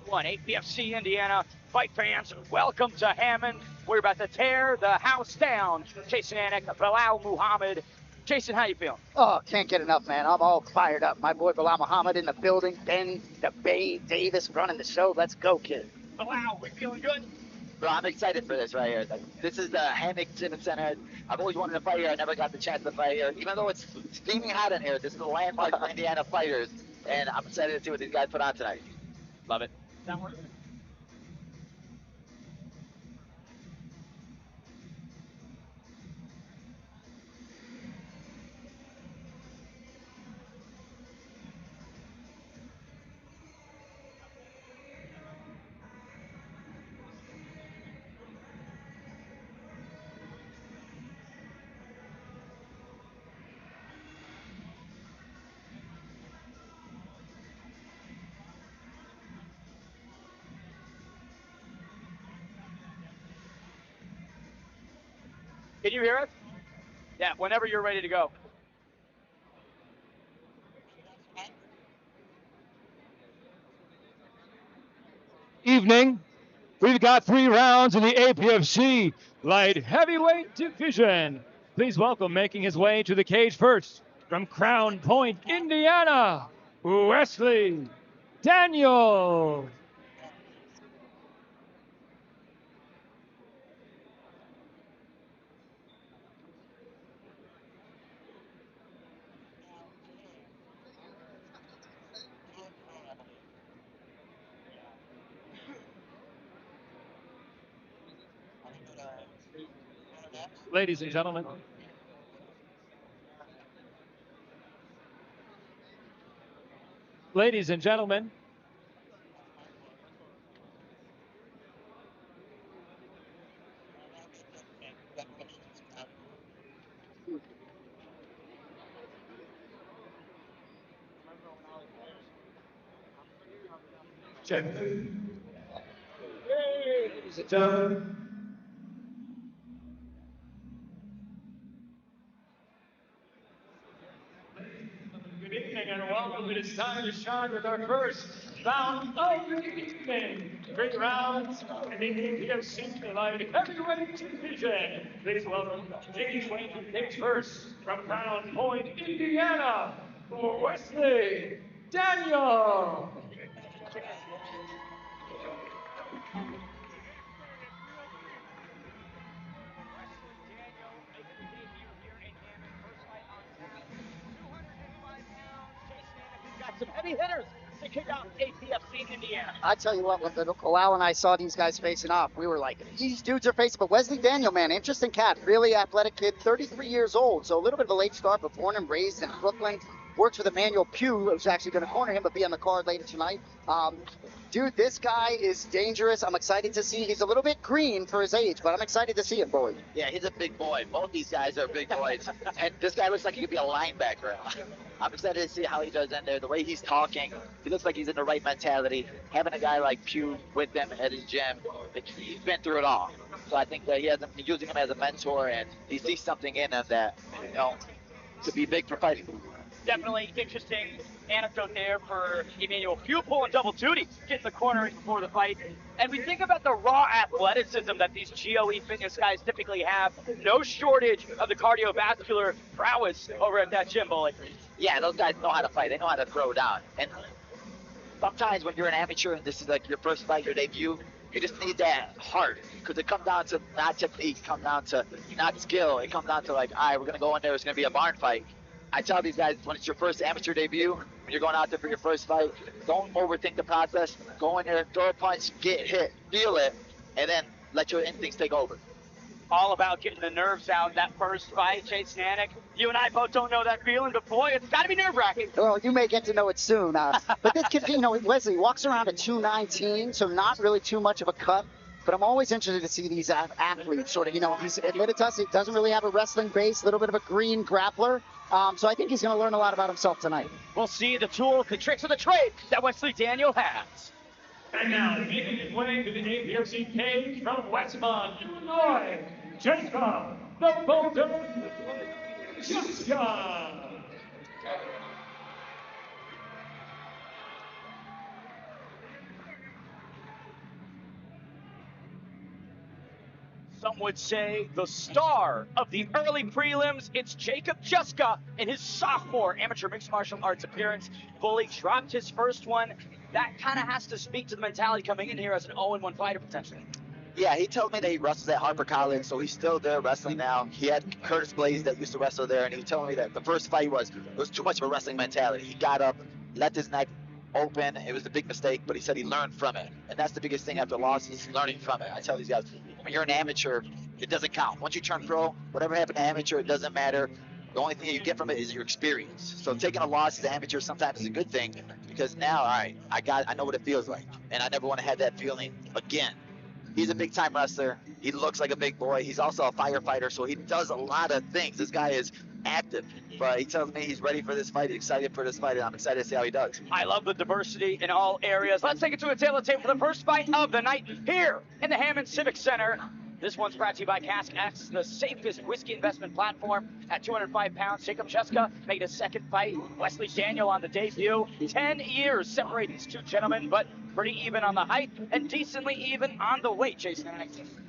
one. Apfc Indiana fight fans, welcome to Hammond. We're about to tear the house down. Jason Anik, Bilal Muhammad. Jason, how you feeling? Oh, can't get enough, man. I'm all fired up. My boy Bilal Muhammad in the building. Ben, the Bay Davis running the show. Let's go, kid. Bilal, we feeling good? Bro, I'm excited for this right here. This is the Hammock Civic Center. I've always wanted to fight here. I never got the chance to fight here. Even though it's steaming hot in here, this is the landmark for Indiana fighters. And I'm excited to see what these guys put on tonight. Love it. That works. Can you hear us? Yeah, whenever you're ready to go. Evening. We've got 3 rounds in the APFC light heavyweight division. Please welcome, making his way to the cage first, from Crown Point, Indiana, Wesley Daniel. Ladies and gentlemen. Ladies and gentlemen. Check. Ladies and gentlemen. Good evening and welcome. It is time to shine with our first round of the evening. 3 rounds in the APFC light heavyweight division. Please welcome, taking his way to the cage first, from Crown Point, Indiana, Wesley Daniel. Some heavy hitters to kick out APFC Indiana. I tell you what, when Bilal and I saw these guys facing off, we were like, these dudes are facing. But Wesley Daniel, man, interesting cat, really athletic kid, 33 years old, so a little bit of a late start, but born and raised in Brooklyn. Works with Emmanuel Pugh, who's actually going to corner him, but be on the card later tonight. Dude, this guy is dangerous. I'm excited to see. He's a little bit green for his age, but I'm excited to see him, boy. Yeah, he's a big boy. Both these guys are big boys. And this guy looks like he could be a linebacker. I'm excited to see how he does in there. The way he's talking, he looks like he's in the right mentality. Having a guy like Pugh with him at his gym, he's been through it all. So I think that he's using him as a mentor, and he sees something in him that, could be big for fighting. Definitely interesting anecdote there for Emmanuel Pugh pulling double duty, getting the corner before the fight. And we think about the raw athleticism that these GOE fitness guys typically have. No shortage of the cardiovascular prowess over at that gym, Bully. Yeah, those guys know how to fight. They know how to throw down. And sometimes when you're an amateur and this is like your first fight, your debut, you just need that heart, because it comes down to not technique, it comes down to not skill. It comes down to like, all right, we're going to go in there, it's going to be a barn fight. I tell these guys, when it's your first amateur debut, when you're going out there for your first fight, don't overthink the process. Go in there, throw a punch, get hit, feel it, and then let your instincts take over. All about getting the nerves out that first fight, Jason Anik. You and I both don't know that feeling, but boy, it's got to be nerve-wracking. Well, you may get to know it soon. But this kid, Wesley walks around at 219, so not really too much of a cut. But I'm always interested to see these athletes sort of, he's admitted to us, he doesn't really have a wrestling base, a little bit of a green grappler. So I think he's going to learn a lot about himself tonight. We'll see the tools, the tricks of the trade that Wesley Daniel has. And now, making his way to the APFC cage from Westmont, Illinois, Jacob the Bolton Juska. Some would say the star of the early prelims. It's Jacob Juska in his sophomore amateur mixed martial arts appearance. Bully dropped his first one. That kind of has to speak to the mentality coming in here as an 0-1 fighter potentially. Yeah, he told me that he wrestles at Harper College, so he's still there wrestling now. He had Curtis Blaze that used to wrestle there, and he was telling me that the first fight was too much of a wrestling mentality. He got up, left his neck open. It was a big mistake, but he said he learned from it. And that's the biggest thing after losses, learning from it. I tell these guys, when you're an amateur, it doesn't count. Once you turn pro, whatever happened to amateur, it doesn't matter. The only thing you get from it is your experience. So taking a loss as an amateur sometimes is a good thing, because now, all right, I know what it feels like, and I never want to have that feeling again. He's a big-time wrestler. He looks like a big boy. He's also a firefighter, so he does a lot of things. This guy is active, but he tells me he's ready for this fight, excited for this fight, and I'm excited to see how he does. I love the diversity in all areas. Let's take it to a tail of tape for the first fight of the night here in the Hammond Civic Center. This one's brought to you by Cask X, the safest whiskey investment platform at 205 pounds. Jacob Juska made his second fight. Wesley Daniel on the debut. 10 years separate these two gentlemen, but pretty even on the height and decently even on the weight, Jason.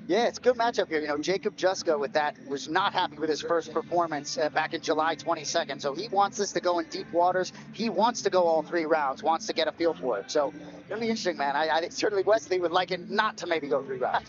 Yeah, it's a good matchup here. You know, Jacob Juska with that was not happy with his first performance back in July 22nd. So he wants this to go in deep waters. He wants to go all 3 rounds, wants to get a feel for it. So it'll be interesting, man. I think certainly Wesley would like it not to maybe go 3 rounds.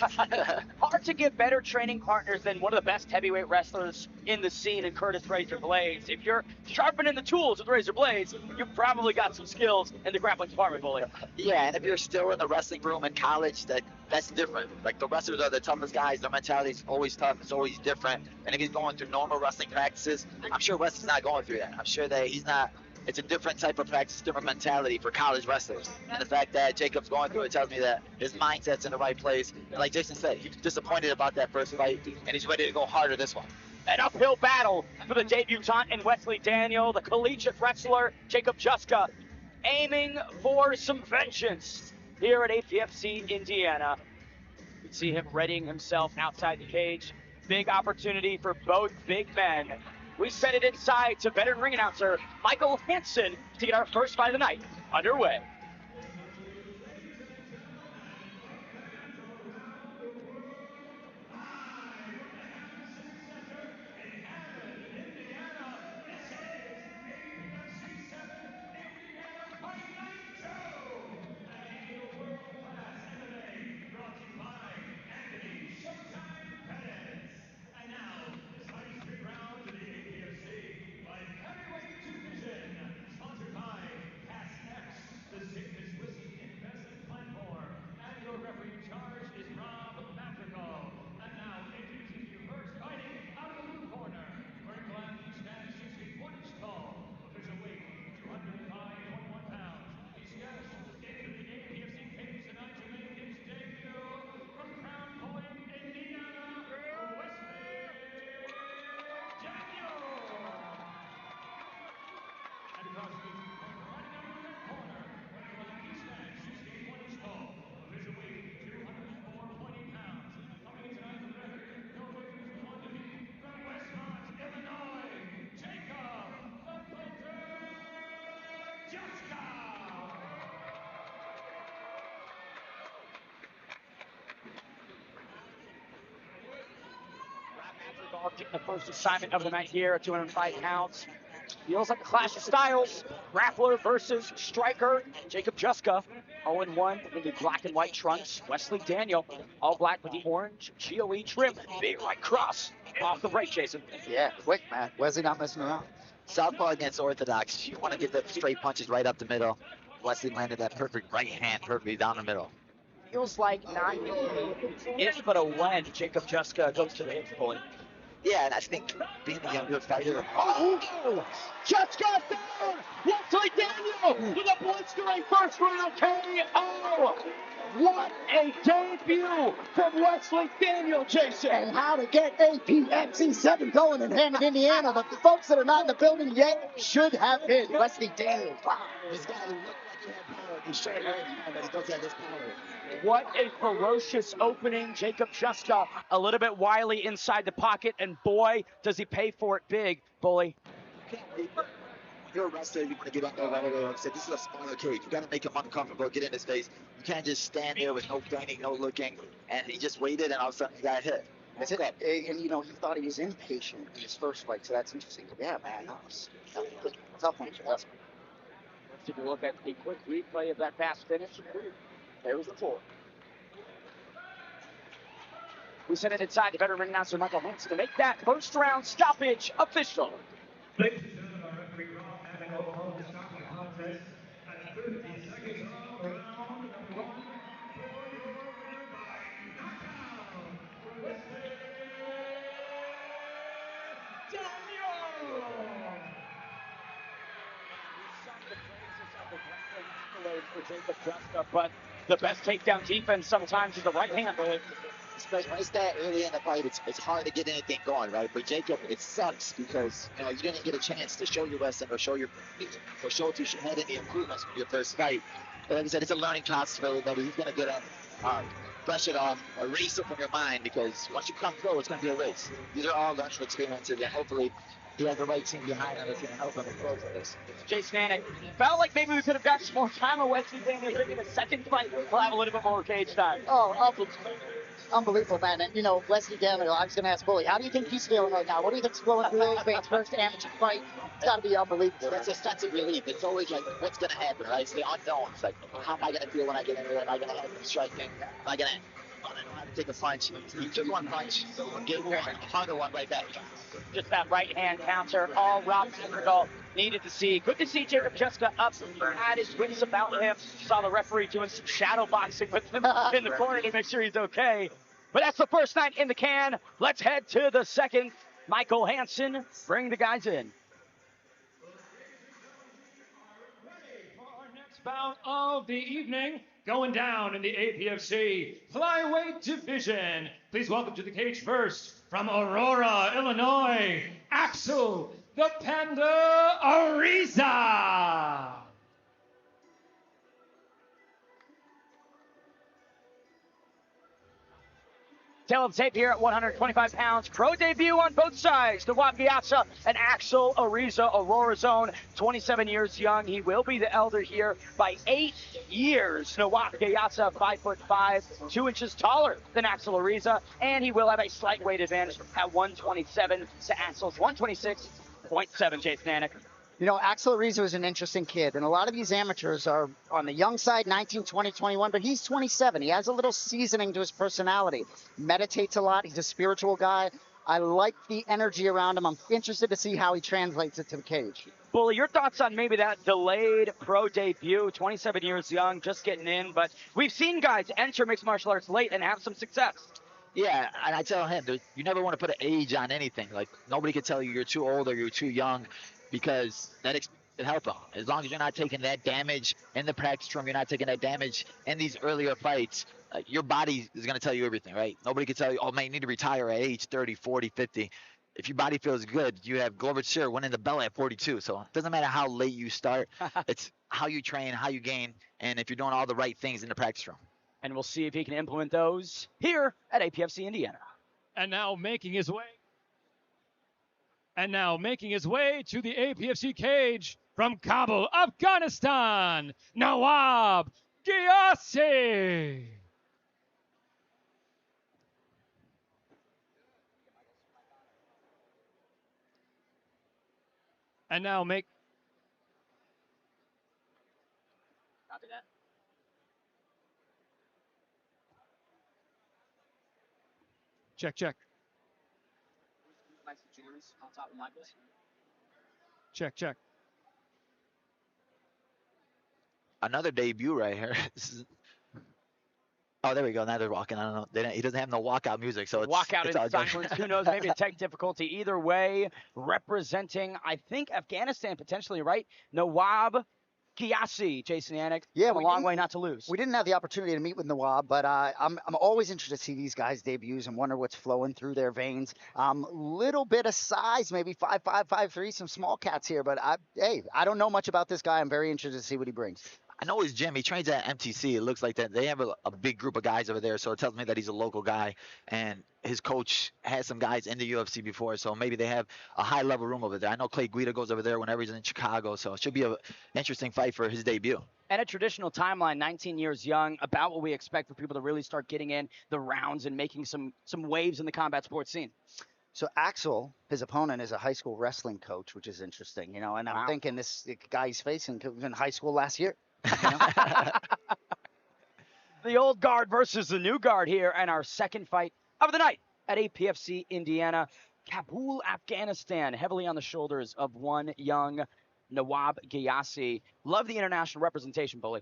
Hard to get better training partners than one of the best heavyweight wrestlers in the scene in Curtis Razor Blades. If you're sharpening the tools with Razor Blades, you've probably got some skills in the grappling department, Bully. Yeah, and if you're still in the wrestling room in college, that's different. Like, the wrestlers are the toughest guys. Their mentality is always tough. It's always different. And if he's going through normal wrestling practices, I'm sure Wesley's not going through that. I'm sure that he's not. It's a different type of practice, different mentality for college wrestlers. And the fact that Jacob's going through it tells me that his mindset's in the right place. And like Jason said, he's disappointed about that first fight, and he's ready to go harder this one. An uphill battle for the debutant in Wesley Daniel, the collegiate wrestler Jacob Juska, aiming for some vengeance here at Apfc Indiana. You can see him readying himself outside the cage. Big opportunity for both big men. We send it inside to veteran ring announcer Michael Hansen to get our first fight of the night underway. Getting the first assignment of the night here at 205 pounds. Feels like a clash of styles. Grappler versus striker. Jacob Juska, 0-1 in the black and white trunks. Wesley Daniel, all black with the orange GOE trim. Big right cross off the right, Jason. Yeah, quick, man. Wesley not messing around. Southpaw against orthodox. You want to get the straight punches right up the middle. Wesley landed that perfect right hand perfectly down the middle. Feels like not if but a when Jacob Juska goes to the hip point. Yeah, and I think being the younger fighter. Oh! Just got down! Wesley Daniel with a blistering first round KO! What a debut from Wesley Daniel, Jason! And how to get Apfc 7 going in Hammond, Indiana. But the folks that are not in the building yet should have been. Wesley Daniel. Wow. This guy who looked like he had power. He showed right now that he does have this power. What a ferocious opening. Jacob Juska a little bit wily inside the pocket, and boy, does he pay for it big, Bully. You're a wrestler, you want to get up there right away. Like I said, this is a smaller cage. You got to make him uncomfortable, get in his face. You can't just stand there with no training, no looking. And he just waited, and all of a sudden he got hit. Is it, and you know, he thought he was impatient in his first fight, so that's interesting. Yeah, man, that was a tough one. Let's take a look at a quick replay of that fast finish. There was the four. We send it inside to veteran announcer Michael Hansen to make that first round stoppage official. Ladies and gentlemen, our referee Rob Madden will call the stopping contest at 30 seconds of round one for your winner by knockout, Wesley Daniel. For Jacob Justa, but the best takedown defense sometimes is the right hand. Especially when it's that early in the fight, it's hard to get anything going, right? But Jacob, it sucks because you didn't get a chance to show your wrestling or show to head any improvements from your first fight. But like I said, it's a learning process for everybody. He's gonna get brush it off, erase it from your mind, because once you come pro, it's gonna be a race. These are all learning experiences, and hopefully he has the right team behind him that's gonna help him approach this. Jason Anik felt like maybe we could have got some more time on Wesley Daniel in the second fight. We'll have a little bit more cage time. Oh, unbelievable, man. And, you know, Wesley Daniel, I was going to ask Bully, how do you think he's feeling right now? What do you think's flowing through his veins? First amateur fight. It's got to be unbelievable. That's a sense of relief. It's always like, what's going to happen, right? It's the unknown. It's like, how am I going to feel when I get in there? Am I going to have him striking? Am I going to know how to take a punch? You took one punch, get one, another one right back. Just that right hand counter, all Rob Vanderdahl needed to see. Good to see Jacob Justa up, had his wits about him. Saw the referee doing some shadow boxing with him in the corner to make sure he's okay. But that's the first night in the can. Let's head to the second. Michael Hansen, bring the guys in. For our next bout of the evening, going down in the APFC flyweight division. Please welcome to the cage first, from Aurora, Illinois, Axel the Panda Ariza. Tail of the tape here at 125 pounds. Pro debut on both sides. Nawab Gyatso and Axel Ariza, Aurora Zone, 27 years young. He will be the elder here by 8 years. Nawab Gyatso, 5'5", 2 inches taller than Axel Ariza, and he will have a slight weight advantage at 127 to Axel's 126.7. Jason Anik. You know, Axel Ariza is an interesting kid, and a lot of these amateurs are on the young side, 19, 20, 21, but he's 27. He has a little seasoning to his personality. Meditates a lot. He's a spiritual guy. I like the energy around him. I'm interested to see how he translates it to the cage. Bully, your thoughts on maybe that delayed pro debut, 27 years young, just getting in, but we've seen guys enter mixed martial arts late and have some success. Yeah, and I tell him, you never want to put an age on anything. Like, nobody can tell you you're too old or you're too young, because that it help them. As long as you're not taking that damage in the practice room, you're not taking that damage in these earlier fights, your body is going to tell you everything, right? Nobody can tell you, oh, man, you need to retire at age 30, 40, 50. If your body feels good, you have Glover Shear winning the belt at 42. So it doesn't matter how late you start. It's how you train, how you gain, and if you're doing all the right things in the practice room. And we'll see if he can implement those here at APFC Indiana. And now making his way to the APFC cage from Kabul, Afghanistan, Nawab Gyasi. And now Copy that. check. Nice juniors on top of Michael's. Check. Another debut right here. Oh, there we go. Now they're walking. I don't know. He doesn't have no walkout music, so it's walkout it's in all silence. Who knows? Maybe a tech difficulty. Either way, representing, I think, Afghanistan potentially, right? Nawab Gyasi, Jason Anik. Yeah, a long way not to lose. We didn't have the opportunity to meet with Nawab, but I'm always interested to see these guys' debuts and wonder what's flowing through their veins. Little bit of size, maybe 5'5", 5'3", some small cats here, but I don't know much about this guy. I'm very interested to see what he brings. I know his gym. He trains at MTC. It looks like that they have a big group of guys over there, so it tells me that he's a local guy, and his coach has some guys in the UFC before, so maybe they have a high-level room over there. I know Clay Guida goes over there whenever he's in Chicago, so it should be an interesting fight for his debut. And a traditional timeline, 19 years young, about what we expect for people to really start getting in the rounds and making some waves in the combat sports scene. So Axel, his opponent, is a high school wrestling coach, which is interesting, you know. And I'm thinking this guy he's facing was in high school last year. You know? The old guard versus the new guard here, and our second fight of the night at APFC Indiana, Kabul, Afghanistan, heavily on the shoulders of one young Nawab Ghiassi. Love the international representation, Bully.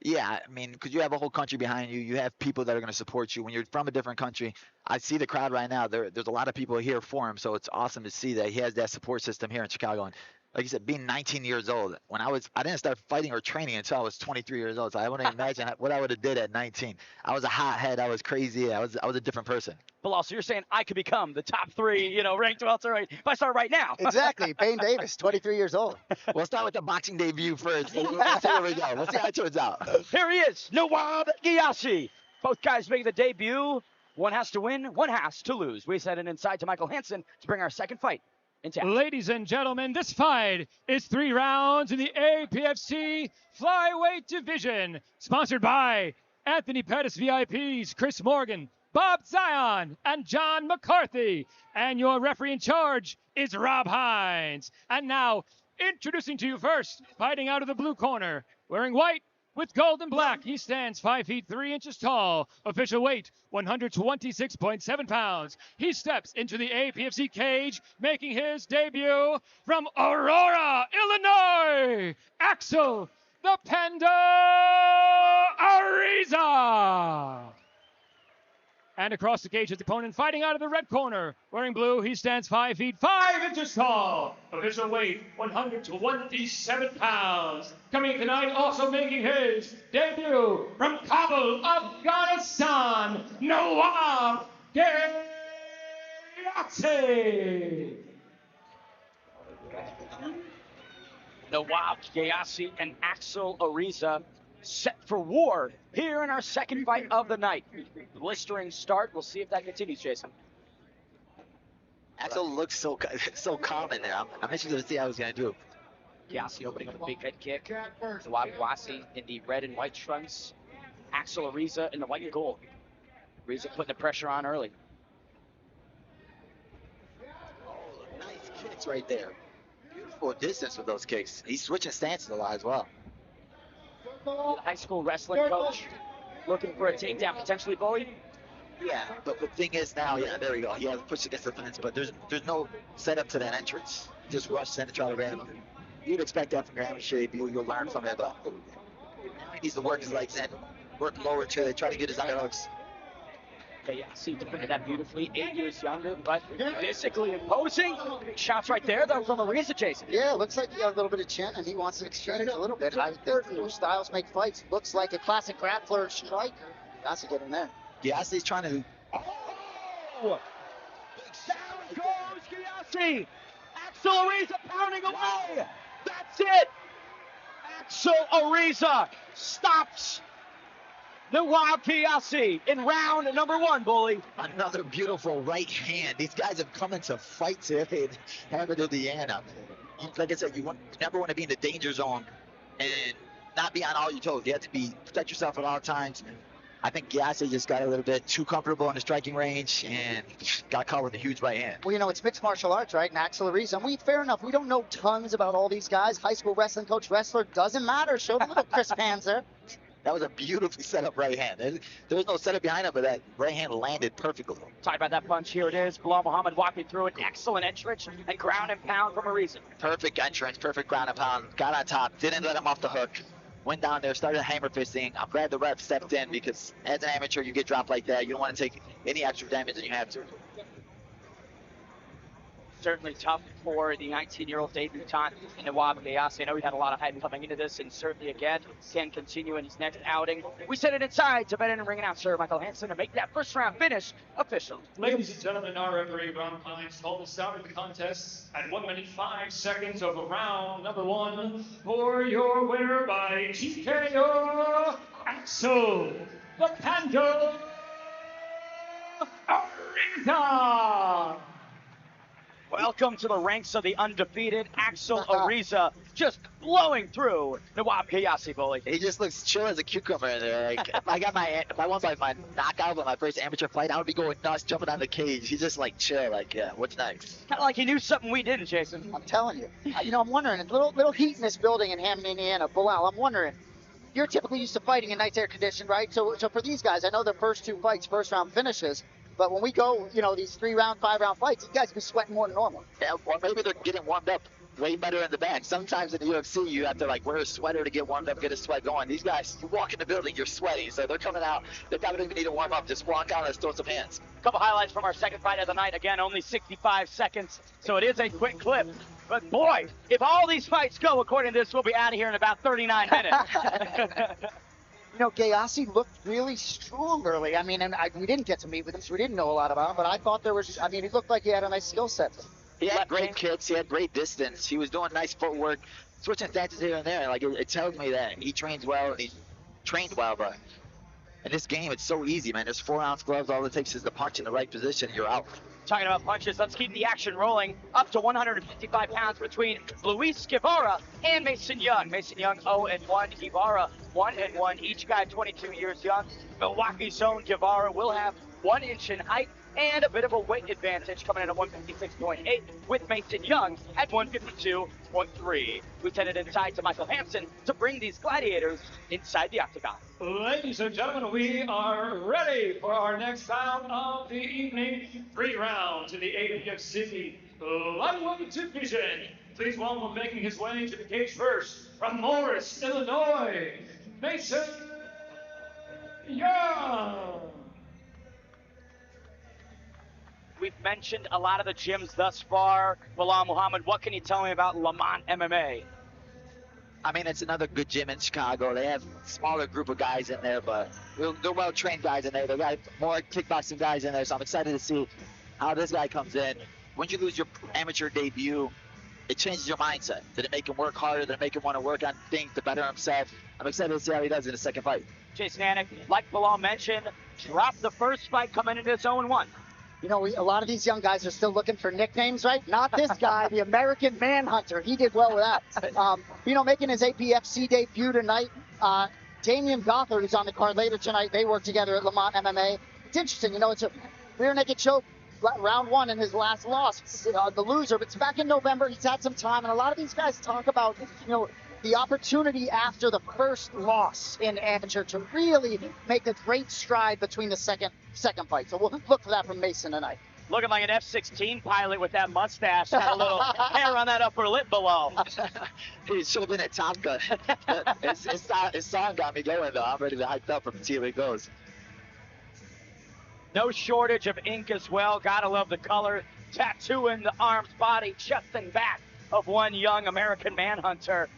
Yeah, I mean, because you have a whole country behind you. You have people that are going to support you. When you're from a different country, I see the crowd right now. There's a lot of people here for him, so it's awesome to see that he has that support system here in Chicago. And like you said, being 19 years old, I didn't start fighting or training until I was 23 years old. So I wouldn't imagine what I would have did at 19. I was a hothead. I was crazy. I was a different person. But also, you're saying I could become the top 3, ranked welterweight if I start right now. Exactly. Payne Davis, 23 years old. We'll start with the boxing debut first. We'll see where we go. We'll see how it turns out. Here he is, Nawab Ghiassi. Both guys making the debut. One has to win, one has to lose. We send it inside to Michael Hansen to bring our second fight into action. Ladies and gentlemen, this fight is 3 rounds in the APFC Flyweight Division, sponsored by Anthony Pettis VIPs, Chris Morgan, Bob Zion, and John McCarthy. And your referee in charge is Rob Hines. And now, introducing to you first, fighting out of the blue corner, wearing white with gold and black. He stands 5 feet 3 inches tall. Official weight, 126.7 pounds. He steps into the APFC cage, making his debut from Aurora, Illinois, Axel the Panda Ariza. And across the cage, his opponent fighting out of the red corner. Wearing blue, he stands 5 feet 5 inches tall. Official weight, 127 pounds. Coming tonight, also making his debut from Kabul, Afghanistan, Nawab Ghiassi. Nawab Ghiassi and Axel Ariza set for war here in our second fight of the night. Blistering start. We'll see if that continues, Jason. Axel looks so calm in there. I'm interested to see how he's going to do. Ghiassi opening with a big head kick. Nawab Ghiassi in the red and white trunks. Axel Ariza in the white and gold. Ariza putting the pressure on early. Oh, nice kicks right there. Beautiful distance with those kicks. He's switching stances a lot as well. The high school wrestling coach looking for a takedown, potentially, Bully. Yeah, but the thing is now, there we go. He has pushed against the fence, but there's no setup to that entrance. Just rush in to try to ram him. You'd expect that from your amateur debut. You'll learn from it, but he needs to work his legs in, work lower to try to get his eye hooks. Ghiassi defended that beautifully, 8 years younger, but physically imposing. Shots right there, though, from Ariza, Jason. Yeah, looks like he got a little bit of chin, and he wants to exchange a little bit. I think new styles make fights. Looks like a classic grappler strike. Got to get in there. Ghiassi's trying to... Oh! Down goes Ghiassi! Axel Ariza pounding away! That's it! Axel Ariza stops Nawab Ghiassi in round number 1, Bully. Another beautiful right hand. These guys have come into fights today in Hammered, Indiana. Like I said, you never want to be in the danger zone and not be on all your toes. You have to protect yourself at all times. I think Ghiassi just got a little bit too comfortable in the striking range and got caught with a huge right hand. Well, it's mixed martial arts, right? And Axel Ariza, fair enough. We don't know tons about all these guys. High school wrestling coach, wrestler, doesn't matter. Show them a little crisp hands there. That was a beautifully set up right hand. There was no setup behind it, but that right hand landed perfectly. Tied by that punch, here it is. Bilal Muhammad walking through an excellent entrance and ground and pound from Ariza. Perfect entrance, perfect ground and pound. Got on top, didn't let him off the hook. Went down there, started hammer fisting. I'm glad the ref stepped in because as an amateur, you get dropped like that. You don't want to take any extra damage than you have to. certainly tough for the 19-year-old debutant in Nawab Gayasi. I know he had a lot of hype coming into this, and certainly again can continue in his next outing. We send it inside to veteran ring announcer Michael Hansen to make that first round finish official. Ladies and gentlemen, our referee, Ron Pines, called the start of the contest at 1 minute 5 seconds of round number 1 for your winner by TKO, Axel the Panda Ariza. Welcome to the ranks of the undefeated Axel Ariza, just blowing through Nawab Gayasi, bully. He just looks chill as a cucumber in there. Like, if I won my knockout on my first amateur fight, I would be going nuts, jumping on the cage. He's just like chill, like, yeah, what's next? Kind of like he knew something we didn't, Jason. I'm telling you. I'm wondering, a little heat in this building in Hammond, Indiana. Bilal, I'm wondering, you're typically used to fighting in nice air condition, right? So for these guys, I know their first 2 fights, first round finishes. But when we go, these 3-round, 5-round fights, you guys be sweating more than normal. Yeah, or maybe they're getting warmed up way better in the back. Sometimes in the UFC, you have to wear a sweater to get warmed up, get a sweat going. These guys, you walk in the building, you're sweaty, so they're coming out. They probably don't even need to warm up. Just walk out and throw some hands. A couple highlights from our second fight of the night. Again, only 65 seconds, so it is a quick clip. But boy, if all these fights go according to this, we'll be out of here in about 39 minutes. Gayasi looked really strong early. I mean, we didn't get to meet with him, so we didn't know a lot about him, but I thought he looked like he had a nice skill set. He had great kicks. He had great distance. He was doing nice footwork, switching stances here and there. Like, it tells me that he trains well, and he trained well, but in this game, it's so easy, man. There's 4-ounce gloves. All it takes is the punch in the right position. You're out. Talking about punches, let's keep the action rolling. Up to 155 pounds between Luis Guevara and Mason Young. Mason Young 0-1, Guevara 1-1. Each guy 22 years young. Milwaukee's own Guevara will have 1 inch in height and a bit of a weight advantage, coming in at 156.8 with Mason Young at 152.3. We send it inside to Michael Hansen to bring these gladiators inside the octagon. Ladies and gentlemen, we are ready for our next round of the evening. 3 rounds in the Apfc lightweight division. Please welcome, making his way to the cage first, from Morris, Illinois, Mason Young. We've mentioned a lot of the gyms thus far. Bilal Muhammad, what can you tell me about Lamont MMA? I mean, it's another good gym in Chicago. They have a smaller group of guys in there, but they're well-trained guys in there. They got more kickboxing guys in there, so I'm excited to see how this guy comes in. Once you lose your amateur debut, it changes your mindset. Did it make him work harder? Did it make him want to work on things to better himself? I'm excited to see how he does in his second fight. Jason Anik, like Bilal mentioned, dropped the first fight coming into this 0-1. A lot of these young guys are still looking for nicknames, right? Not this guy, the American Manhunter. He did well with that. Making his APFC debut tonight. Damian Gothard, who's on the card later tonight, they work together at Lamont MMA. It's interesting, it's a rear naked choke, round 1 in his last loss. The loser, but it's back in November. He's had some time, and a lot of these guys talk about, the opportunity after the first loss in amateur to really make a great stride between the second fight. So we'll look for that from Mason tonight. Looking like an F-16 pilot with that mustache. Had a little hair on that upper lip below. He should have been at Top Gun. His song got me going, though. I'm ready to hype up and see where it goes. No shortage of ink as well. Gotta love the color. Tattooing the arms, body, chest, and back of one young American Manhunter.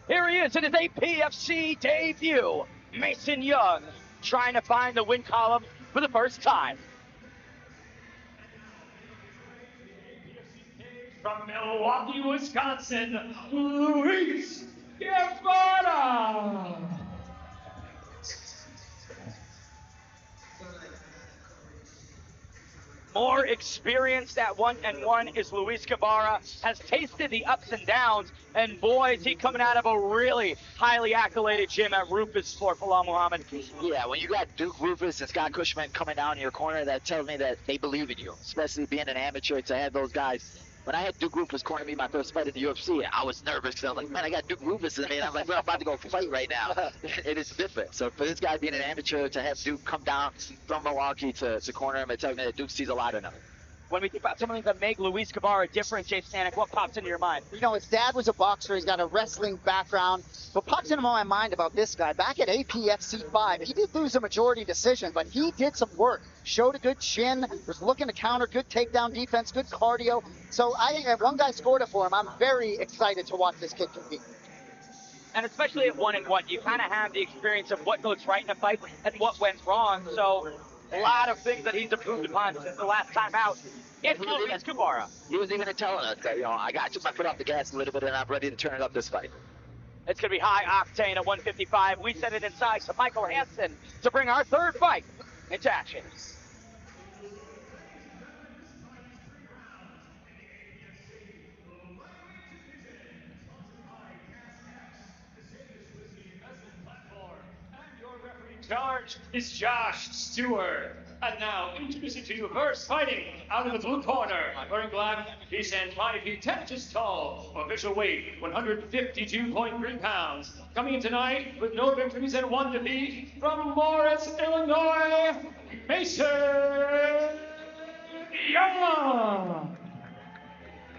Here he is in his APFC debut. Mason Young trying to find the win column for the first time. From Milwaukee, Wisconsin, Luis Guevara. More experienced at 1-1 is Luis Guevara, has tasted the ups and downs, and boy, is he coming out of a really highly accoladed gym at Rufus for Bilal Muhammad. Yeah, when you got Duke Rufus and Scott Cushman coming down in your corner, that tells me that they believe in you, especially being an amateur to have those guys. When I had Duke Rufus corner me my first fight in the UFC, I was nervous because I was like, man, I got Duke Rufus in me. And I'm like, well, I'm about to go fight right now. It is different. So for this guy being an amateur, to have Duke come down from Milwaukee to corner him, it tells me that Duke sees a lot in him. When we think about something that make Luis Guevara different, Jay Stanek, what pops into your mind? You know, his dad was a boxer. He's got a wrestling background. What pops into my mind about this guy, back at Apfc 5, he did lose a majority decision, but he did some work. Showed a good chin, was looking to counter, good takedown defense, good cardio. So one guy scored it for him. I'm very excited to watch this kid compete. And especially at 1-1, you kind of have the experience of what goes right in a fight and what went wrong. So a lot of things that he's improved upon since the last time out. It's Luis Guevara. He was even telling us that, I got to took my foot off the gas a little bit and I'm ready to turn it up this fight. It's going to be high octane at 155. We send it inside to Michael Hansen to bring our third fight into action. Charge is Josh Stewart. And now, introducing to you first, fighting out of the blue corner, wearing black, he stands 5 feet 10 inches tall, official weight 152.3 pounds. Coming in tonight with no victories and 1 defeat, from Morris, Illinois, Mason Young.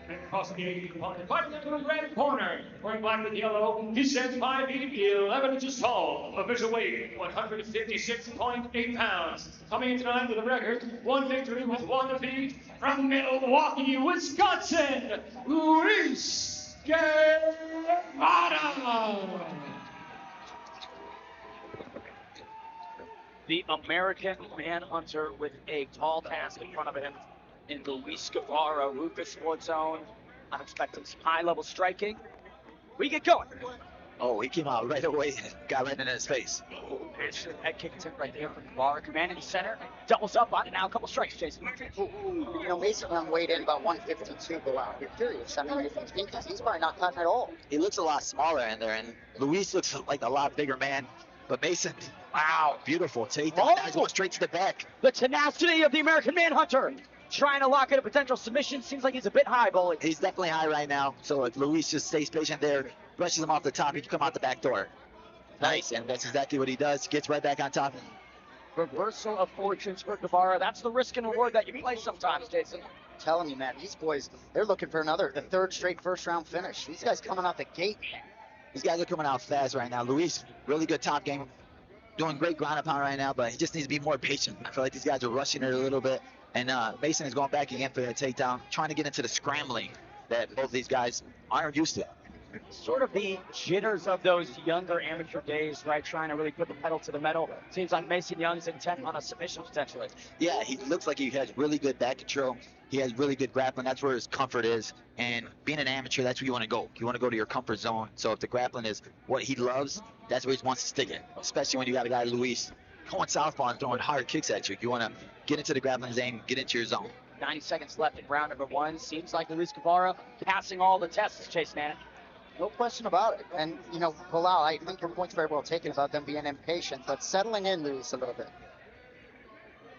And crossing the 18 opponent, fighting into the red corner, wearing black with yellow, he stands 5 feet 11 inches tall, official weight 156.8 pounds. Coming in tonight with a record, 1 victory with 1 defeat, from Milwaukee, Wisconsin, Luis Guevara. The American Manhunter with a tall task in front of him in Luis Guevara, Rufus Sports Zone. I'm expecting some high-level striking. We get going. Oh, he came out right away, got right in his face. There's a head kick attempt right there from Guevara. Commanding the center, doubles up on it now. A couple strikes, Jason. You know, Mason Young weighed in about 152, but wow, you're curious. I mean, if you think he's probably not cutting at all. He looks a lot smaller in there, and Luis looks like a lot bigger man. But Mason, wow, beautiful takedown. Now he's going straight to the back. The tenacity of the American Manhunter. Trying to lock in a potential submission. Seems like he's a bit high, Bully. He's definitely high right now. So if Luis just stays patient there, brushes him off the top, he can come out the back door. Nice, and that's exactly what he does. Gets right back on top. Reversal of fortunes for Guevara. That's the risk and reward that you play sometimes, Jason. I'm telling you, man, these boys, they're looking for the third straight first-round finish. These guys coming out the gate. These guys are coming out fast right now. Luis, really good top game. Doing great ground and pound right now, but he just needs to be more patient. I feel like these guys are rushing it a little bit. And Mason is going back again for that takedown, trying to get into the scrambling that both these guys aren't used to. Sort of the jitters of those younger amateur days, right? Trying to really put the pedal to the metal. Seems like Mason Young's intent on a submission potentially. Yeah, he looks like he has really good back control. He has really good grappling. That's where his comfort is. And being an amateur, that's where you want to go. You want to go to your comfort zone. So if the grappling is what he loves, that's where he wants to stick it. Especially when you got a guy, Luis, going southpaw and throwing hard kicks at you. You want to get into the grappling zone, get into your zone. 90 seconds left in round number 1. Seems like Luis Guevara passing all the tests, Chase Manning. No question about it. And, you know, Bilal, I think your point's very well taken about them being impatient, but settling in, Luis, a little bit.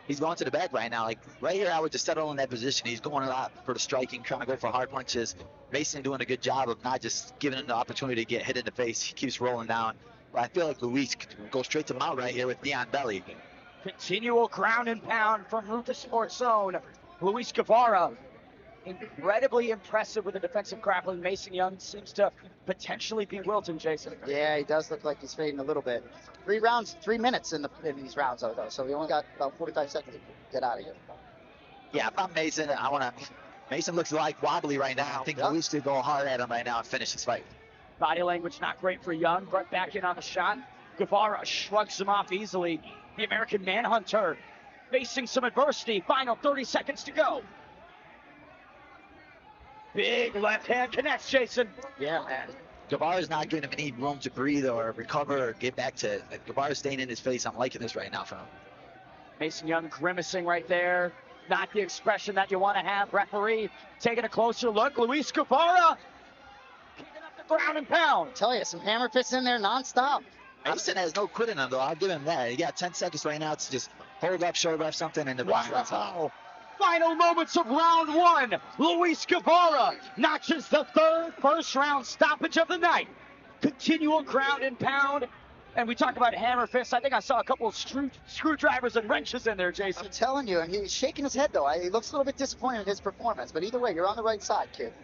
He's going to the back right now. Like, right here, I would just settle in that position. He's going a lot for the striking, trying to go for hard punches. Mason doing a good job of not just giving him the opportunity to get hit in the face. He keeps rolling down. But I feel like Luis could go straight to mount right here with Dion Belly. Continual ground and pound from Rufus Sports Zone. Luis Guevara, incredibly impressive with the defensive grappling. Mason Young seems to potentially be wilting, Jason. Yeah, he does look like he's fading a little bit. 3 minutes in these rounds, though, so we only got about 45 seconds to get out of here. Yeah, if I'm Mason, Mason looks like wobbly right now. I think Luis should go hard at him right now and finish this fight. Body language not great for Young, but back in on the shot. Guevara shrugs him off easily. The American Manhunter facing some adversity. Final 30 seconds to go. Big left hand connects, Jason. Yeah, man. Guevara's not giving him any room to breathe or recover or get back to. Guevara's staying in his face. I'm liking this right now from him. Mason Young grimacing right there. Not the expression that you want to have. Referee taking a closer look. Luis Guevara kicking up the ground and pound. Tell you, some hammer fists in there nonstop. Mason has no quit in him, though. I'll give him that. He got 10 seconds right now to just hold up, shoulder up something, and the wow. Final moments of round 1. Luis Guevara notches the third first round stoppage of the night. Continual ground and pound. And we talk about hammer fists. I think I saw a couple of screwdrivers and wrenches in there, Jason. I'm telling you, and he's shaking his head, though. He looks a little bit disappointed in his performance. But either way, you're on the right side, kid.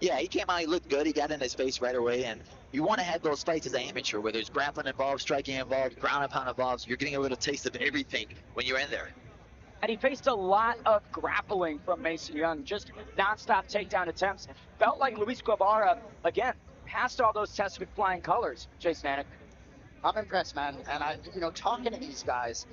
Yeah, he came out, he looked good, he got in his face right away, and you want to have those fights as an amateur where there's grappling involved, striking involved, ground and pound involved. You're getting a little taste of everything when you're in there. And he faced a lot of grappling from Mason Young, just nonstop takedown attempts. Felt like Luis Guevara, again, passed all those tests with flying colors, Jason Anik. I'm impressed, man. And talking to these guys,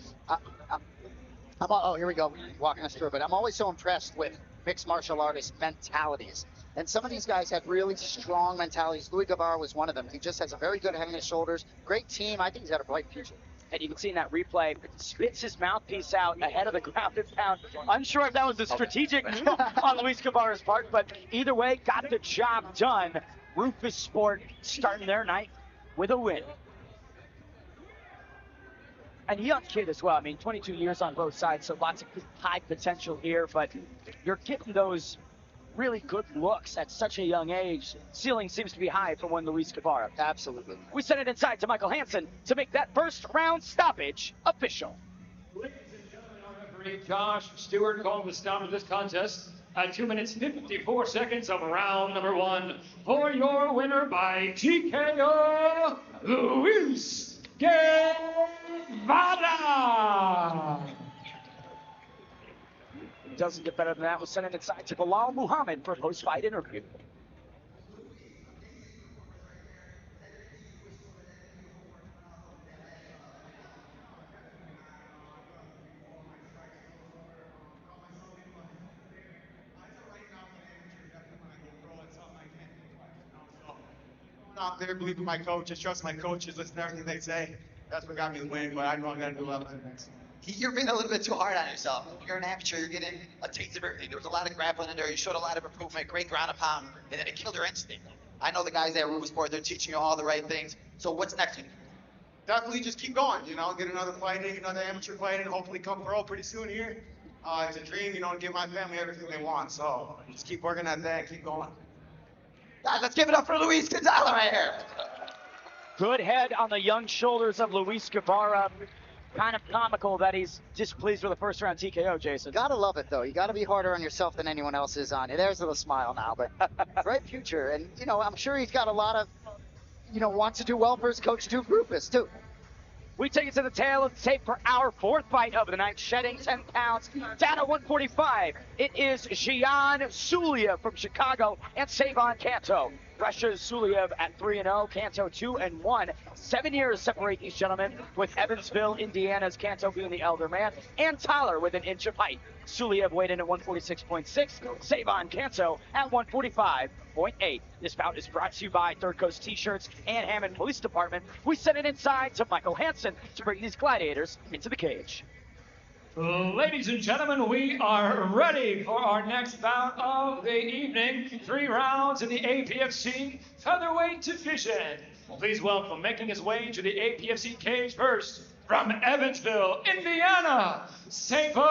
oh, here we go, walking us through. But I'm always so impressed with mixed martial artists' mentalities. And some of these guys have really strong mentalities. Luis Guevara was one of them. He just has a very good head on his shoulders. Great team. I think he's got a bright future. And you can see in that replay, spits his mouthpiece out ahead of the ground and pound. Unsure if that was a strategic move on Luis Guevara's part, but either way, got the job done. Rufus Sport starting their night with a win. And a young kid as well. I mean, 22 years on both sides, so lots of high potential here, but you're getting those really good looks at such a young age. Ceiling seems to be high for one Luis Guevara. Absolutely. We send it inside to Michael Hansen to make that first round stoppage official. Ladies and gentlemen, our referee Josh Stewart called the stop of this contest at 2 minutes 54 seconds of round number 1 for your winner by TKO, Luis Guevara. Doesn't get better than that. We'll send it inside to Bilal Muhammad for a post-fight interview. Out there, believe in my coaches, trust my coaches, listen to everything they say. That's what got me the win, but I know I got to do well next. You're being a little bit too hard on yourself. You're an amateur, you're getting a taste of everything. There was a lot of grappling in there, you showed a lot of improvement, great ground and pound, and then it killed your instinct. I know the guys at Rufus Sport, they're teaching you all the right things. So what's next? Definitely just keep going, get another fight in, another amateur fight in, hopefully come pro pretty soon here. It's a dream, to give my family everything they want, so just keep working at that, keep going. Guys, let's give it up for Luis Gonzalez right here. Good head on the young shoulders of Luis Guevara. Kind of comical that he's displeased with the first round TKO, Jason. Gotta love it, though. You gotta be harder on yourself than anyone else is on you. There's a little smile now, but bright future. And, I'm sure he's got a lot of, wants to do well for his coach, Rufus, too. We take it to the tail of the tape for our fourth fight of the night, shedding 10 pounds, down at 145. It is Gian Suliev from Chicago and Savon Canto. Russia's Suliev at 3-0, Canto 2-1. 7 years separate these gentlemen, with Evansville, Indiana's Canto being the elder man, and Tyler with an inch of height. Suliev weighed in at 146.6, Savon Canto at 145.8. This bout is brought to you by Third Coast T-Shirts and Hammond Police Department. We send it inside to Michael Hansen to bring these gladiators into the cage. Ladies and gentlemen, we are ready for our next bout of the evening. 3 rounds in the Apfc featherweight division. Please welcome, making his way to the Apfc cage first, from Evansville, Indiana, Savon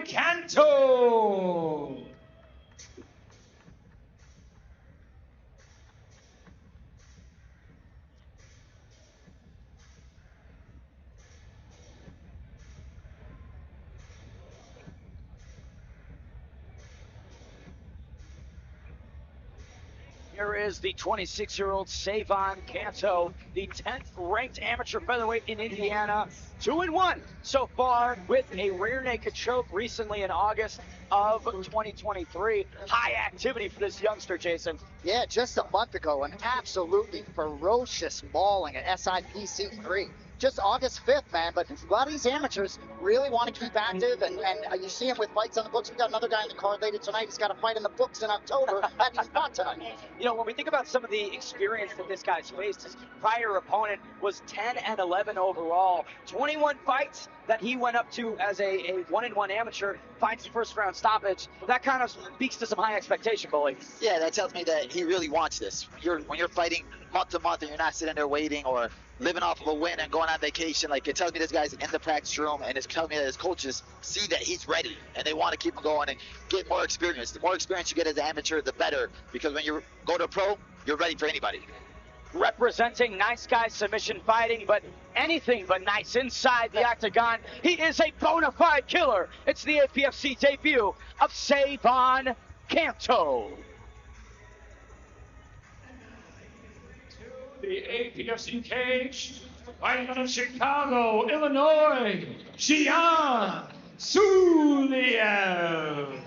Canto. Here is the 26-year-old Savon Canto, the 10th ranked amateur featherweight in Indiana. 2-1 so far with a rear naked choke recently in August of 2023. High activity for this youngster, Jason. Yeah, just a month ago, an absolutely ferocious mauling at SIPC 3. Just August 5th, man, but a lot of these amateurs really want to keep active, and you see him with fights on the books. We got another guy in the card later tonight. He's got a fight in the books in October that he's fought tonight. When we think about some of the experience that this guy's faced, his prior opponent was 10-11 overall. 21 fights that he went up to as a 1-1 amateur, finds the first round stoppage. That kind of speaks to some high expectation, Bully. Yeah, that tells me that he really wants this. When you're fighting month to month and you're not sitting there waiting or living off of a win and going on vacation, like, it tells me this guy's in the practice room, and it's telling me that his coaches see that he's ready and they want to keep him going and get more experience. The more experience you get as an amateur, the better, because when you go to pro, you're ready for anybody. representing nice guy submission fighting, but anything but nice inside the octagon. He is a bona fide killer. It's the APFC debut of Savon Canto. The APFC cage, fighting out of Chicago, Illinois, Xian Suliev.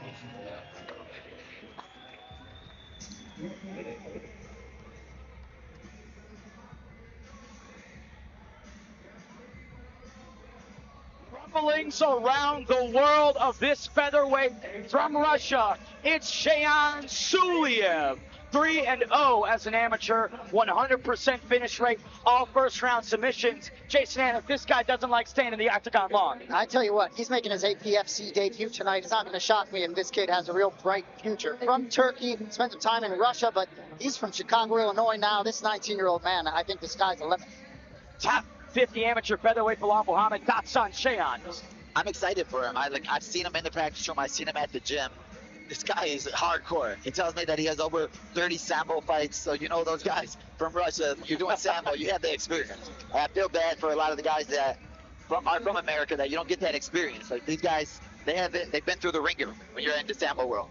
Rumblings around the world of this featherweight from Russia. It's Xian Suliev. 3-0 as an amateur, 100% finish rate, all first round submissions. Jason, and if this guy doesn't like staying in the octagon long. I tell you what, he's making his APFC debut tonight. It's not going to shock me if this kid has a real bright future. From Turkey, spent some time in Russia, but he's from Chicago, Illinois now. This 19-year-old man, I think the sky's the limit. Top 50 amateur featherweight Bilal Muhammad, thoughts on Xian? I'm excited for him. I've seen him in the practice room. I've seen him at the gym. This guy is hardcore. He tells me that he has over 30 sambo fights. So you know those guys from Russia, you're doing sambo, you have the experience. I feel bad for a lot of the guys that are from America that you don't get that experience. Like these guys, they've been through the ringer when you're in the sambo world.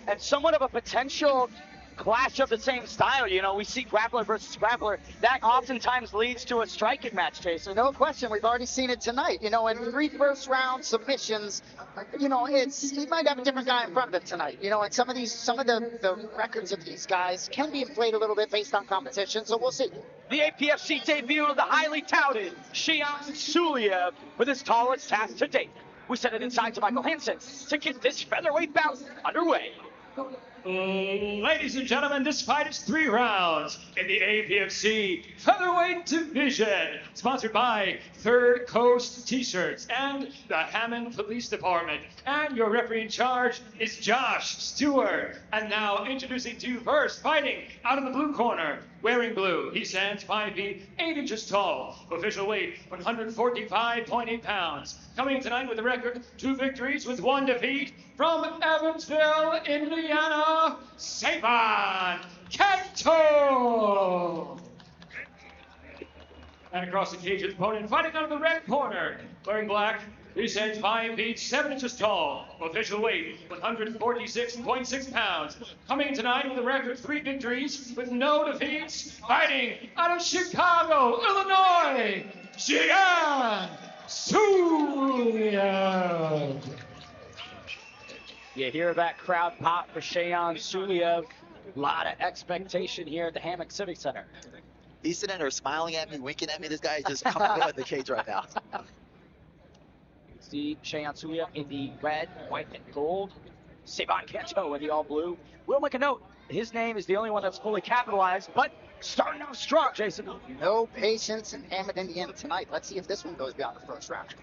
And somewhat of a potential clash of the same style. You know, we see grappler versus grappler. That oftentimes leads to a striking match, Jason. No question, we've already seen it tonight. You know, in 3 first-round submissions, you know, he might have a different guy in front of him tonight. You know, and some of the records of these guys can be inflated a little bit based on competition, so we'll see. The APFC debut of the highly touted Xian Suliev with his tallest task to date. We send it inside to Michael Hansen to get this featherweight bout underway. Ladies and gentlemen, this fight is 3 rounds in the APFC featherweight division, sponsored by Third Coast T-shirts and the Hammond Police Department. And your referee in charge is Josh Stewart. And now introducing to you first, fighting out of the blue corner, wearing blue. He stands 5 feet 8 inches tall. Official weight 145.8 pounds. Coming tonight with a record 2 victories with 1 defeat from Evansville, Indiana, Savon Canto. And across the cage, his opponent fighting out of the red corner, wearing black. He stands 5 feet 7 inches tall. Official weight 146.6 pounds. Coming tonight with a record 3 victories with no defeats. Fighting out of Chicago, Illinois, Xian Suliev. You hear that crowd pop for Xian Suliev. A lot of expectation here at the Hammock Civic Center. He's sitting there smiling at me, winking at me. This guy is just coming out of the cage right now. See Xian Suliev in the red, white, and gold. Savon Canto in the all blue. We'll make a note. His name is the only one that's fully capitalized, but starting off strong, Jason. No patience in Hammond, Indiana tonight. Let's see if this one goes beyond the first round.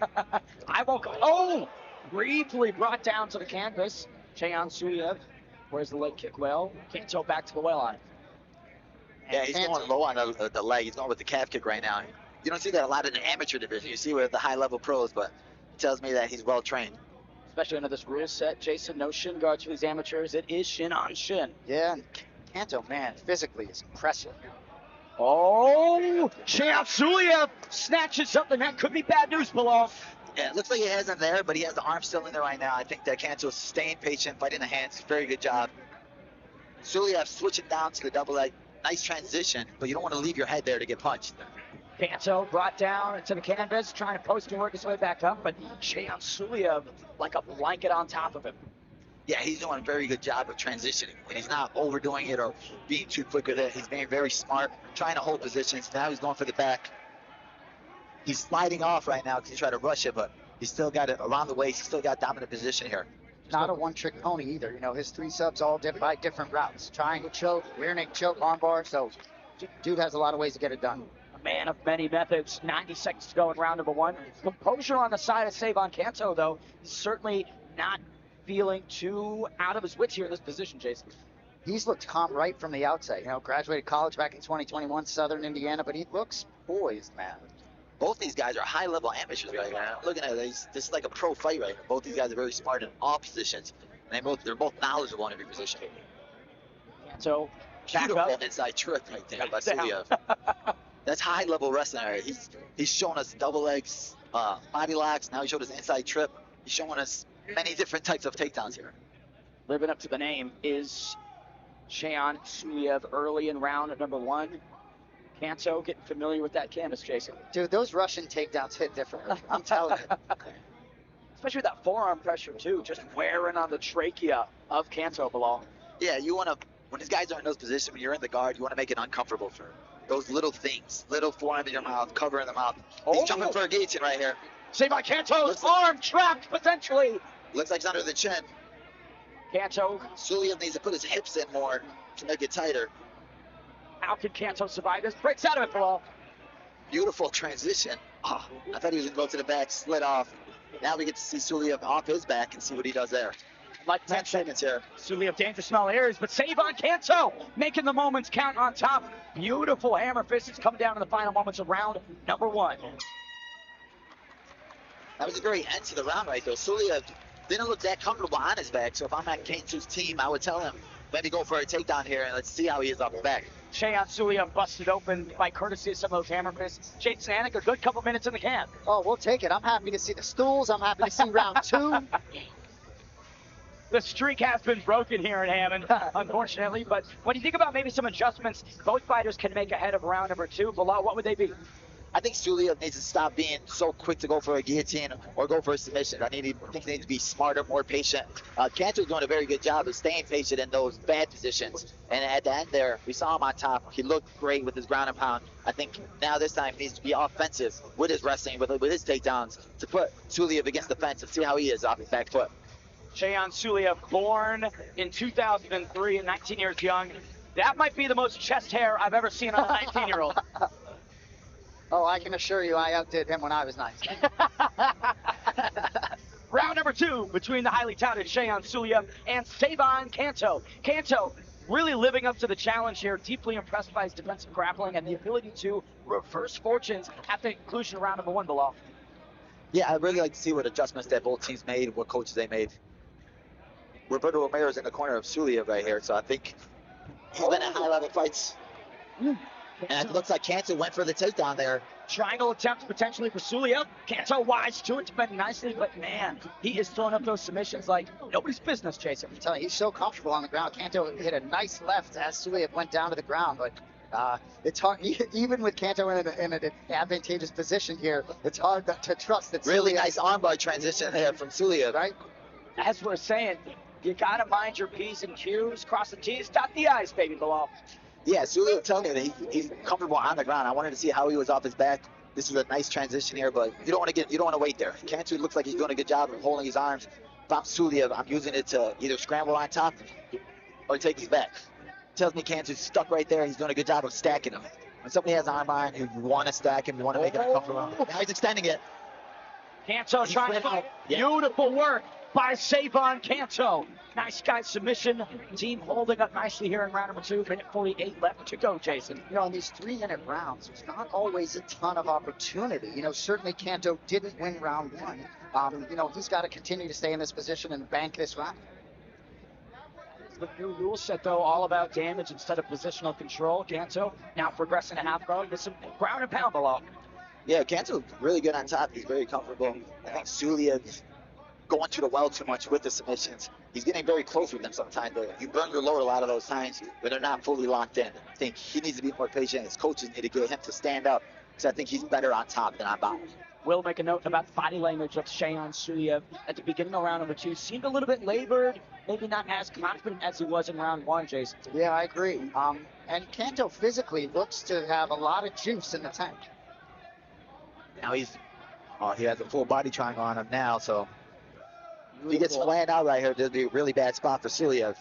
I won't go. Oh! Briefly brought down to the canvas. Xian Suliev. Where's the leg kick? Well, Canto back to the well line. Yeah, he's going low on the leg. He's going with the calf kick right now. You don't see that a lot in the amateur division. You see with the high-level pros, but it tells me that he's well-trained. Especially under this rule set, Jason, no shin guards for these amateurs. It is shin on shin. Yeah, Canto, man, physically is impressive. Oh, Xian Suliev snatches something. That could be bad news, Bilal. Yeah, it looks like he has him there, but he has the arm still in there right now. I think that Canto's staying patient, fighting the hands. Very good job. Suliev switching down to the double leg. Nice transition, but you don't want to leave your head there to get punched. Canto brought down to the canvas, trying to post and work his way back up, but Xian Suliev like a blanket on top of him. Yeah, he's doing a very good job of transitioning. And he's not overdoing it or being too quick with it. He's being very smart, trying to hold positions. Now he's going for the back. He's sliding off right now because he's trying to rush it, but he's still got it around the waist. He's still got dominant position here. Not a one-trick pony either. You know, his 3 subs all by different routes. Triangle choke, rear naked choke, armbar. So, dude has a lot of ways to get it done. A man of many methods. 90 seconds to go in round number 1. Composure on the side of Savon Canto, though. He's certainly not feeling too out of his wits here in this position, Jason. He's looked calm right from the outset. You know, graduated college back in 2021, Southern Indiana, but he looks poised, man. Both these guys are high-level amateurs right now. I'm looking at it, this is like a pro fight right now. Both these guys are very smart in all positions, and they're both knowledgeable in every position. So Beautiful up. inside trip right there by Down. Suliev. That's high level wrestling area. He's shown us double legs, body locks. Now he showed us inside trip. He's showing us many different types of takedowns here. Living up to the name is Shayan Suliev early in round at number 1. Kanto getting familiar with that canvas, Jason. Dude, those Russian takedowns hit differently. I'm telling you. Especially with that forearm pressure, too, just wearing on the trachea of Kanto, Bilal. Yeah, you want to, when these guys are in those positions, when you're in the guard, you want to make it uncomfortable for those little things. Little forearm in your mouth, cover in the mouth. He's jumping for a guillotine right here. See by Kanto's arm trapped, potentially. Looks like it's under the chin. Kanto, Suliev needs to put his hips in more to make it tighter. how can Kanto survive this? Breaks out of it, Bilal. Beautiful transition. Oh, I thought he was going to go to the back, slid off. Now we get to see Suliev off his back and see what he does there. Like 10 seconds here. Suliev dangerous small areas, but save on Kanto, making the moments count on top. Beautiful hammer fist has come down in the final moments of round number 1. That was a great end to the round right there. Suliev didn't look that comfortable on his back, so if I'm at Kanto's team, I would tell him, maybe go for a takedown here and let's see how he is off the back. Shayan Suliev busted open by courtesy of some of those hammer fists. Jason Anik, a good couple minutes in the can. Oh, we'll take it. I'm happy to see the stools. I'm happy to see round 2. The streak has been broken here in Hammond, unfortunately. But when you think about maybe some adjustments both fighters can make ahead of round number 2, Bilal, what would they be? I think Suliev needs to stop being so quick to go for a guillotine or go for a submission. I think he needs to be smarter, more patient. Kanto's doing a very good job of staying patient in those bad positions. And at the end there, we saw him on top. He looked great with his ground and pound. I think now this time he needs to be offensive with his wrestling, with his takedowns, to put Suliev against the fence and see how he is off his back foot. Shayan Suliev, born in 2003 and 19 years young. That might be the most chest hair I've ever seen on a 19-year-old. Oh, I can assure you I outdid him when I was 19. Round number 2 between the highly touted Shayan Suliev and Savon Kanto. Kanto really living up to the challenge here, deeply impressed by his defensive grappling and the ability to reverse fortunes at the conclusion of round number 1, Bilal. Yeah, I'd really like to see what adjustments that both teams made, what coaches they made. Roberto Romero's in the corner of Suliev right here, so I think he's been in high-level fights. And it looks like Kanto went for the takedown there. Triangle attempt potentially for Suliev. Kanto wise to it, defending nicely, but man, he is throwing up those submissions like nobody's business, Jason. I'm telling you, he's so comfortable on the ground. Kanto hit a nice left as Suliev went down to the ground, but it's hard, even with Kanto in an advantageous position here, it's hard to trust that Really Suliev, nice armbar transition there from Suliev. right? As we're saying, you gotta mind your P's and Q's, cross the T's, dot the I's, baby, Bilal. Yeah, Suliev telling me that he's comfortable on the ground. I wanted to see how he was off his back. This is a nice transition here, but you don't want to wait there. Kanto looks like he's doing a good job of holding his arms. If I'm Suliev, I'm using it to either scramble on top or take his back. Tells me Kanto's stuck right there. He's doing a good job of stacking him. When somebody has an arm iron, you want to stack him, you want to make it uncomfortable. Now he's extending it. Kanto trying to fight. Beautiful work by Savon Kanto. Nice guy submission. Team holding up nicely here in round number 2. Minute 48 left to go, Jason. You know, in these 3-minute rounds, there's not always a ton of opportunity. You know, certainly Kanto didn't win round 1. You know, he's got to continue to stay in this position and bank this round. The new rule set, though, all about damage instead of positional control. Kanto now progressing to half guard with some ground and pound below. Yeah, Kanto's really good on top. He's very comfortable. I think Suliev going to the well too much with the submissions. He's getting very close with them sometimes. You burn your load a lot of those times when they're not fully locked in. I think he needs to be more patient. His coaches need to get him to stand up because I think he's better on top than on bottom. Will make a note about the body language of Shayan Suliev at the beginning of round number 2. Seemed a little bit labored, maybe not as confident as he was in round 1, Jason. Yeah, I agree. And Kanto physically looks to have a lot of juice in the tank. Now he has a full body triangle on him now, so if he gets planned out right here, there'll be a really bad spot for Suliev.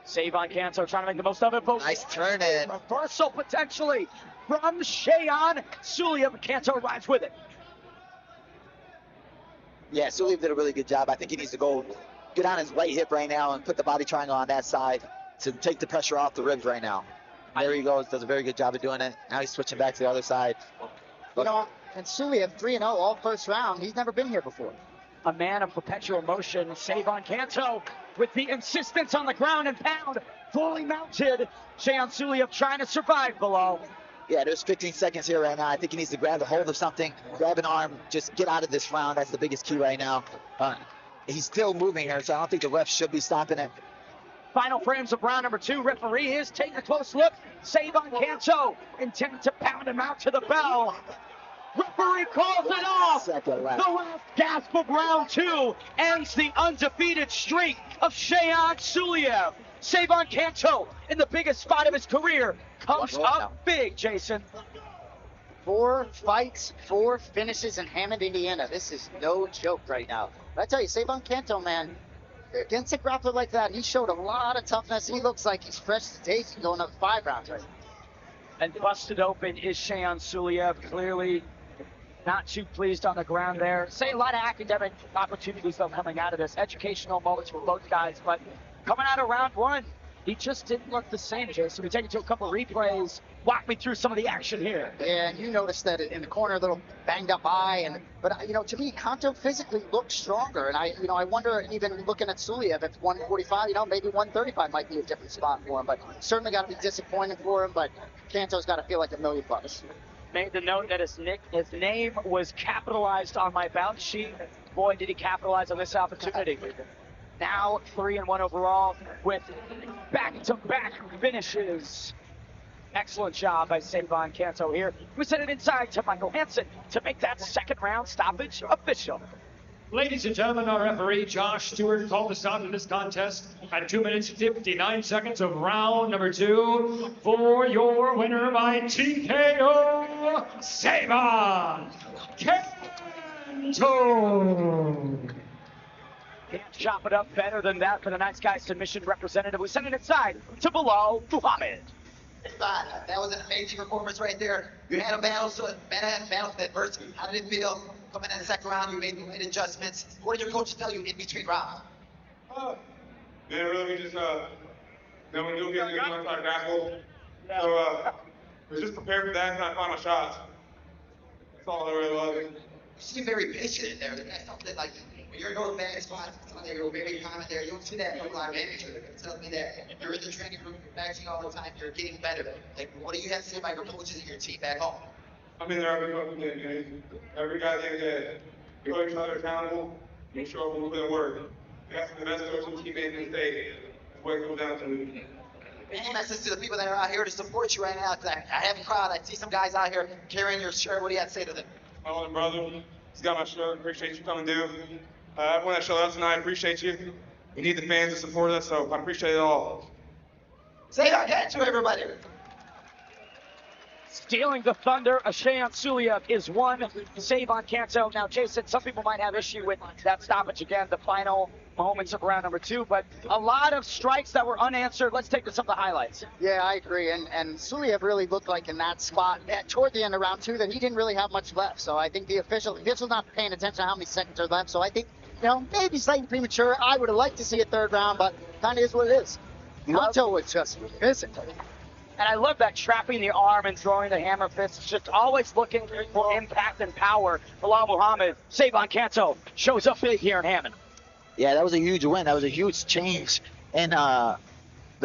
Savon Kanto trying to make the most of it. Both Nice turn in. reversal potentially from Shayan Suliev. Kanto rides with it. Yeah, Suliev did a really good job. I think he needs to go get on his right hip right now and put the body triangle on that side to take the pressure off the ribs right now. There he goes, does a very good job of doing it. Now he's switching back to the other side. You know, and Suliev 3-0 all first round. He's never been here before. A man of perpetual motion. Savon Kanto with the insistence on the ground and pound, fully mounted. Shayan Suliev trying to survive below. Yeah, there's 15 seconds here right now. I think he needs to grab a hold of something, grab an arm, just get out of this round. That's the biggest key right now. He's still moving here, so I don't think the ref should be stopping it. Final frames of round number 2. Referee is taking a close look. Sabon Canto intended to pound him out to the bell. Referee calls it off. The last gasp of round 2 ends the undefeated streak of Shayan Suliev. Sabon Canto, in the biggest spot of his career, comes up big, Jason. 4 fights, 4 finishes in Hammond, Indiana. This is no joke right now. But I tell you, Sabon Canto, man, against a grappler like that, he showed a lot of toughness. He looks like he's fresh to taste going up 5 rounds right now. And busted open is Shayan Suliev, clearly not too pleased on the ground there. Say a lot of academic opportunities though coming out of this, educational moments for both guys, but coming out of round 1, he just didn't look the same, Jason. We take it to a couple of replays. Walk me through some of the action here. Yeah, and you noticed that in the corner, a little banged up eye, but to me, Canto physically looked stronger, and I wonder, even looking at Suliev, if 145, maybe 135 might be a different spot for him, but certainly got to be disappointed for him. But Canto's got to feel like $1 million. Made the note that his name was capitalized on my bounce sheet. Boy, did he capitalize on this opportunity. Now 3-1 overall with back-to-back finishes. Excellent job by Sabon Canto here. We send it inside to Michael Hansen to make that second round stoppage official. Ladies and gentlemen, our referee, Josh Stewart, called the stop to this contest at 2 minutes 59 seconds of round number 2 for your winner by TKO, Sabon Canto. Can't chop it up better than that for the Nice Guy submission representative. We send it inside to Bilal Muhammad. That was an amazing performance right there. You had a battle with adversity. How did it feel? Coming in the second round, you made the right adjustments. What did your coach tell you in between rounds? Man, really, we just, when you get to one side grapple. So, we're just prepared for that and I find my shots. That's all I really was. You seem very patient in there. That's something like when you're going bad spots, you're very calm in there. You don't see that in a lot of amateurs. Tell me that. You're in the training room, you're practicing all the time, you're getting better. Like, what do you have to say about your coaches and your team back home? I mean, every guy thinks that we hold each other accountable, make sure we're putting work. We got some of the best coaches and teammates in the state. That's what it comes down to. Any message to the people that are out here to support you right now? Because I have a crowd. I see some guys out here carrying your shirt. What do you have to say to them? My older brother, he's got my shirt. Appreciate you coming through. Everyone that showed up tonight, appreciate you. We need the fans to support us, so I appreciate it all. Say that to everybody. Stealing the thunder, Shayan Suliev is 1. Sabon Canto. Now, Jason, some people might have issue with that stoppage again, the final moments of round number 2, but a lot of strikes that were unanswered. Let's take some of the highlights. Yeah, I agree. And Suliev really looked like in that spot toward the end of round 2 that he didn't really have much left. So I think the official's not paying attention to how many seconds are left. So I think, maybe slightly premature. I would have liked to see a third round, but kind of is what it is. Canto was just physical. And I love that trapping the arm and throwing the hammer fist. Just always looking for impact and power. Bilal Muhammad, Sabon Canto shows up big here in Hammond. Yeah, that was a huge win. That was a huge change in the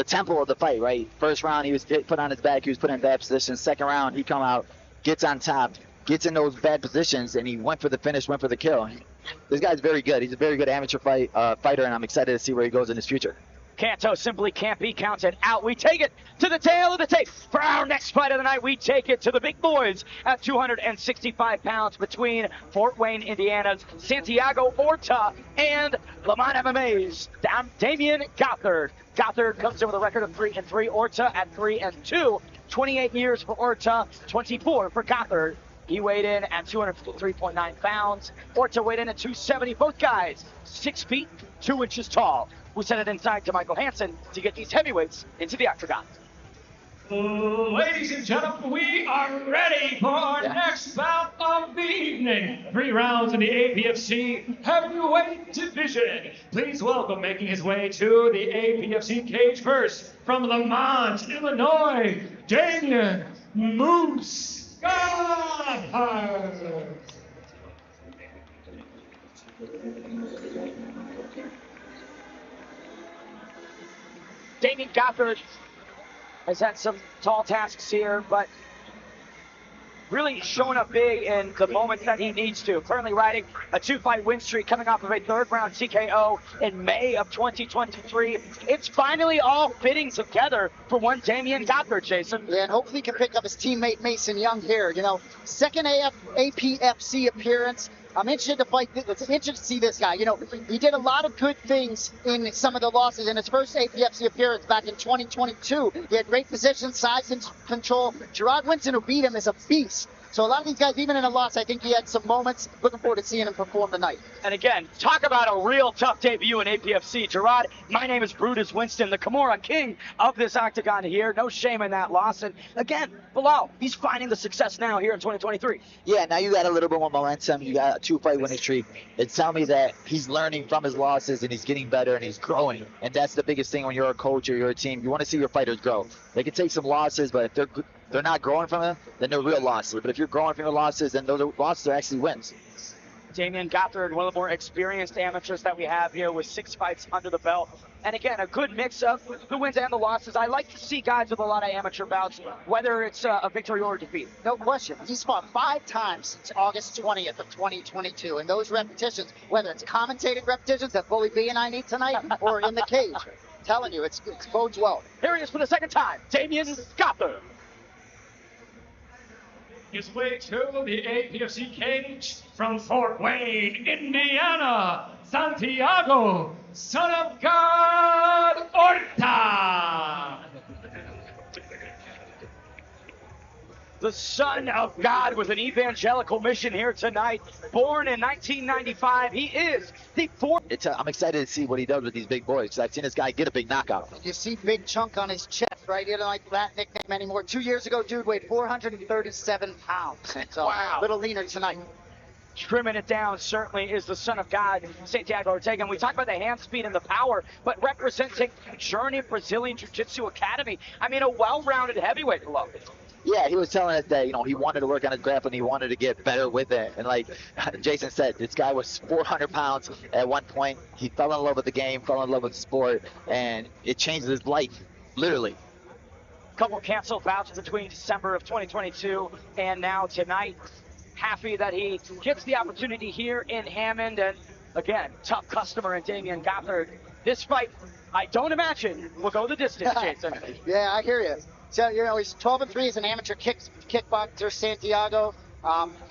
tempo of the fight, right? First round, he was put on his back. He was put in bad position. Second round, he come out, gets on top, gets in those bad positions, and he went for the finish, went for the kill. This guy's very good. He's a very good amateur fighter, and I'm excited to see where he goes in his future. Canto simply can't be counted out. We take it to the tail of the tape. For our next fight of the night, we take it to the big boys at 265 pounds between Fort Wayne, Indiana's Santiago Orta and Lamont MMA's Damian Gothard. Gothard comes in with a record of 3-3. Orta at 3-2. 28 years for Orta, 24 for Gothard. He weighed in at 253.9 pounds. Orta weighed in at 270. Both guys 6 feet 2 inches tall. We send it inside to Michael Hansen to get these heavyweights into the octagon. Ladies and gentlemen, we are ready for our next bout of the evening. 3 rounds in the APFC heavyweight division. Please welcome, making his way to the APFC cage first, from Lamont, Illinois, Damian Moose Gothard. Damien Gothard has had some tall tasks here, but really showing up big in the moments that he needs to. Currently riding a 2-fight win streak, coming off of a 3rd-round TKO in May of 2023. It's finally all fitting together for one Damien Gothard, Jason. Yeah, and hopefully he can pick up his teammate Mason Young here. You know, second APFC appearance. I'm interested to see this guy. You know, he did a lot of good things in some of the losses. In his first APFC appearance back in 2022, he had great position, size, and control. Gerard Winston, who beat him, is a beast. So a lot of these guys, even in a loss, I think he had some moments. Looking forward to seeing him perform tonight. And again, talk about a real tough debut in APFC. Gerard, my name is Brutus Winston, the Kimura king of this octagon here. No shame in that loss. And again, Bilal, he's finding the success now here in 2023. Yeah, now you got a little bit more momentum. You got a 2-fight winning streak. It's telling me that he's learning from his losses and he's getting better and he's growing. And that's the biggest thing when you're a coach or you're a team. You want to see your fighters grow. They can take some losses, but if they're not growing from them, then they're real losses. But if you're growing from your losses, then those losses are actually wins. Damien Gothard, one of the more experienced amateurs that we have here with 6 fights under the belt. And again, a good mix of the wins and the losses. I like to see guys with a lot of amateur bouts, whether it's a victory or a defeat. No question. He's fought 5 times since August 20th of 2022. And those repetitions, whether it's commentated repetitions that Bully B and I need tonight or in the cage, I'm telling you, it bodes well. Here he is for the 2nd time, Damien Gothard. His way to the APFC cage from Fort Wayne, Indiana, Santiago, son of God, Orta. The son of God with an evangelical mission here tonight. Born in 1995, he is the 4th. I'm excited to see what he does with these big boys. I've seen this guy get a big knockout. You see big chunk on his chest, right? He didn't like that nickname anymore. 2 years ago, dude weighed 437 pounds. So Wow. a little leaner tonight. Trimming it down certainly is the son of God, Santiago Ortega. And we talk about the hand speed and the power, but representing Journey Brazilian Jiu-Jitsu Academy. I mean, a well-rounded heavyweight below. Yeah, he was telling us that, he wanted to work on his grappling. He wanted to get better with it. And like Jason said, this guy was 400 pounds at one point. He fell in love with the game, fell in love with the sport, and it changed his life, literally. Couple canceled bouts between December of 2022 and now tonight. Happy that he gets the opportunity here in Hammond. And again, tough customer in Damien Gothard. This fight, I don't imagine, will go the distance, Jason. Yeah, I hear you. So, he's 12-3 as an amateur kickboxer, Santiago.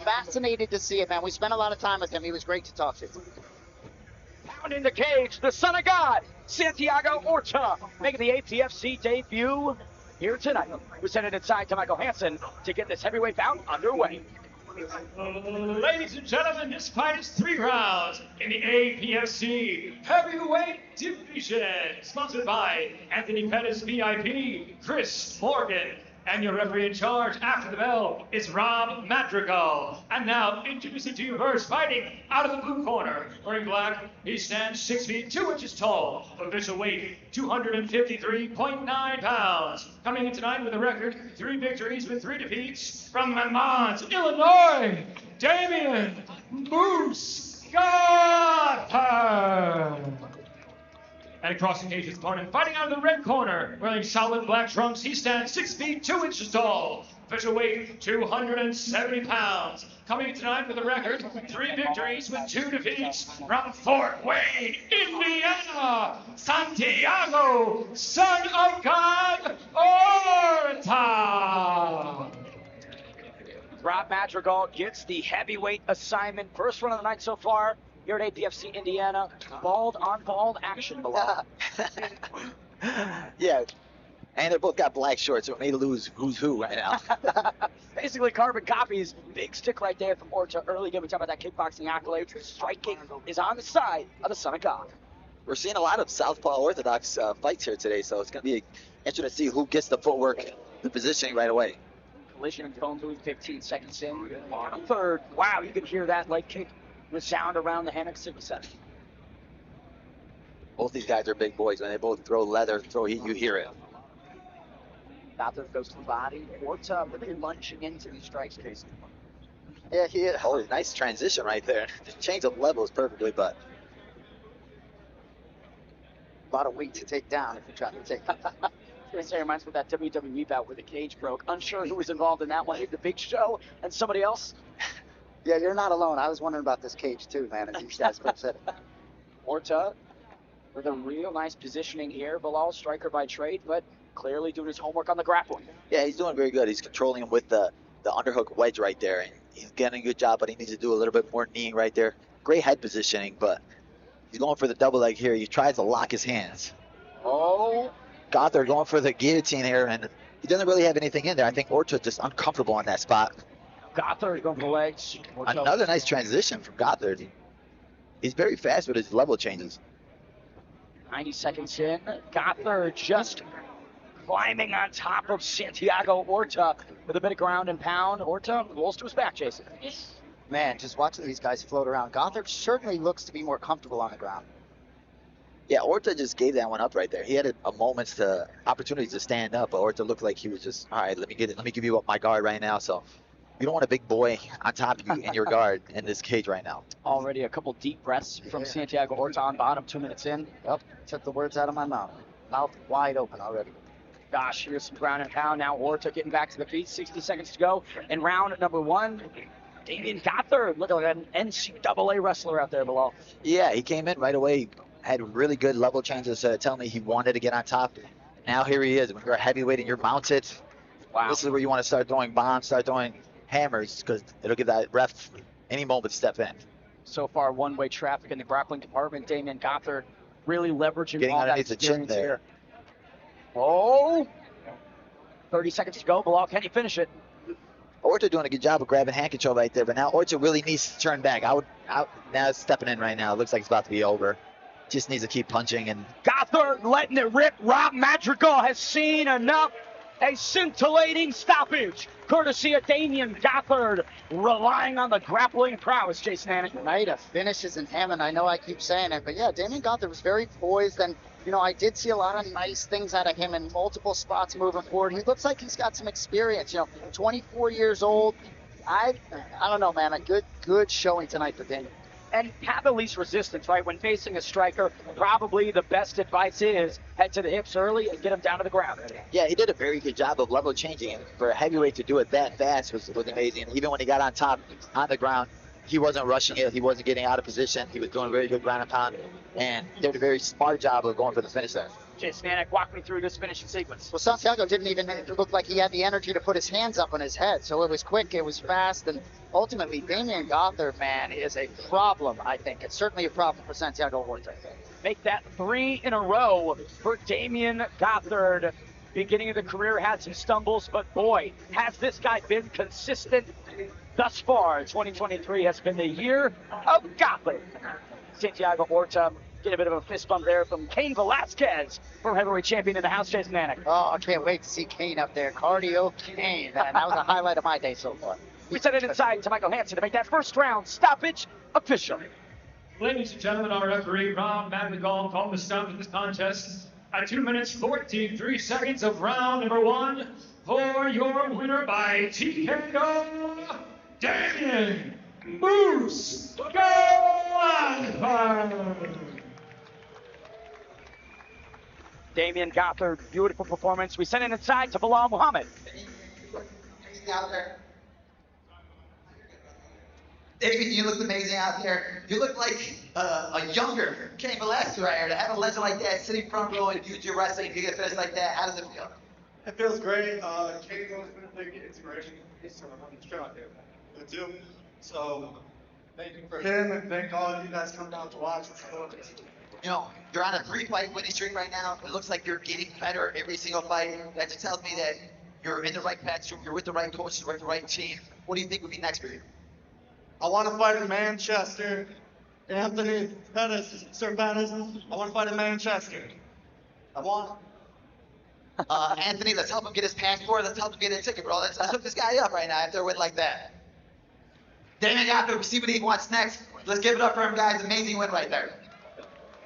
Fascinated to see it, man. We spent a lot of time with him. He was great to talk to. Pounding the cage, the son of God, Santiago Orta, making the APFC debut here tonight. We send it inside to Michael Hansen to get this heavyweight bout underway. Ladies and gentlemen, this fight is 3 rounds in the APFC Heavyweight Division, sponsored by Anthony Pettis VIP, Chris Morgan, and your referee in charge after the bell is Rob Madrigal. And now, introducing to you first, fighting out of the blue corner, wearing black, he stands 6 feet 2 inches tall, official weight 253.9 pounds. Coming in tonight with a record 3 victories with 3 defeats, from Vermont, Illinois, Damien Moose Gothard. And across the cage, his opponent, fighting out of the red corner, wearing solid black trunks, he stands 6 feet 2 inches tall. Official weight 270 pounds. Coming in tonight with a record 3 victories with 2 defeats, from Fort Wayne, Indiana, Santiago, son of God, Orta. Rob Madrigal gets the heavyweight assignment. First one of the night so far here at APFC Indiana. Bald on bald action below. Yeah, and they both got black shorts, so it may lose who's who right now. Basically carbon copies. Big stick right there from Orta early game. We talk about that kickboxing accolade. Striking is on the side of the son of God. We're seeing a lot of southpaw orthodox fights here today, so it's going to be interesting to see who gets the footwork, the positioning right away. Collision and phone moving 15 seconds in. Third. Wow, you can hear that leg kick resound around the Hammock City Center. Both these guys are big boys. When they both throw leather, throw heat, you hear it. Gothard goes to the body. Orta really lunching into these strikes, Casey. Yeah, he is. Oh, nice transition right there. The change of levels perfectly, but lot of weight to take down if you're trying to take it. It reminds me of that WWE bout where the cage broke. Unsure who was involved in that one. The Big Show and somebody else. Yeah, you're not alone. I was wondering about this cage too, man, as you guys both said it. Orta with a real nice positioning here. Bilal, striker by trade, but clearly doing his homework on the grappling. Yeah, he's doing very good. He's controlling him with the underhook wedge right there, and he's getting a good job, but he needs to do a little bit more kneeing right there. Great head positioning, but he's going for the double leg here. He tries to lock his hands. Oh, Gothard going for the guillotine here, and he doesn't really have anything in there. I think Orta's just uncomfortable on that spot. Gothard going for the legs. Another nice transition from Gothard. He's very fast with his level changes. 90 seconds in. Gothard just climbing on top of Santiago Orta with a bit of ground and pound. Orta rolls to his back, Jason. Man, just watching these guys float around. Gothard certainly looks to be more comfortable on the ground. Yeah, Orta just gave that one up right there. He had a moment's opportunity to stand up, but Orta looked like he was just, all right, let me give you up my guard right now. So you don't want a big boy on top of you in your guard in this cage right now. Already a couple deep breaths from Santiago Orta on bottom, 2 minutes in. Yep, took the words out of my mouth. Mouth wide open already. Gosh, here's some ground and pound. Now Orta getting back to the feet. 60 seconds to go. And round number 1, Damien Gothard, looking like an NCAA wrestler out there below. Yeah, he came in right away, had really good level changes, telling me he wanted to get on top. Now here he is. When you're a heavyweight and you're mounted, Wow. This is where you want to start throwing bombs, start throwing hammers, because it'll give that ref any moment to step in. So far, one-way traffic in the grappling department. Damien Gothard really leveraging Getting all that underneath the chin experience there. here. Oh, 30 seconds to go. Bilal, can he finish it? Orta doing a good job of grabbing hand control right there, but now Orta really needs to turn back. Now it's stepping in right now. It looks like it's about to be over. Just needs to keep punching. And Gothard letting it rip. Rob Madrigal has seen enough. A scintillating stoppage, courtesy of Damien Gothard, relying on the grappling prowess, Jason Hannon. Night of finishes in Hammond. I know I keep saying it, but yeah, Damien Gothard was very poised, and I did see a lot of nice things out of him in multiple spots moving forward. He looks like he's got some experience. 24 years old. I don't know, man. A good showing tonight for Damien. And have the least resistance, right? When facing a striker, probably the best advice is head to the hips early and get him down to the ground. yeah, he did a very good job of level changing. And for a heavyweight to do it that fast was amazing. Even when he got on top, on the ground, he wasn't rushing it. He wasn't getting out of position. He was doing a very good ground and pound. And they did a very smart job of going for the finish there. Jason Hannon, walk me through this finishing sequence. Well, Santiago didn't even look like he had the energy to put his hands up on his head. So it was quick, it was fast, and ultimately, Damien Gothard, man, is a problem, I think. It's certainly a problem for Santiago Orta. Make that 3 in a row for Damien Gothard. Beginning of the career had some stumbles, but boy, has this guy been consistent thus far. 2023 has been the year of Gothard. Santiago Orta. Get a bit of a fist bump there from Cain Velasquez, former heavyweight champion in the house, Jason Hannon. Oh, I can't wait to see Cain up there. Cardio Cain, man. That was a highlight of my day so far. We send it inside to Michael Hansen to make that first round stoppage official. Ladies and gentlemen, our referee, Rob Madrigal, called the stop of this contest at 2 minutes, 43 seconds of round number 1 for your winner by TKO, Damien Moose Gothard. Damien Gothard, beautiful performance. We send it inside to Bilal Muhammad. Out there. David, you looked amazing out there. You look like a younger Cain Velasquez right here. To have a legend like that sitting front row and do your wrestling, you get finished like that. How does it feel? It feels great. Kane's always been a big inspiration too. So thank you for him, and thank all of you guys coming down to watch. You're on a 3-fight winning streak right now. It looks like you're getting better every single fight. That just tells me that you're in the right path. You're with the right coaches, with the right team. What do you think would be next for you? I want to fight in Manchester. Anthony Pettis, Cervantes. I want to fight in Manchester. I want. Anthony, let's help him get his passport. Let's help him get a ticket, bro. Let's hook this guy up right now after a win like that. Damien Gothard, we see what he wants next. Let's give it up for him, guys. Amazing win right there.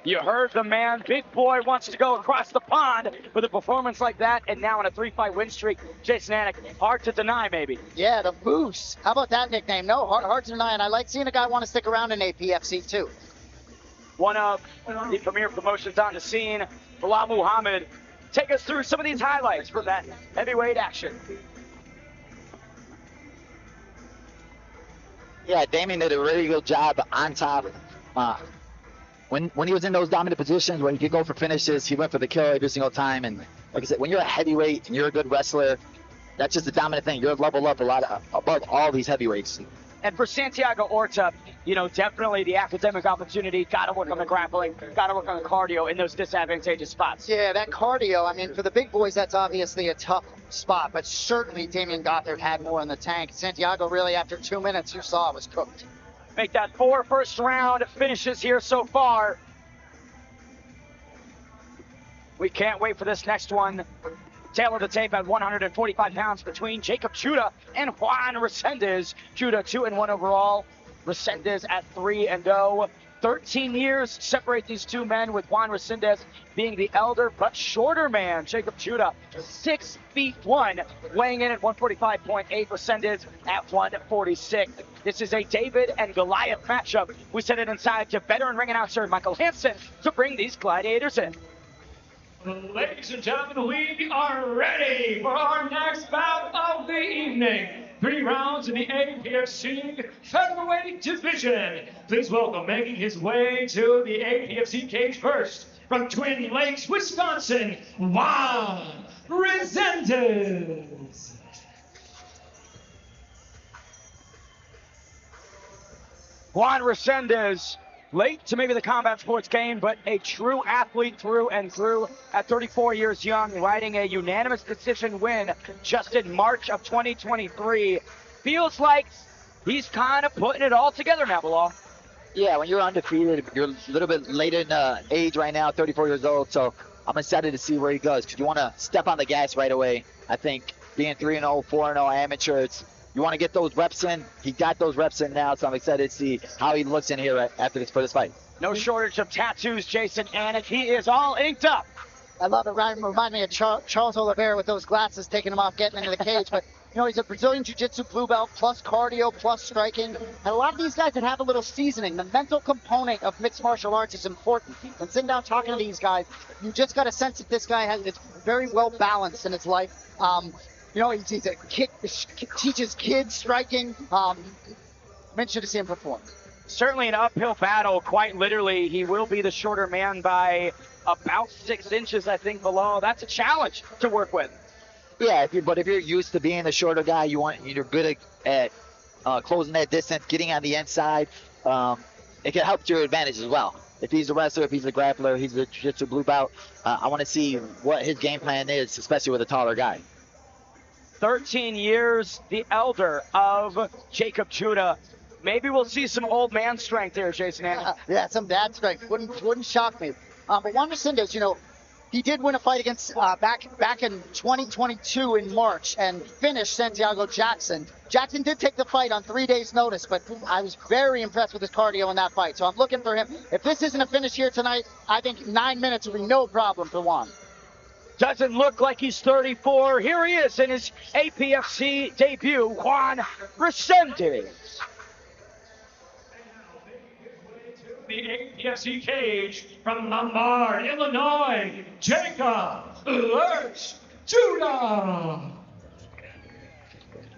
You heard the man. Big boy wants to go across the pond with a performance like that, and now in a 3-fight win streak. Jason Hannon, hard to deny, maybe. Yeah, the Moose. How about that nickname? No, hard to deny, and I like seeing a guy want to stick around in APFC too. one of the premier promotions on the scene, Bilal Muhammad. Take us through some of these highlights from that heavyweight action. Yeah, Damien did a really good job on top. When he was in those dominant positions where he could go for finishes, he went for the kill every single time. And like I said, when you're a heavyweight and you're a good wrestler, that's just a dominant thing. You're level up a lot above all these heavyweights. And for Santiago Orta, you know, definitely the academic opportunity, got to work on the grappling, got to work on the cardio in those disadvantageous spots. Yeah, that cardio, I mean, for the big boys, that's obviously a tough spot, but certainly Damien Gothard had more in the tank. Santiago really, after 2 minutes, you saw, was cooked. Make that 4 first round finishes here so far. We can't wait for this next one. Tail of the tape at 145 pounds between Jacob Chuda and Juan Resendez. Chuda 2-1 overall. Resendez at 3-0. 13 years separate these two men, with Juan Resendez being the elder but shorter man. Jacob Chuda, 6'1", weighing in at 145.8. Resendez at 146. This is a David and Goliath matchup. We send it inside to veteran ring announcer Michael Hansen to bring these gladiators in. Ladies and gentlemen, we are ready for our next bout of the evening. 3 rounds in the APFC featherweight division. Please welcome, making his way to the APFC cage first, from Twin Lakes, Wisconsin, Juan Resendez. Juan Resendez, late to maybe the combat sports game, but a true athlete through and through at 34 years young, riding a unanimous decision win just in March of 2023. Feels like he's kind of putting it all together now, Bilal. Yeah, when you're undefeated, you're a little bit later in age right now, 34 years old, so I'm excited to see where he goes, because you want to step on the gas right away. I think being 3-0, 4-0 amateur, you want to get those reps in. He got those reps in now, so I'm excited to see how he looks in here after this for this fight. No shortage of tattoos, Jason Anik. He is all inked up. I love it. Remind me of Charles Oliveira with those glasses, taking him off, getting into the cage. But, you know, he's a Brazilian Jiu-Jitsu blue belt, plus cardio, plus striking. And a lot of these guys that have a little seasoning, the mental component of mixed martial arts is important. And sitting down talking to these guys, you just got a sense that this guy is very well balanced in his life. You know, he's a kid, teaches kids striking. I'm interested to see him perform. Certainly an uphill battle, quite literally. He will be the shorter man by about 6 inches, I think, below. That's a challenge to work with. Yeah, but if you're used to being the shorter guy, you're good at closing that distance, getting on the inside. It can help to your advantage as well. If he's a wrestler, if he's a grappler, he's a jiu-jitsu blue belt, I want to see what his game plan is, especially with a taller guy. 13 years, the elder of Jacob Chuda. Maybe we'll see some old man strength here, Jason Anik. Yeah, some dad strength. Wouldn't shock me. But Juan Resendez, you know, he did win a fight against back in 2022 in March and finished Santiago Jackson. Jackson did take the fight on 3 days' notice, but I was very impressed with his cardio in that fight. So I'm looking for him. If this isn't a finish here tonight, I think 9 minutes will be no problem for Juan. Doesn't look like he's 34. Here he is in his APFC debut, Juan Resendez. The APFC cage from Lombard, Illinois, Jacob Lurch Judah.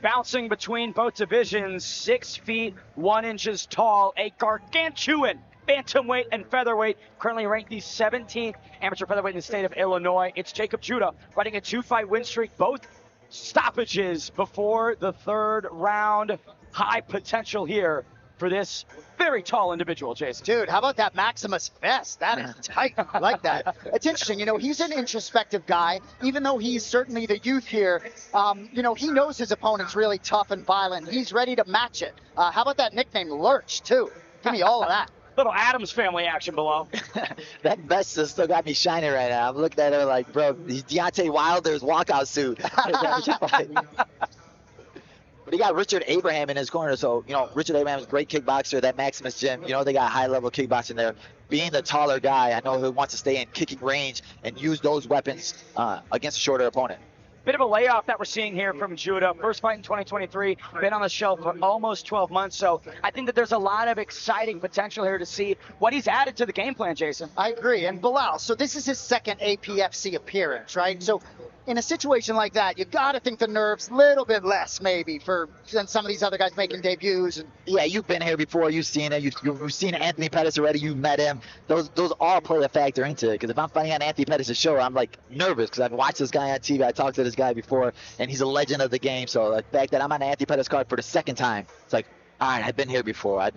Bouncing between both divisions, 6 feet 1 inches tall, a gargantuan bantamweight and featherweight, currently ranked the 17th amateur featherweight in the state of Illinois. It's Jacob Chuda riding a 2-fight win streak, both stoppages before the 3rd round. High potential here for this very tall individual, Jason. Dude, how about that Maximus vest? That is tight. I like that. It's interesting. You know, he's an introspective guy, even though he's certainly the youth here. You know, he knows his opponent's really tough and violent. He's ready to match it. How about that nickname, Lurch, too? Give me all of that. Little Addams family action below. That vest has still got me shining right now. I'm looking at her like, bro, he's Deontay Wilder's walkout suit. But he got Richard Abraham in his corner, so, you know, Richard Abraham's a great kickboxer, that Maximus gym, you know, they got high-level kickboxing there. Being the taller guy, I know he wants to stay in kicking range and use those weapons against a shorter opponent. Bit of a layoff that we're seeing here from Judah. First fight in 2023, been on the shelf for almost 12 months. So I think that there's a lot of exciting potential here to see what he's added to the game plan, Jason. I agree. And Bilal, so this is his second APFC appearance, right? So in a situation like that, you got to think the nerves a little bit less maybe than some of these other guys making debuts. And yeah, you've been here before. You've seen it. You've seen Anthony Pettis already. You've met him. Those all play a factor into it. Because if I'm fighting on Anthony Pettis' show, I'm like nervous because I've watched this guy on TV. I talked to this guy before, and he's a legend of the game. So the fact that I'm on Anthony Pettis' card for the second time, it's like, all right, I've been here before.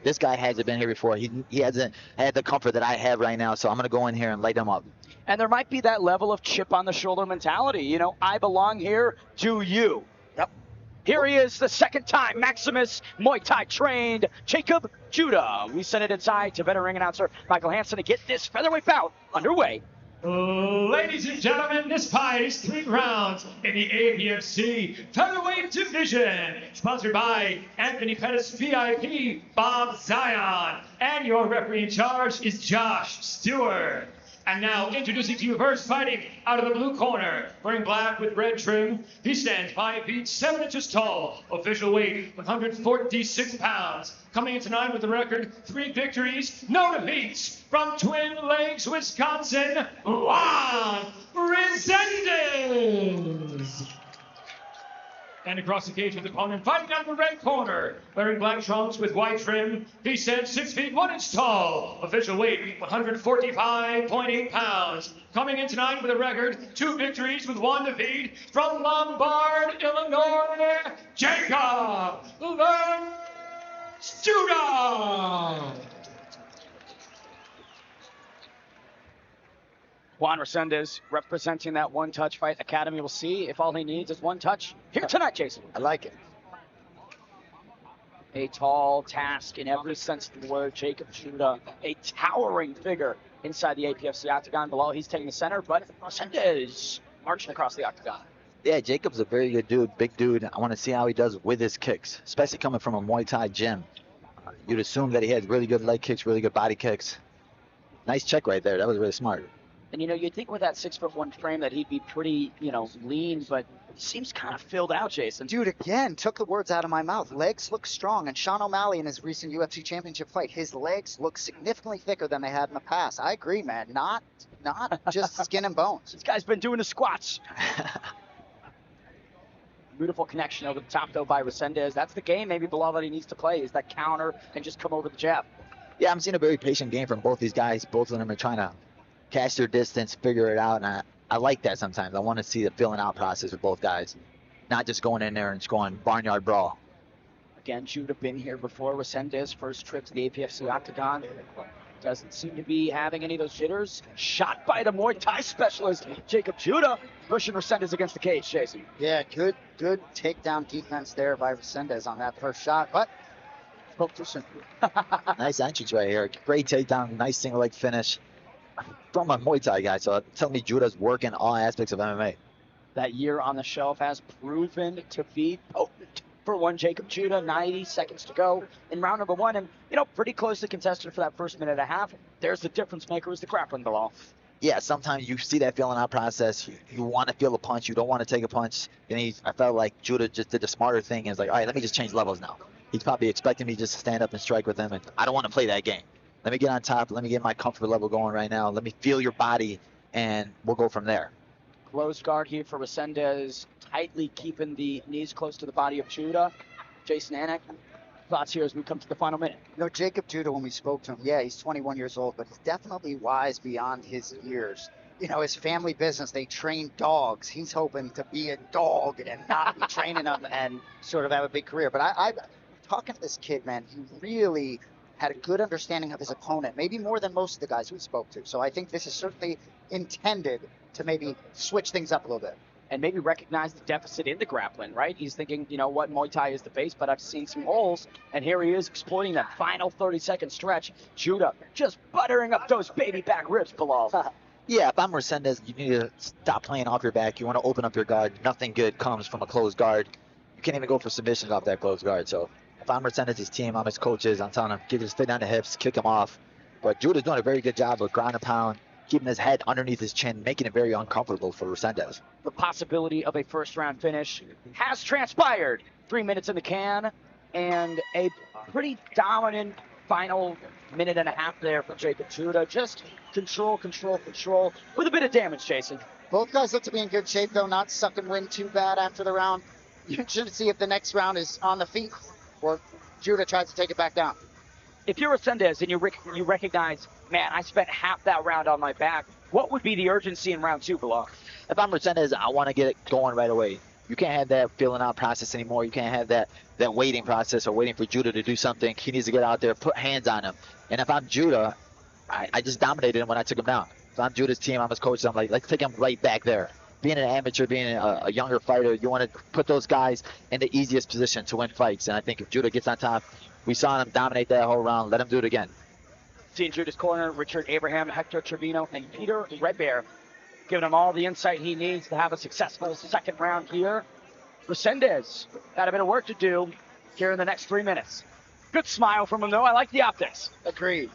This guy hasn't been here before. He hasn't had the comfort that I have right now. So I'm gonna go in here and light him up. And there might be that level of chip on the shoulder mentality. You know, I belong here. Do you? Yep. Here he is, the second time Maximus Muay Thai trained Jacob Judah. We send it inside to veteran ring announcer Michael Hansen to get this featherweight bout underway. Ladies and gentlemen, this fight is 3 rounds in the APFC featherweight division, sponsored by Anthony Pettis VIP, Bob Zion, and your referee in charge is Josh Stewart. And now introducing to you first, fighting out of the blue corner, wearing black with red trim. He stands 5 feet 7 inches tall, official weight 146 pounds. Coming in tonight with the record 3 victories, no defeats, from Twin Lakes, Wisconsin, Juan Resendez. And across the cage with the opponent, fighting out of the red corner, wearing black trunks with white trim. He stands 6 feet 1 inch tall, official weight 145.8 pounds. Coming in tonight with a record 2 victories with 1 defeat, from Lombard, Illinois, Jacob Judah. Juan Resendez representing that One Touch Fight Academy. We'll see if all he needs is one touch here tonight, Jason. I like it. A tall task in every sense of the word. Jacob Judah, a towering figure inside the APFC octagon. Below, he's taking the center, but Resendez marching across the octagon. Yeah, Jacob's a very good dude, big dude. I want to see how he does with his kicks, especially coming from a Muay Thai gym. You'd assume that he has really good leg kicks, really good body kicks. Nice check right there. That was really smart. And, you know, you'd think with that 6'1" frame that he'd be pretty, lean, but he seems kind of filled out, Jason. Dude, again, took the words out of my mouth. Legs look strong. And Sean O'Malley in his recent UFC championship fight, his legs look significantly thicker than they had in the past. I agree, man. Not just skin and bones. This guy's been doing the squats. Beautiful connection over the top, though, by Resendez. That's the game maybe below that he needs to play, is that counter and just come over the jab. Yeah, I'm seeing a very patient game from both these guys. Both of them are trying to catch their distance, figure it out, and I like that sometimes. I want to see the filling out process with both guys, not just going in there and just going barnyard brawl. Again, Judah been here before. Resendez, first trip to the APFC octagon. Doesn't seem to be having any of those jitters. Shot by the Muay Thai specialist, Jacob Judah, pushing Resendez against the cage, Jason. Yeah, good takedown defense there by Resendez on that first shot, but spoke too soon. Nice entrance right here. Great takedown, nice single leg finish from a Muay Thai guy. So tell me Judah's working all aspects of MMA. That year on the shelf has proven to be potent for one Jacob Judah. 90 seconds to go in round number 1, and pretty closely contested for that first minute and a half. There's the difference maker, is the grappling below. Yeah, sometimes you see that feeling out process. You want to feel a punch. You don't want to take a punch. And I felt like Judah just did the smarter thing and was like, all right, let me just change levels now. He's probably expecting me just to stand up and strike with him, and I don't want to play that game. Let me get on top. Let me get my comfort level going right now. Let me feel your body, and we'll go from there. Close guard here for Resendez, tightly keeping the knees close to the body of Judah. Jason Anik, thoughts here as we come to the final minute? Jacob Judah, when we spoke to him, yeah, he's 21 years old, but he's definitely wise beyond his years. His family business, they train dogs. He's hoping to be a dog and not be training them and sort of have a big career. But I talking to this kid, man, he really had a good understanding of his opponent, maybe more than most of the guys we spoke to. So I think this is certainly intended to maybe switch things up a little bit. And maybe recognize the deficit in the grappling, right? He's thinking, what, Muay Thai is the base, but I've seen some holes, and here he is exploiting that final 30-second stretch. Judah just buttering up those baby back ribs, Bilal. Yeah, if I'm Resendez, you need to stop playing off your back. You want to open up your guard. Nothing good comes from a closed guard. You can't even go for submissions off that closed guard. So if I'm Resendez's team, I'm his coaches, I'm telling him, get his fit down the hips, kick him off. But Judah's doing a very good job of ground and pound, keeping his head underneath his chin, making it very uncomfortable for Resendez. The possibility of a first-round finish has transpired. 3 minutes in the can, and a pretty dominant final minute and a half there for Jacob Judah. Just control, control, control, with a bit of damage, Jason. Both guys look to be in good shape, though, not sucking wind too bad after the round. You should see if the next round is on the feet or Judah tries to take it back down. If you're Resendez and you recognize, man, I spent half that round on my back, what would be the urgency in round 2, Bilal? If I'm Resendez, I want to get it going right away. You can't have that feeling out process anymore. You can't have that waiting process or waiting for Judah to do something. He needs to get out there, put hands on him. And if I'm Judah, I just dominated him when I took him down. If I'm Judah's team, I'm his coach, I'm like, let's take him right back there. Being an amateur, being a younger fighter, you want to put those guys in the easiest position to win fights. And I think if Judah gets on top, we saw him dominate that whole round. Let him do it again. Seeing Judah's corner, Richard Abraham, Hector Trevino, and Peter Redbear, giving him all the insight he needs to have a successful second round here. Resendez got a bit of work to do here in the next 3 minutes. Good smile from him, though. I like the optics. Agreed.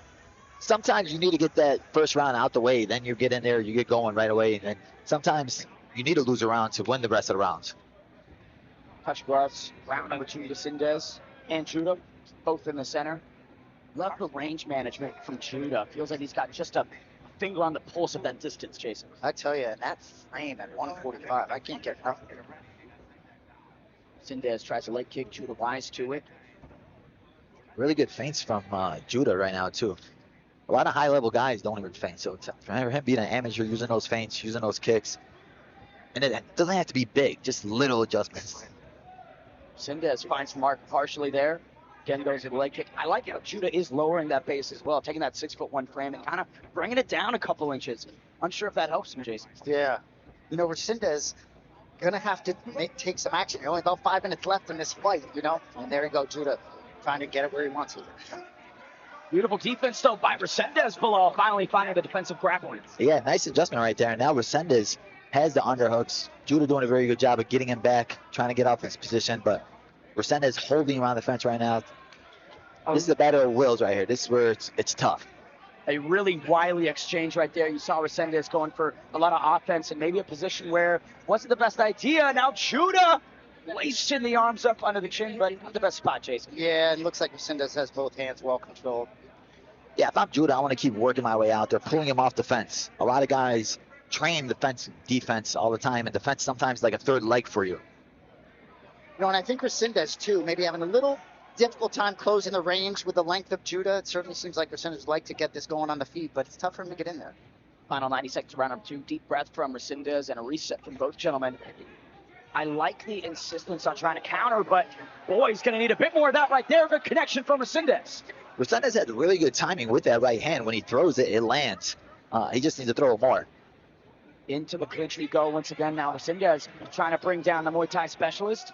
Sometimes you need to get that first round out the way. Then you get in there, you get going right away. And sometimes you need to lose a round to win the rest of the rounds. Touch gloves, round number 2, Resendez and Judah, both in the center. Love the range management from Judah. Feels like he's got just a finger on the pulse of that distance, Jason. I tell you, that frame at 145, I can't get enough. Resendez tries a leg kick, Judah wise to it. Really good feints from Judah right now, too. A lot of high-level guys don't even feint. So for him being an amateur, using those feints, using those kicks, and it doesn't have to be big, just little adjustments. Resendez finds Mark partially there. Again goes to the leg kick. I like how Judah is lowering that base as well, taking that 6'1" frame and kind of bringing it down a couple inches. Unsure if that helps him, Jason. Yeah. You know, Resendez gonna have to take some action. Only about 5 minutes left in this fight, you know? And there you go, Judah, trying to get it where he wants it. Beautiful defense, though, by Resendez below, finally finding the defensive grappling. Yeah, nice adjustment right there. Now Resendez has the underhooks. Judah doing a very good job of getting him back, trying to get off his position, but Resendez holding around the fence right now. This is a battle of wills right here. This is where it's tough. A really wily exchange right there. You saw Resendez going for a lot of offense and maybe a position where wasn't the best idea. Now Judah lacing the arms up under the chin, but not the best spot, Jason. Yeah, it looks like Resendez has both hands well controlled. Yeah, if I'm Judah, I want to keep working my way out there, pulling him off the fence. A lot of guys train the fence defense all the time, and defense sometimes like a third leg for you. You know, and I think Resendez, too, maybe having a little difficult time closing the range with the length of Judah. It certainly seems like Resendez would like to get this going on the feet, but it's tough for him to get in there. Final 90 seconds, round number 2. Deep breath from Resendez and a reset from both gentlemen. I like the insistence on trying to counter, but boy, he's going to need a bit more of that right there. Good connection from Resendez. Resendez had really good timing with that right hand. When he throws it, it lands. He just needs to throw it more. Into the clinch we go once again. Now Resendez trying to bring down the Muay Thai specialist.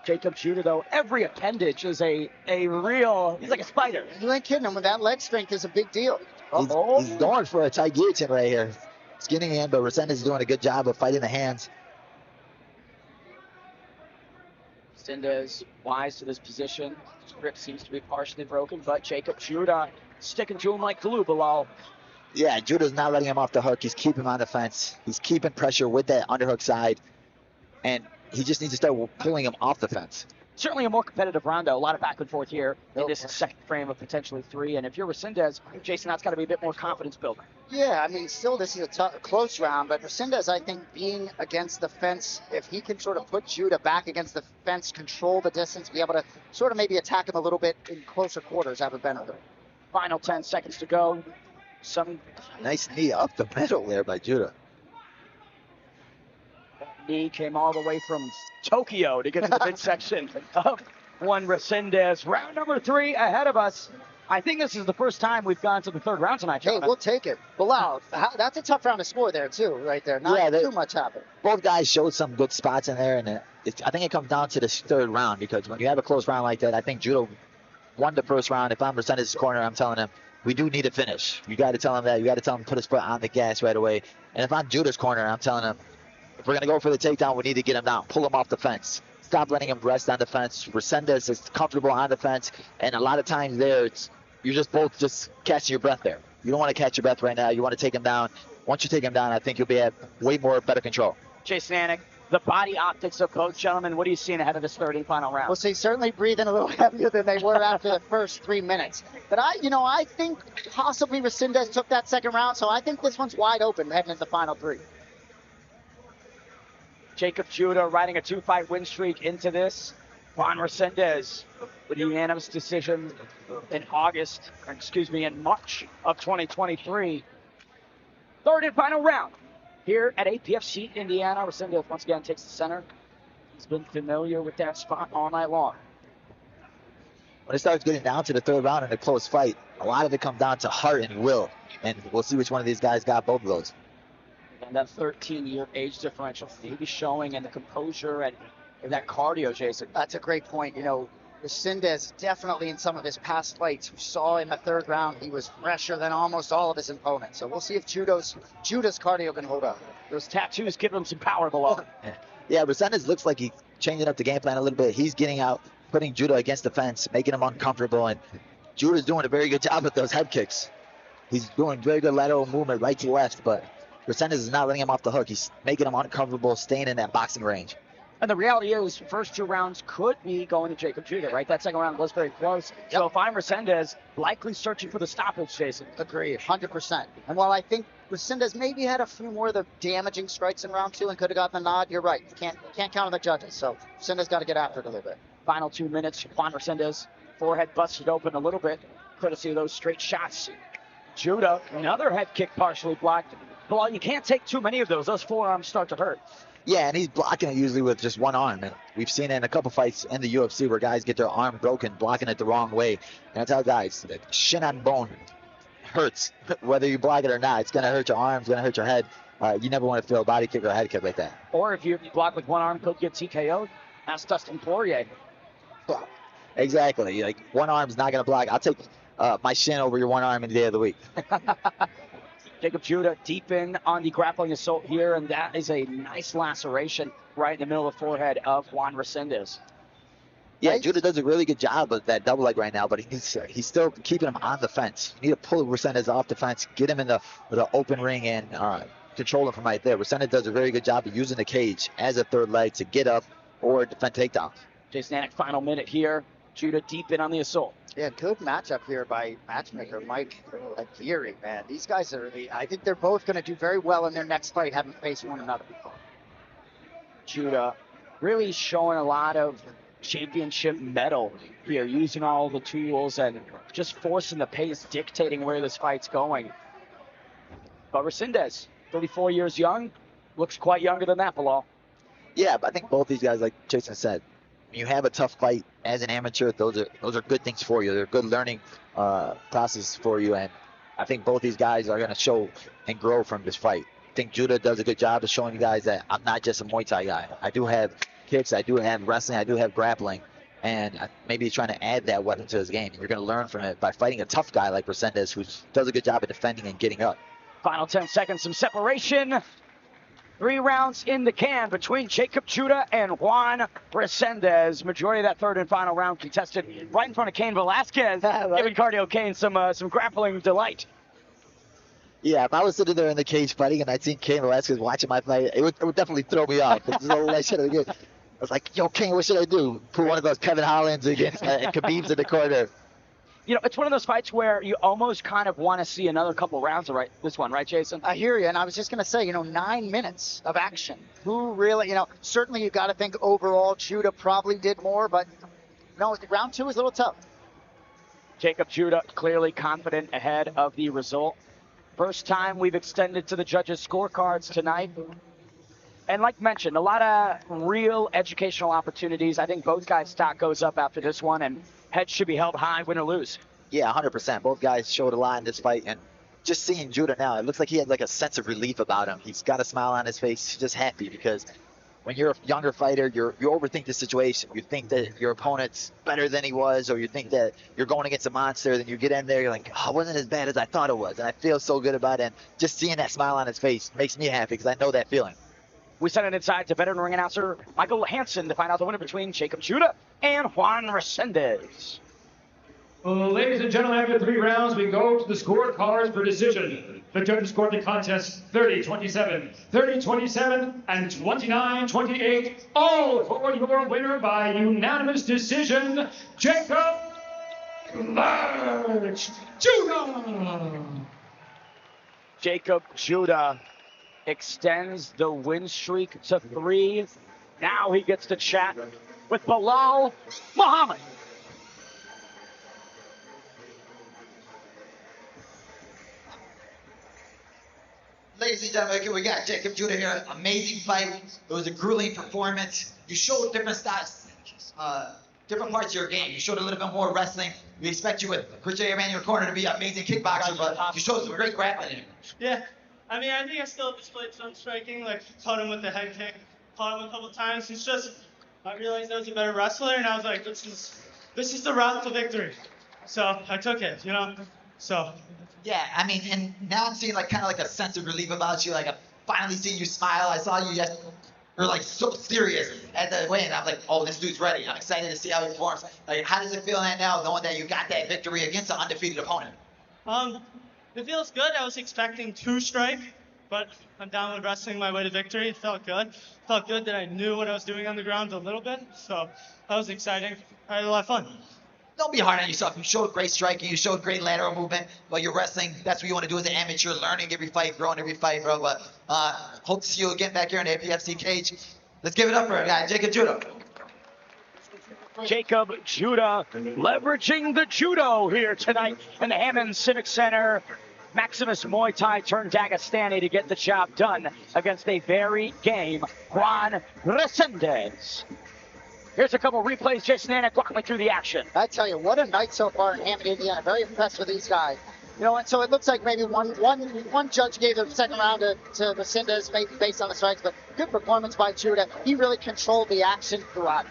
Jacob Judah, though, every appendage is a real, he's like a spider. You ain't kidding him. With that leg strength is a big deal. He's going for a tight guillotine right here. Skinning in, but Resendez is doing a good job of fighting the hands. Resendez wise to this position. His grip seems to be partially broken, but Jacob Judah sticking to him like glue, Bilal. Yeah, Judah's not letting him off the hook. He's keeping him on the fence. He's keeping pressure with that underhook side. And he just needs to start pulling him off the fence. Certainly a more competitive round, though. A lot of back and forth here in this second frame of potentially 3. And if you're Resendez, Jason, that's got to be a bit more confidence building. Yeah, I mean, still this is a close round, but Resendez, I think, being against the fence, if he can sort of put Judah back against the fence, control the distance, be able to sort of maybe attack him a little bit in closer quarters, have a benefit. Final 10 seconds to go. Some nice knee up the middle there by Judah. Knee came all the way from Tokyo to get to the midsection of one Resendez. Round number 3 ahead of us. I think this is the first time we've gone to the third round tonight, Hey, gentlemen. we'll take it. Bilal, that's a tough round to score there, too, right there. Not too much happened. Both guys showed some good spots in there, and I think it comes down to this third round, because when you have a close round like that, I think Judah won the first round. If I'm Resendez's corner, I'm telling him, we do need a finish. You got to tell him that. You got to tell him to put his foot on the gas right away. And if I'm Judah's corner, I'm telling him, if we're going to go for the takedown, we need to get him down. Pull him off the fence. Stop letting him rest on the fence. Resendez is comfortable on the fence. And a lot of times there, you're just both just catching your breath there. You don't want to catch your breath right now. You want to take him down once you take him down, I think you'll be at way more better control. Jason Anik, the body optics of both gentlemen, what are you seeing ahead of this third and final round? Well, see, certainly breathing a little heavier than they were after the first 3 minutes. But I think possibly Resendez took that second round, so I think this one's wide open heading into the final 3. Jacob Judah riding a 2-fight win streak into this. Juan Resendez with a unanimous decision in March of 2023. Third and final round here at APFC Indiana. Resendez once again takes the center. He's been familiar with that spot all night long. When it starts getting down to the third round in a close fight, a lot of it comes down to heart and will. And we'll see which one of these guys got both of those. And that 13-year age differential maybe showing, and the composure and that cardio, Jason. That's a great point. Resendez definitely in some of his past fights, we saw in the third round, he was fresher than almost all of his opponents. So we'll see if Judah's cardio can hold up. Those tattoos give him some power below. Yeah, Resendez looks like he's changing up the game plan a little bit. He's getting out, putting Judah against the fence, making him uncomfortable, and Judah's doing a very good job with those head kicks. He's doing very good lateral movement right to left, but Resendez is not letting him off the hook. He's making him uncomfortable, staying in that boxing range. And the reality is, first 2 rounds could be going to Jacob Judah, right? That second round was very close. Yep. So if I'm Resendez, likely searching for the stoppage, Jason. Agreed, 100%. And while I think Resendez maybe had a few more of the damaging strikes in round 2 and could have gotten the nod, you're right. You can't count on the judges. So Resendez got to get after it a little bit. Final 2 minutes, Juan Resendez, forehead busted open a little bit, courtesy of those straight shots. Judah, another head kick partially blocked. Well, you can't take too many of those. Those forearms start to hurt. Yeah, and he's blocking it usually with just one arm. And we've seen it in a couple fights in the UFC where guys get their arm broken, blocking it the wrong way. And I tell guys, that shin on bone hurts. Whether you block it or not, it's going to hurt your arm, it's going to hurt your head. You never want to feel a body kick or a head kick like that. Or if you block with one arm, could get TKO'd. That's Dustin Poirier. Exactly. Like, one arm's not going to block. I'll take my shin over your one arm any day of the week. Jacob Judah deep in on the grappling assault here, and that is a nice laceration right in the middle of the forehead of Juan Resendez. Yeah, Judah does a really good job of that double leg right now, but he's still keeping him on the fence. You need to pull Resendez off the fence, get him in the open ring, and control him from right there. Resendez does a very good job of using the cage as a third leg to get up or defend takedowns. Jason Anik, final minute here. Judah deep in on the assault. Yeah, good matchup here by matchmaker Mike Aguirre, man. These guys I think they're both going to do very well in their next fight, having faced one another before. Judah really showing a lot of championship mettle here, using all the tools and just forcing the pace, dictating where this fight's going. But Resendez, 34 years young, looks quite younger than that, Bilal. Yeah, but I think both these guys, like Jason said, when you have a tough fight as an amateur, those are good things for you. They're good learning process for you, and I think both these guys are going to show and grow from this fight. I think Judah does a good job of showing you guys that I'm not just a Muay Thai guy. I do have kicks, I do have wrestling, I do have grappling, and maybe he's trying to add that weapon to his game. And you're going to learn from it by fighting a tough guy like Resendez, who does a good job of defending and getting up. Final 10 seconds, some separation. 3 rounds in the can between Jacob Judah and Juan Resendez. Majority of that third and final round contested right in front of Cain Velasquez, giving Cardio Cain some grappling delight. Yeah, if I was sitting there in the cage fighting and I'd seen Cain Velasquez watching my fight, it would definitely throw me off. This is all I should have did. I was like, yo, Cain, what should I do? Put one of those Kevin Hollands against Khabib's in the corner. You know, it's one of those fights where you almost kind of want to see another couple rounds of this one, right, Jason? I hear you, and I was just going to say, 9 minutes of action. Who really, certainly you got to think overall Judah probably did more, but no, round 2 was a little tough. Jacob Judah clearly confident ahead of the result. First time we've extended to the judges' scorecards tonight. And like mentioned, a lot of real educational opportunities. I think both guys' stock goes up after this one, and heads should be held high, win or lose. Yeah, 100%. Both guys showed a lot in this fight, and just seeing Judah now, it looks like he had like a sense of relief about him. He's got a smile on his face. He's just happy because when you're a younger fighter, you overthink the situation. You think that your opponent's better than he was, or you think that you're going against a monster. Then you get in there, you're like, oh, it wasn't as bad as I thought it was, and I feel so good about it. And just seeing that smile on his face makes me happy because I know that feeling. We send it inside to veteran ring announcer Michael Hansen to find out the winner between Jacob Judah and Juan Resendez. Well, ladies and gentlemen, after 3 rounds, we go to the scorecards for decision. The judges scored the contest 30-27, 30-27, and 29-28, all for your winner by unanimous decision, Jacob March Judah. Jacob Judah extends the win streak to 3. Now he gets to chat with Bilal Muhammad. Ladies and gentlemen, we got Jacob Judah here. Amazing fight. It was a grueling performance. You showed different styles, different parts of your game. You showed a little bit more wrestling. We expect you with Christian in your corner to be an amazing kickboxer, but you showed some great grappling. Yeah, I mean, I think I still displayed some striking, like caught him with the head kick, caught him a couple times. It's just, I realized I was a better wrestler, and I was like, this is the route to victory. So I took it, you know. So. Yeah, I mean, and now I'm seeing like kind of like a sense of relief about you. Like I finally seen you smile. I saw you just were like so serious at the win. I'm like, oh, this dude's ready. I'm excited to see how he performs. Like, how does it feel now knowing that you got that victory against an undefeated opponent? It feels good. I was expecting 2 strike, but I'm down with wrestling my way to victory. It felt good. Felt good that I knew what I was doing on the ground a little bit. So that was exciting. I had a lot of fun. Don't be hard on yourself. You showed great striking. You showed great lateral movement. But you're wrestling. That's what you want to do as an amateur, learning every fight, growing every fight, bro. But hope to see you again back here in the Apfc cage. Let's give it up for our guy, Jacob Judah. Jacob Judah leveraging the judo here tonight in the Hammond Civic Center. Maximus Muay Thai turned Dagestani to get the job done against a very game Juan Resendez. Here's a couple replays. Jason Anna walking me through the action. I tell you, what a night so far in Hammond, Indiana. Very impressed with these guys. You know, and so it looks like maybe one judge gave the second round to Resendez based on the strikes, but good performance by Judah. He really controlled the action throughout.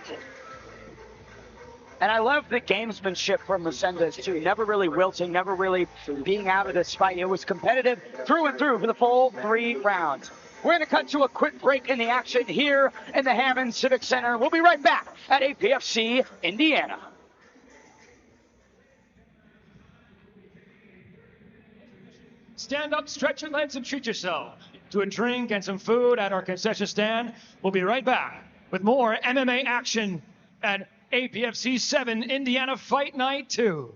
And I love the gamesmanship from Resendez, too. Never really wilting, never really being out of this fight. It was competitive through and through for the full 3 rounds. We're going to cut to a quick break in the action here in the Hammond Civic Center. We'll be right back at APFC Indiana. Stand up, stretch your legs, and treat yourself to a drink and some food at our concession stand. We'll be right back with more MMA action at APFC 7 Indiana Fight Night 2.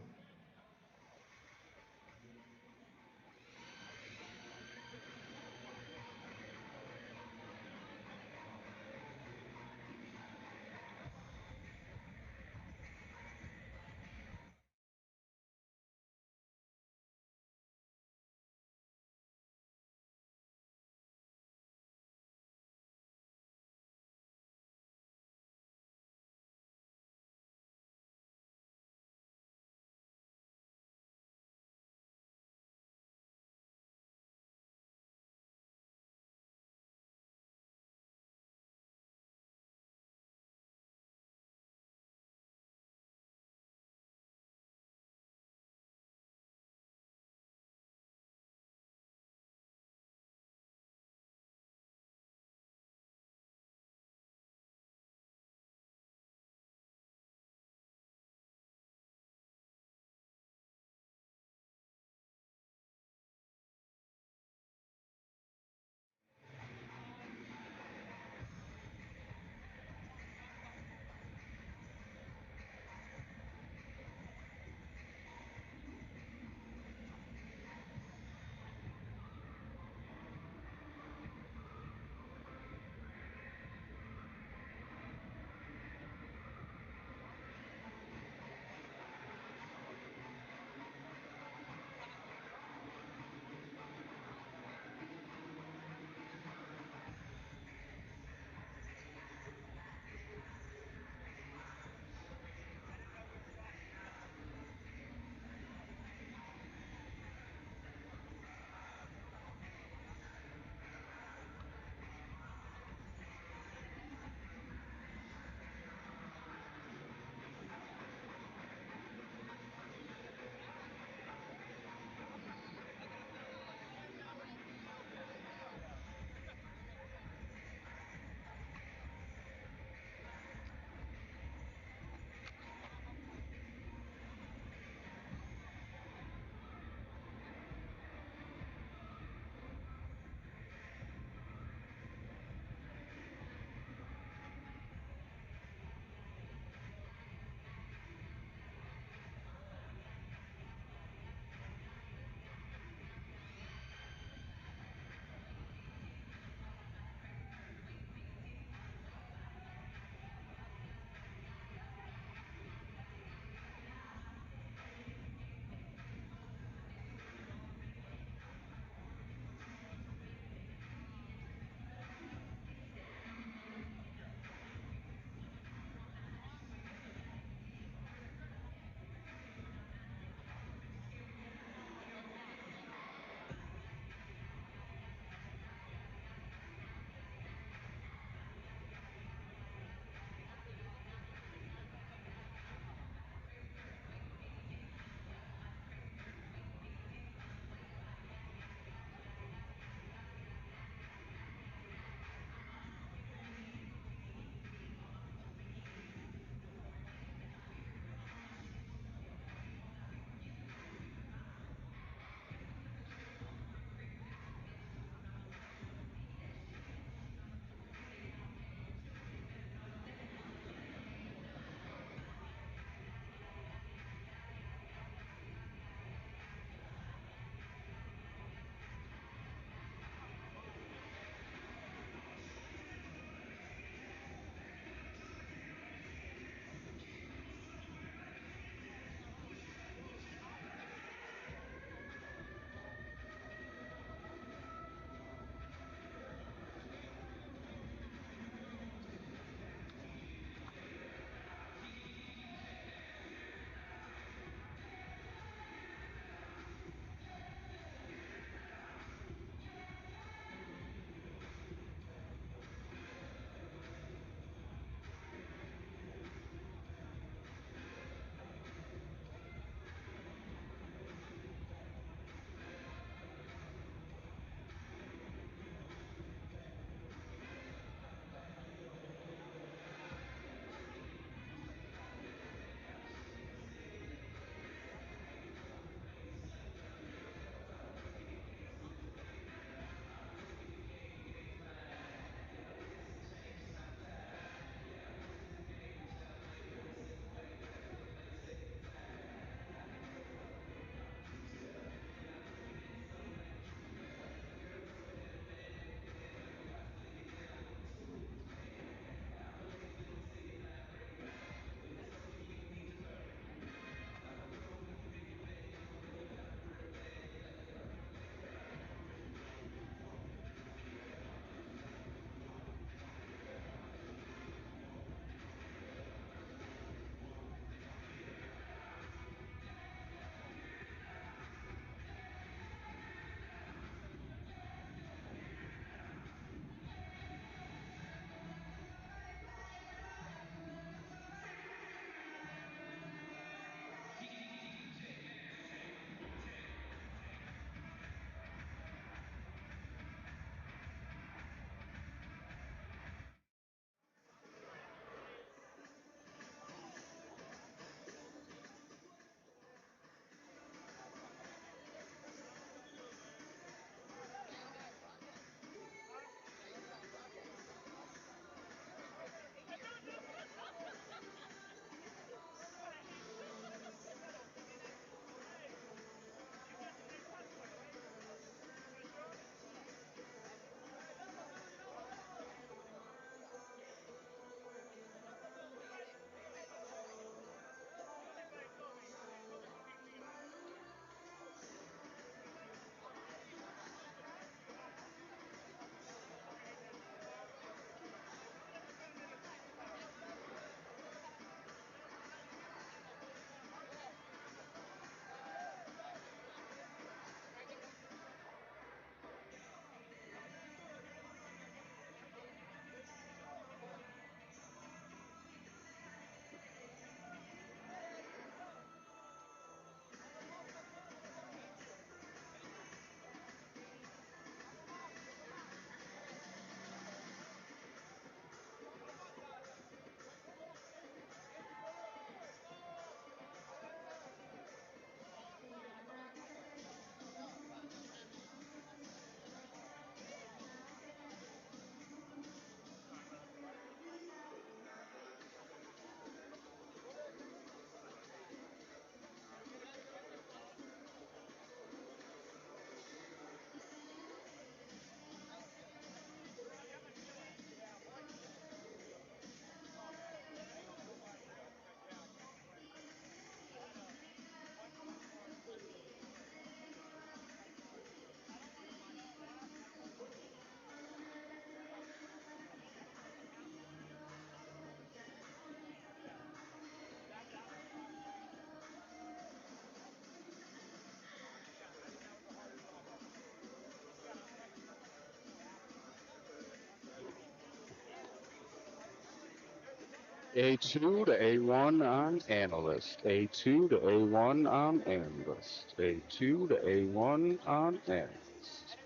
A2 to A1 on analyst. A2 to A1 on analyst. A2 to A1 on analyst.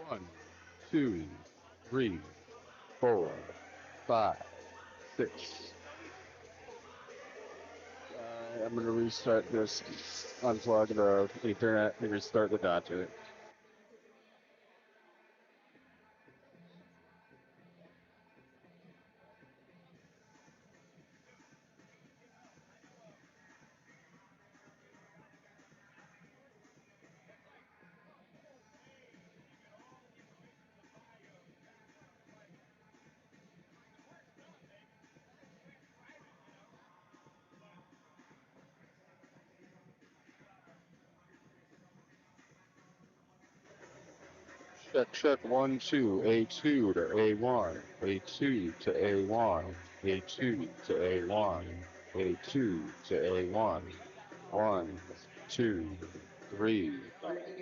One, two, three, 4, 5, 6. I'm going to restart this, unplug the Ethernet, and restart the Dodger. Check 1, 2, A2 to A1, A2 to A1, A2 to A1, A2 to A1, 1, 2, 3,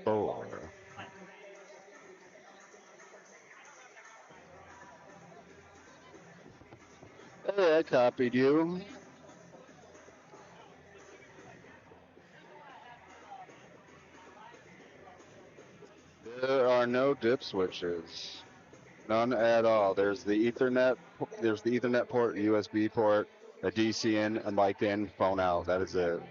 4. Hey, I copied you. There are no dip switches. None at all. There's the Ethernet port, USB port, a DC in, a mic in, phone out. That is it.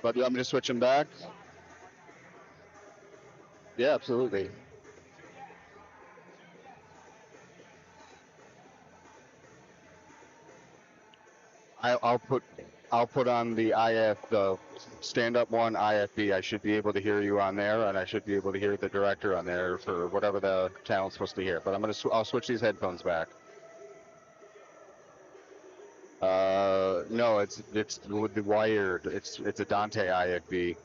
But you want me to switch them back? Yeah, absolutely. I'll put on the the stand up one IFB. I should be able to hear you on there, and I should be able to hear the director on there for whatever the channel's supposed to hear. But I'll switch these headphones back. No, it's with the wired. It's a Dante IFB.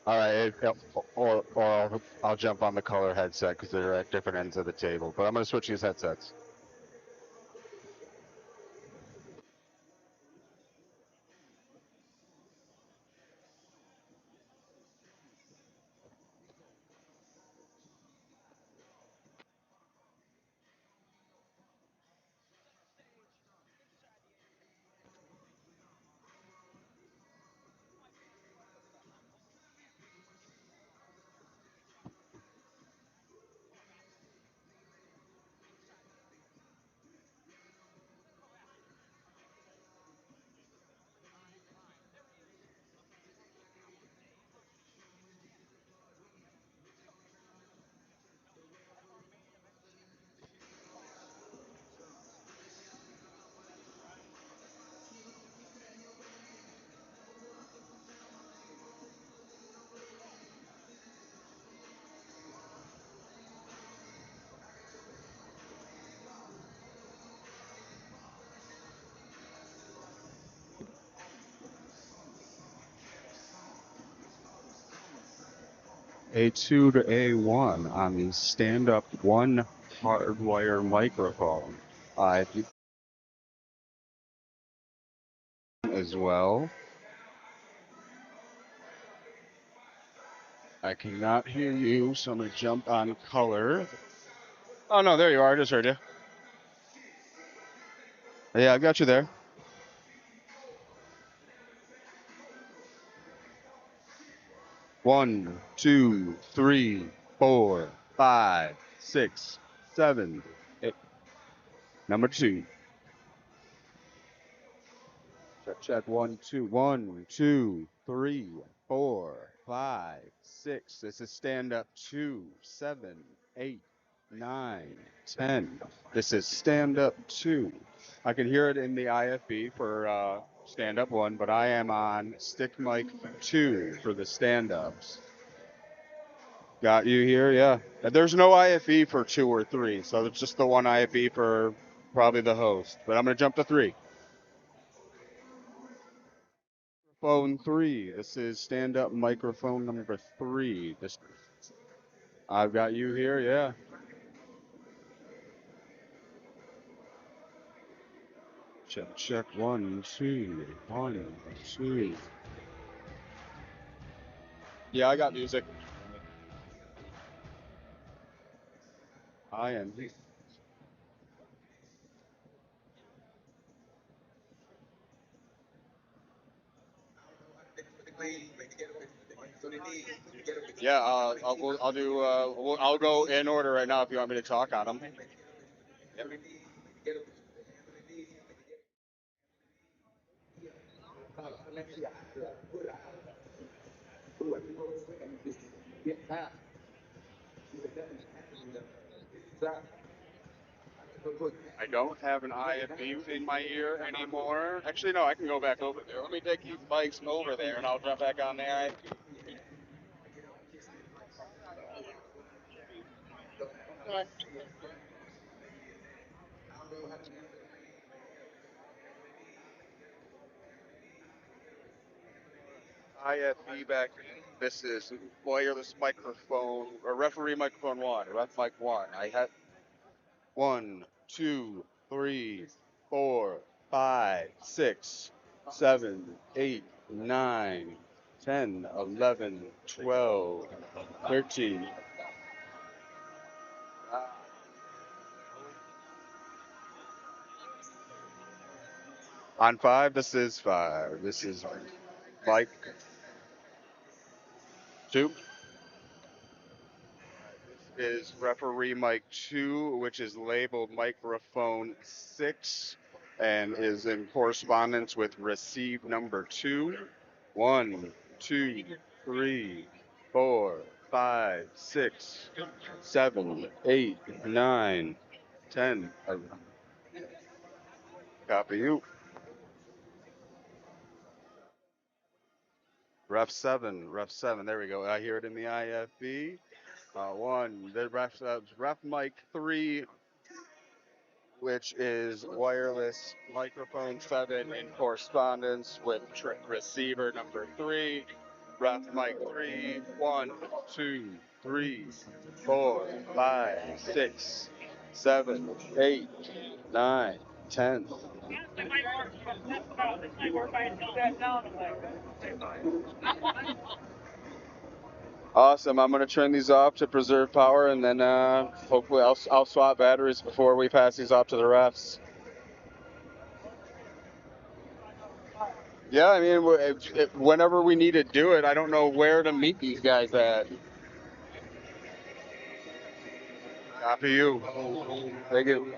All right, or I'll jump on the color headset because they're at different ends of the table. But I'm gonna switch these headsets. A2 to A1 on the stand-up one hardwire microphone. As well. I cannot hear you, so I'm gonna jump on color. Oh no, there you are. I just heard you. Yeah, I got you there. One, two, three, 4, 5, 6, 7, 8. Number 2. Check 1, 2. 1, 2, 3, 4, 5, 6. This is stand up 2, 7, 8, 9, 10. This is stand up 2. I can hear it in the IFB for stand up 1, but I am on stick mic 2 for the stand ups. Got you here, yeah. There's no IFE for 2 or 3, so it's just the one IFE for probably the host. But I'm going to jump to 3. Phone 3. This is stand-up microphone number 3. I've got you here, yeah. Check, check, 1, 2, 1, 2. Yeah, I got music. I am. Yeah, I'll do. I'll go in order right now if you want me to talk on them. I don't have an IFB in my ear anymore. Actually, no, I can go back over there. Let me take these mics over there, and I'll jump back on there. IFB back. This is wireless microphone, or referee microphone one, ref mic one. I had 1, 2, 3, 4, 5, 6, 7, 8, 9, 10, 11, 12, 13. On 5, this is 5. This is mic 2. Is referee mic 2, which is labeled microphone 6 and is in correspondence with receive number 2. 1, 2, 3, 4, 5, 6, 7, 8, 9, 10. Copy you. Ref 7, ref 7. There we go. I hear it in the IFB. 1, the ref mic 3, which is wireless microphone 7 in correspondence with receiver number 3. Ref mic 3, 1, 2, 3, 4, 5, 6, 7, 8, 9, 10. Awesome. I'm going to turn these off to preserve power, and then hopefully I'll swap batteries before we pass these off to the refs. Yeah, I mean, whenever we need to do it, I don't know where to meet these guys at. Copy you. Thank you.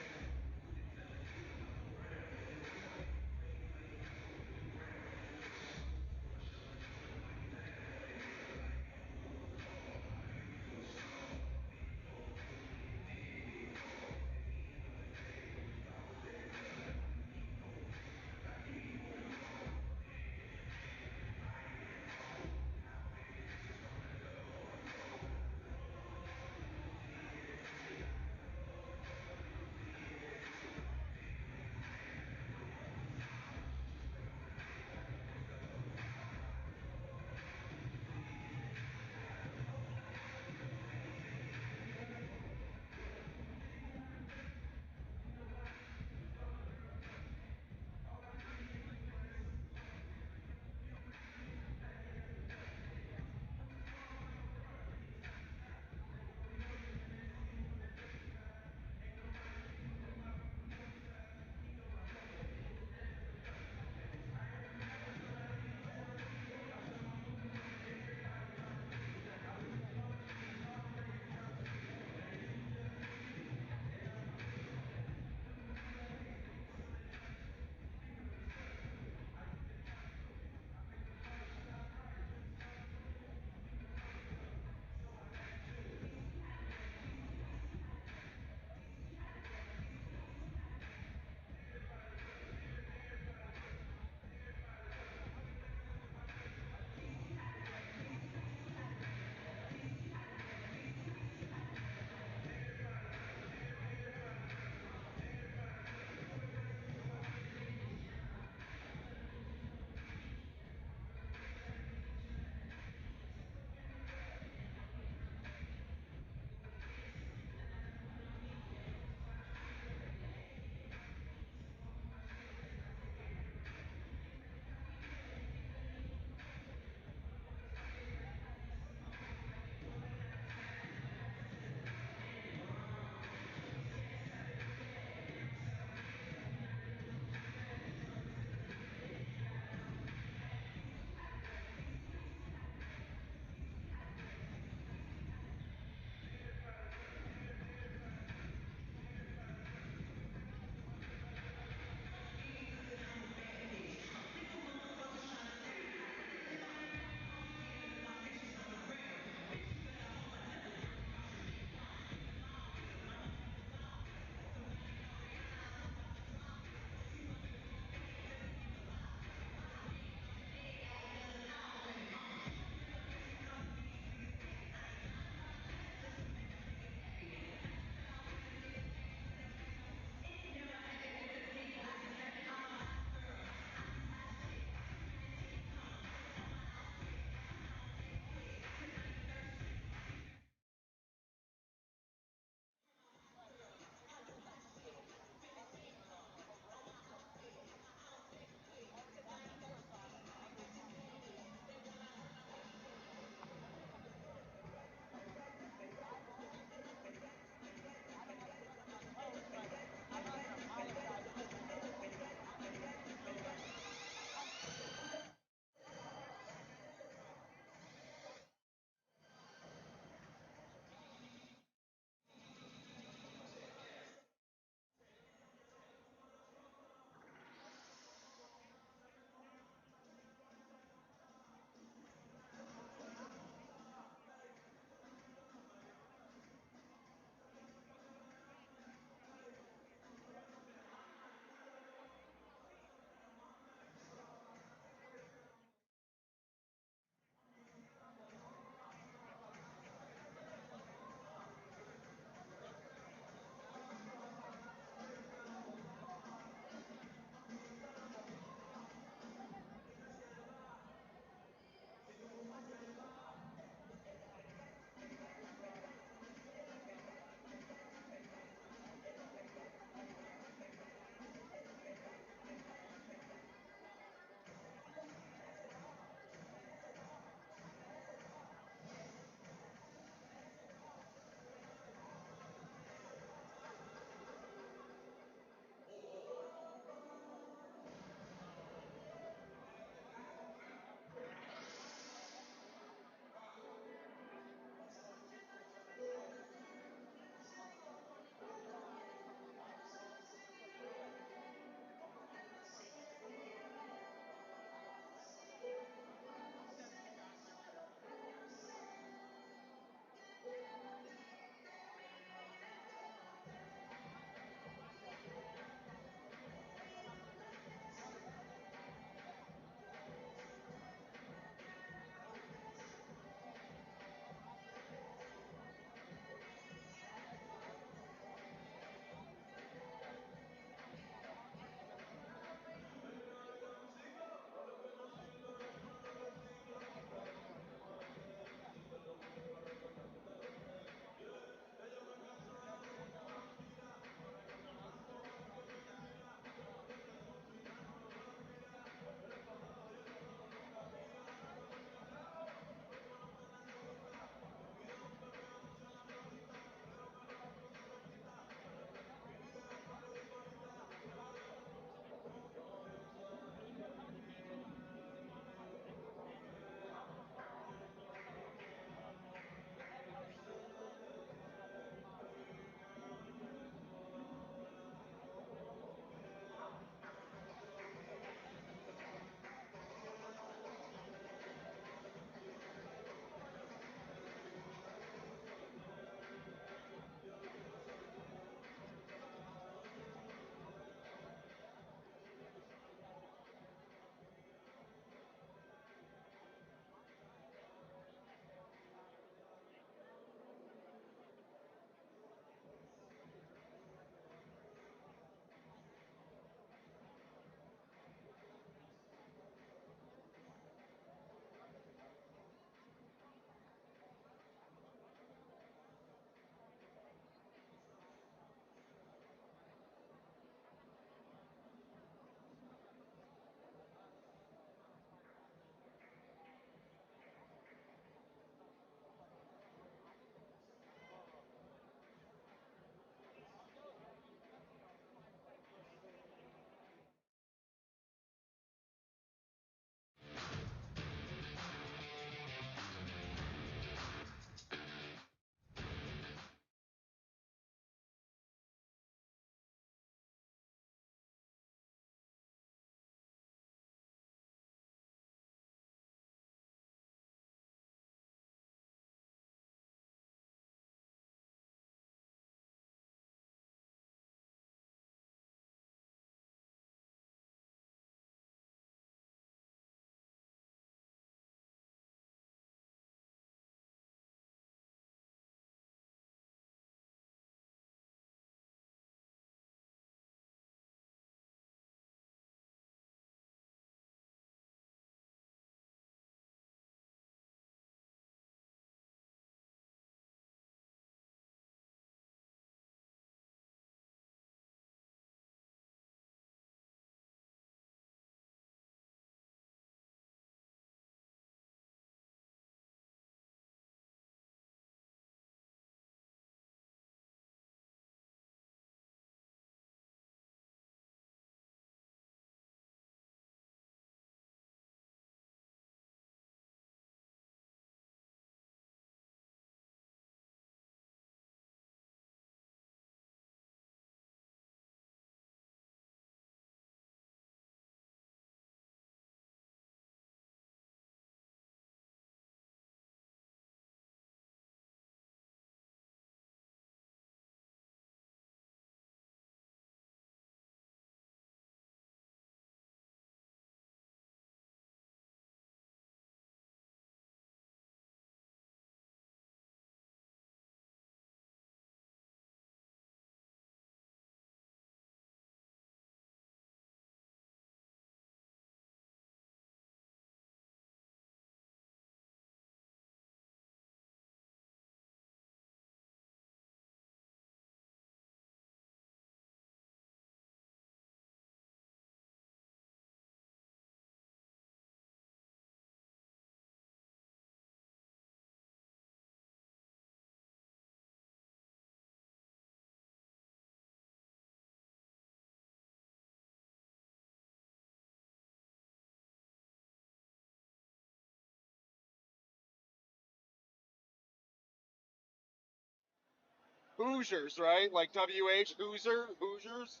Hoosiers, right? Like WH Hoosiers?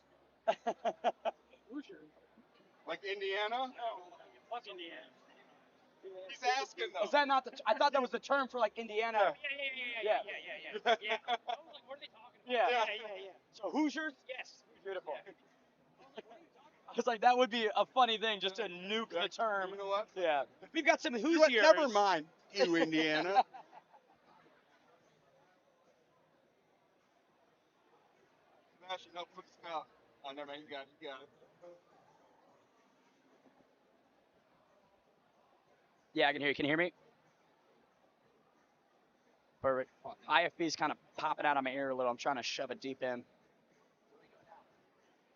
Like Indiana? Fuck Indiana. He's asking though. Is that not the? I thought that was the term for like Indiana. Yeah. I was like, what are they talking about? Yeah. So Hoosiers? Yes. Beautiful. I was like, that would be a funny thing, just to nuke the term. You know what? Yeah. We've got some You Hoosiers. know what? Never mind, you Indiana. Sebastian, help put the spout. Oh, never mind. You got it. Yeah, I can hear you. Can you hear me? Perfect. IFB's kind of popping out of my ear a little. I'm trying to shove it deep in.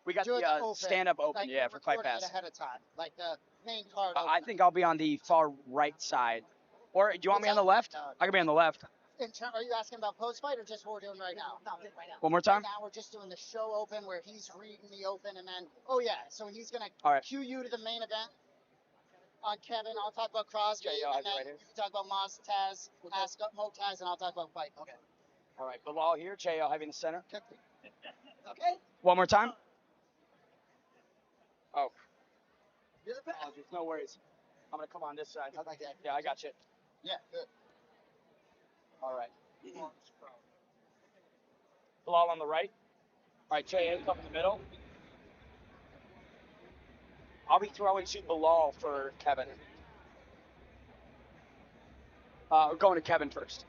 We got Do it the open, stand-up open, like yeah, you're for fight recording it pass. ahead of time, like the main card. I think I'll be on the far right side. Or do you want me on the left? I can be on the left. Are you asking about post fight or just what we're doing right now? No, right now. One more time? Right now we're just doing the show open where he's reading the open and then, oh yeah, so he's gonna All right. cue you to the main event on Kevin. I'll talk about Crosby, Okay, yeah, and then right here. you can talk about Moz Taz, ask Motaz, and I'll talk about fight. Okay. All right, Bilal here, JL having the center. Okay. One more time. Oh, You're the best. apologies, no worries. I'm going to come on this side. I like that. Yeah, I got you. Yeah, good. All right. Bilal on the right. All right, JL up in the middle. I'll be throwing to Bilal for Kevin. We're going to Kevin first.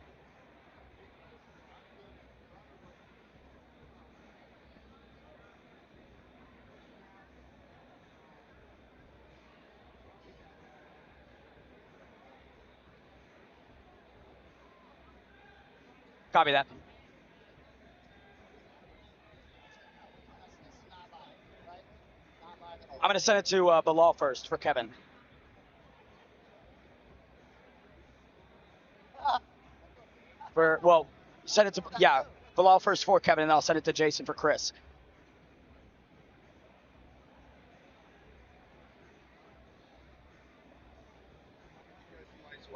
Copy that. I'm going to send it to Bilal first for Kevin. Send it to, Bilal first for Kevin, and I'll send it to Jason for Chris.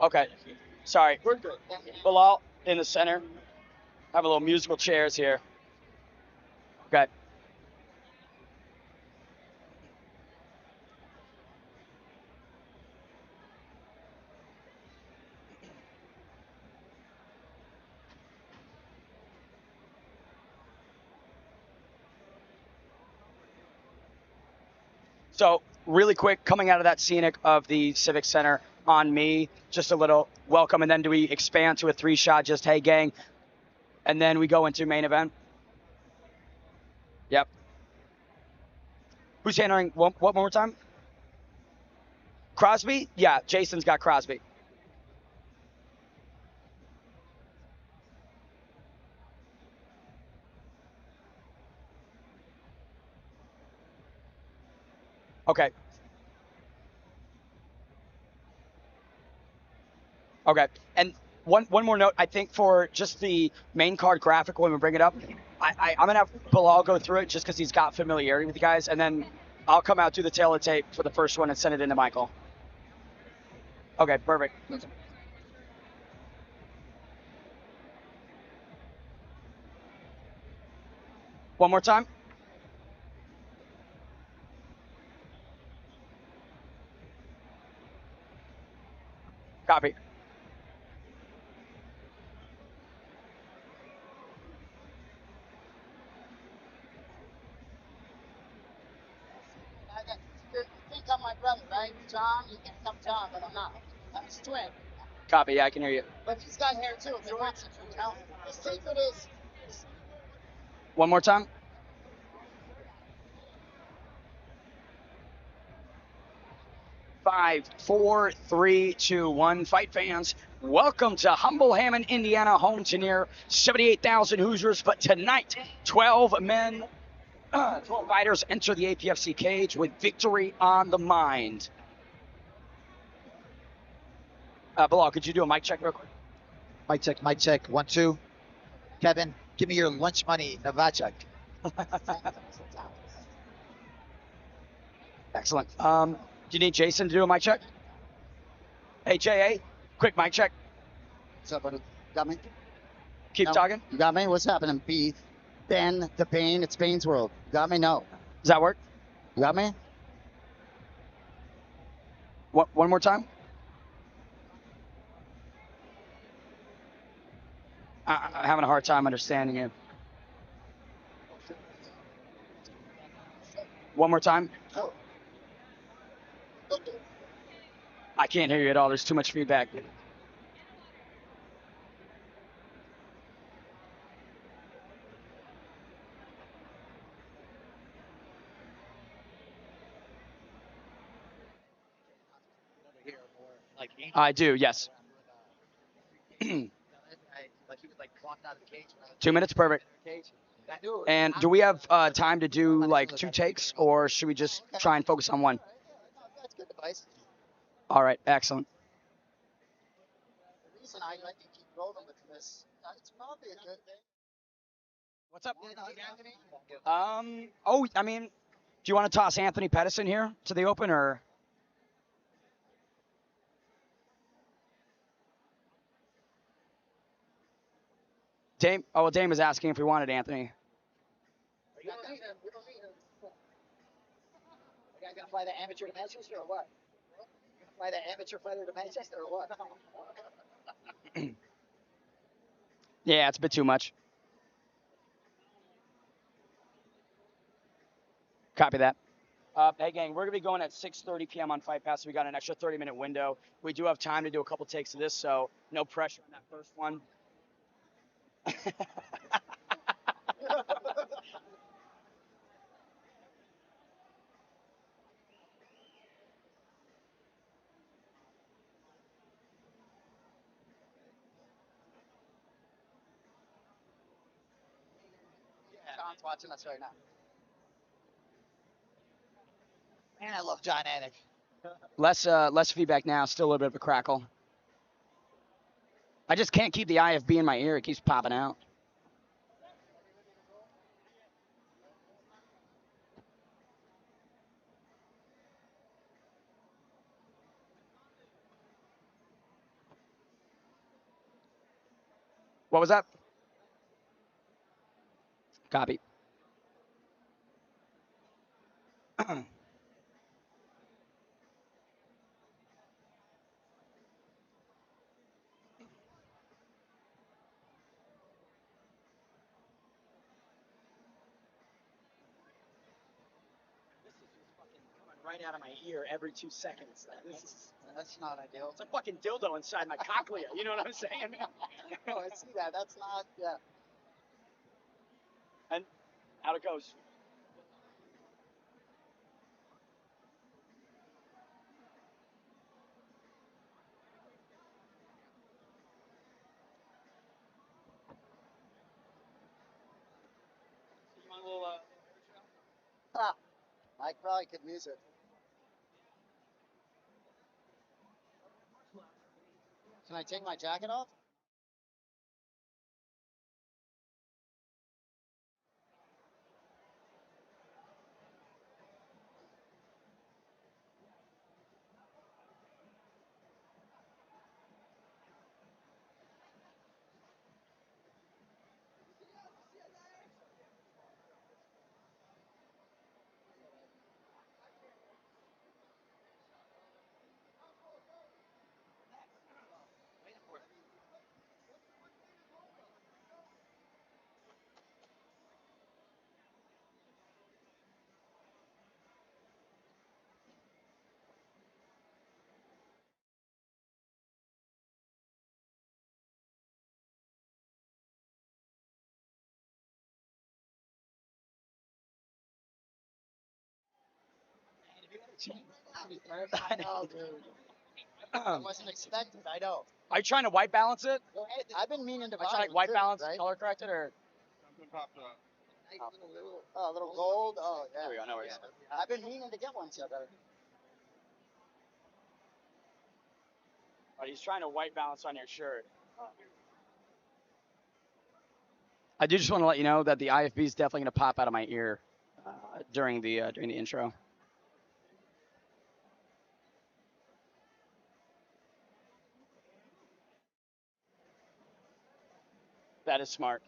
Okay. Sorry. We're good. Bilal in the center. Have a little musical chairs here. Okay. So really quick, coming out of that scenic of the Civic Center on me, just a little welcome, and then do we expand to a 3-shot, just hey gang, and then we go into main event? Yep. Who's handling what more time? Crosby? Yeah, Jason's got Crosby. Okay. Okay. And one more note, I think for just the main card graphic when we bring it up, I'm going to have Bilal go through it just because he's got familiarity with the guys, and then I'll come out, do the tail of tape for the first one and send it into Michael. Okay, perfect. One more time. Copy. You think I'm my brother, right? John, you think I'm John, but I'm not. I'm his twin. Copy, yeah, I can hear you. But he's got hair too, if he wants it, you know? His secret is... One more time. Five, four, three, two, one. Fight fans, welcome to Humble Hammond, Indiana, home to near 78,000 Hoosiers. But tonight, 12 men, 12 fighters enter the APFC cage with victory on the mind. Bilal, could you do a mic check real quick? Mic check. 1, 2. Kevin, give me your lunch money, Novacek. Excellent. Do you need Jason to do a mic check? Hey, JA, quick mic check. What's up, buddy? Got me? Keep No. talking. You got me? What's happening, B? Ben, the Bane, it's Bane's World. You got me? No. Does that work? You got me? What? One more time. I'm having a hard time understanding you. One more time. I can't hear you at all. There's too much feedback. Like, I do, yes. like he was like walking out of the cage. 2 minutes, perfect. That dude. And do we have time to do like 2 takes, or should we just try and focus on one? That's good advice. All right, excellent. The reason I like to keep rolling with this, it's probably a good thing. What's up? Oh, I mean, do you want to toss Anthony Pettis in here to the open, or? Dame was asking if we wanted Anthony. You don't need him. You don't need him. You guys gonna fly the amateur to Manchester or what? You gonna fly the amateur fighter to Manchester or what? Yeah, it's a bit too much. Copy that. Hey, gang, we're going to be going at 6:30 p.m. on Fight Pass. So we got an extra 30-minute window. We do have time to do a couple takes of this, so no pressure on that first one. John's watching us right now. Man, I love John Anik. Less feedback now. Still a little bit of a crackle. I just can't keep the IFB in my ear. It keeps popping out. What was that? Copy. Right out of my ear every 2 seconds. That's not ideal. It's a fucking dildo inside my cochlea. You know what I'm saying? No, I see that. That's not. Yeah. And out it goes. You want a little? Ah, I probably could use it. Can I take my jacket off? I know, dude. I wasn't expecting. I know. Are you trying to white balance it? Go ahead. I've been meaning to Are buy you trying to one white too, balance, right? color correct it, or? Oh, a little gold. Oh, yeah. There we go. No worries. I've been meaning to get one too. He's trying to white balance on your shirt. I do just want to let you know that the IFB is definitely going to pop out of my ear during the intro. That is smart.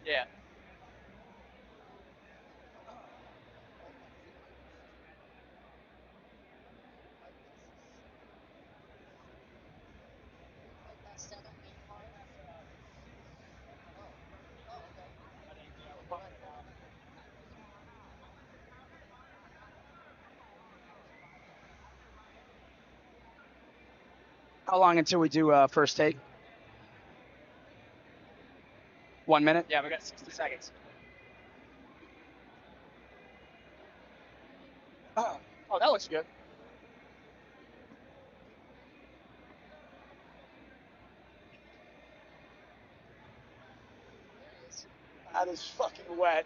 Yeah. How long until we do first take? 1 minute? Yeah, we got 60 seconds. Oh, that looks good. That is fucking wet.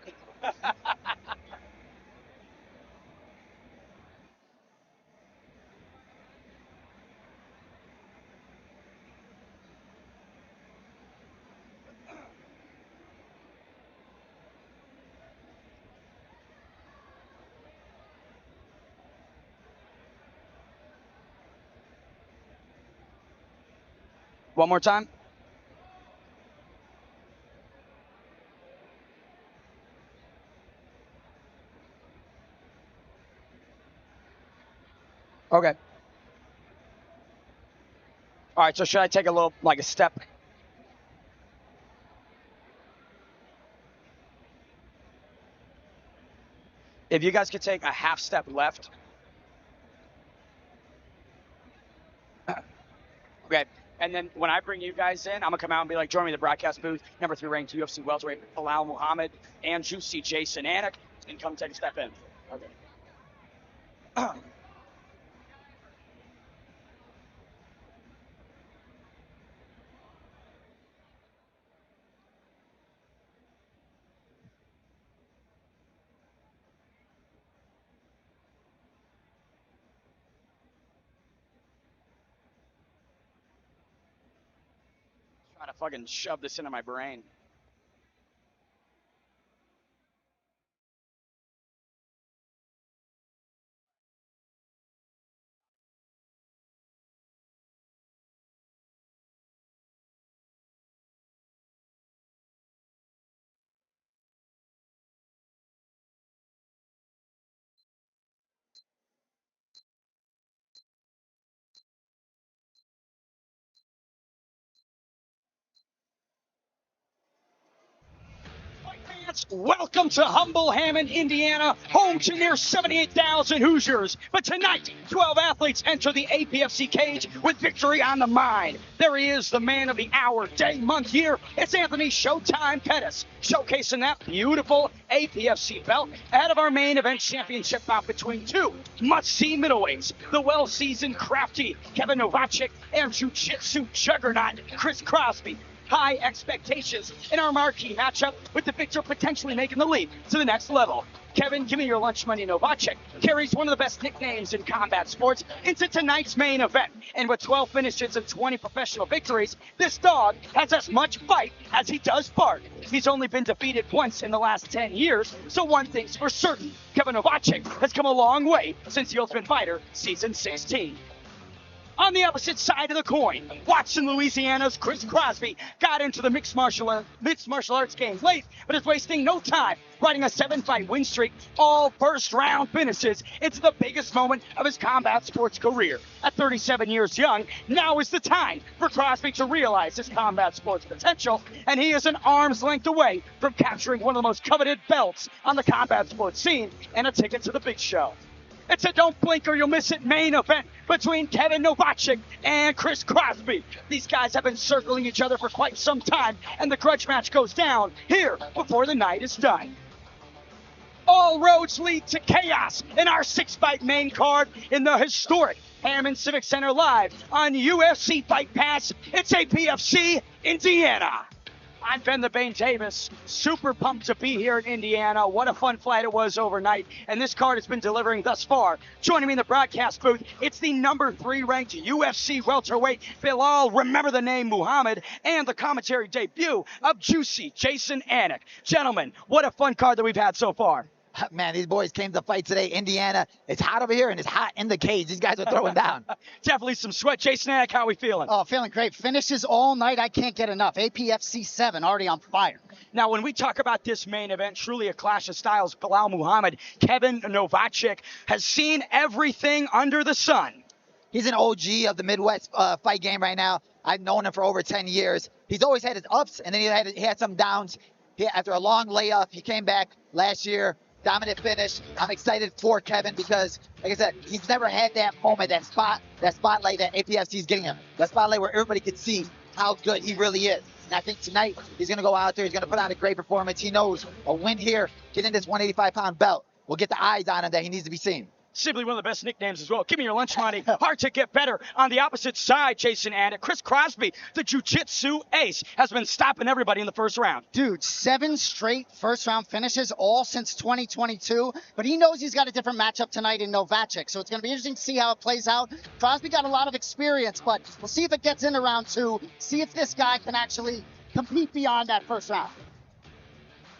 One more time. Okay. All right, so should I take a little, like a step? If you guys could take a half step left. Okay. And then when I bring you guys in, I'm going to come out and be like, join me in the broadcast booth. Number 3 ranked UFC welterweight Bilal Muhammad and Juicy Jason Anik. And come take a step in. Okay. Trying to fucking shove this into my brain. Welcome to humble Hammond, Indiana, home to near 78,000 Hoosiers. But tonight, 12 athletes enter the APFC cage with victory on the mind. There he is, the man of the hour, day, month, year. It's Anthony Showtime Pettis, showcasing that beautiful APFC belt ahead of our main event championship bout between two must-see middleweights, the well-seasoned, crafty Kevin Novacek and jiu-jitsu juggernaut Chris Crosby. High expectations in our marquee matchup, with the victor potentially making the leap to the next level. Kevin, give me your lunch money. Novacek carries one of the best nicknames in combat sports into tonight's main event. And with 12 finishes and 20 professional victories, this dog has as much fight as he does bark. He's only been defeated once in the last 10 years, so one thing's for certain. Kevin Novacek has come a long way since The Ultimate Fighter Season 16. On the opposite side of the coin, Watson, Louisiana's Chris Crosby got into the mixed martial arts game late, but is wasting no time, riding a 7-fight win streak, all first-round finishes. It's the biggest moment of his combat sports career. At 37 years young, now is the time for Crosby to realize his combat sports potential, and he is an arm's length away from capturing one of the most coveted belts on the combat sports scene and a ticket to the big show. It's a don't blink or you'll miss it main event between Kevin Novacek and Chris Crosby. These guys have been circling each other for quite some time, and the grudge match goes down here before the night is done. All roads lead to chaos in our 6-fight main card in the historic Hammond Civic Center live on UFC Fight Pass. It's APFC Indiana. I'm Ben the Bane Davis. Super pumped to be here in Indiana. What a fun flight it was overnight. And this card has been delivering thus far. Joining me in the broadcast booth, it's the number 3 ranked UFC welterweight Bilal, remember the name, Muhammad, and the commentary debut of Juicy Jason Anik. Gentlemen, what a fun card that we've had so far. Man, these boys came to fight today. Indiana, it's hot over here and it's hot in the cage. These guys are throwing down. Definitely some sweat. Jason Anik, how are we feeling? Oh, feeling great. Finishes all night. I can't get enough. APFC 7 already on fire. Now, when we talk about this main event, truly a clash of styles, Bilal Muhammad, Kevin Novacek has seen everything under the sun. He's an OG of the Midwest fight game right now. I've known him for over 10 years. He's always had his ups, and then he had some downs. After a long layoff, he came back last year. Dominant finish. I'm excited for Kevin because, like I said, he's never had that moment, that spotlight that APFC is getting him. That spotlight where everybody could see how good he really is. And I think tonight he's going to go out there. He's going to put on a great performance. He knows a win here, getting this 185-pound belt, will get the eyes on him that he needs to be seen. Simply one of the best nicknames as well. Give me your lunch money. Hard to get better. On the opposite side, Jason Anik, Chris Crosby, the jiu-jitsu ace, has been stopping everybody in the first round. Dude, 7 straight first-round finishes, all since 2022. But he knows he's got a different matchup tonight in Novacek, so it's going to be interesting to see how it plays out. Crosby got a lot of experience, but we'll see if it gets into round 2, see if this guy can actually compete beyond that first round.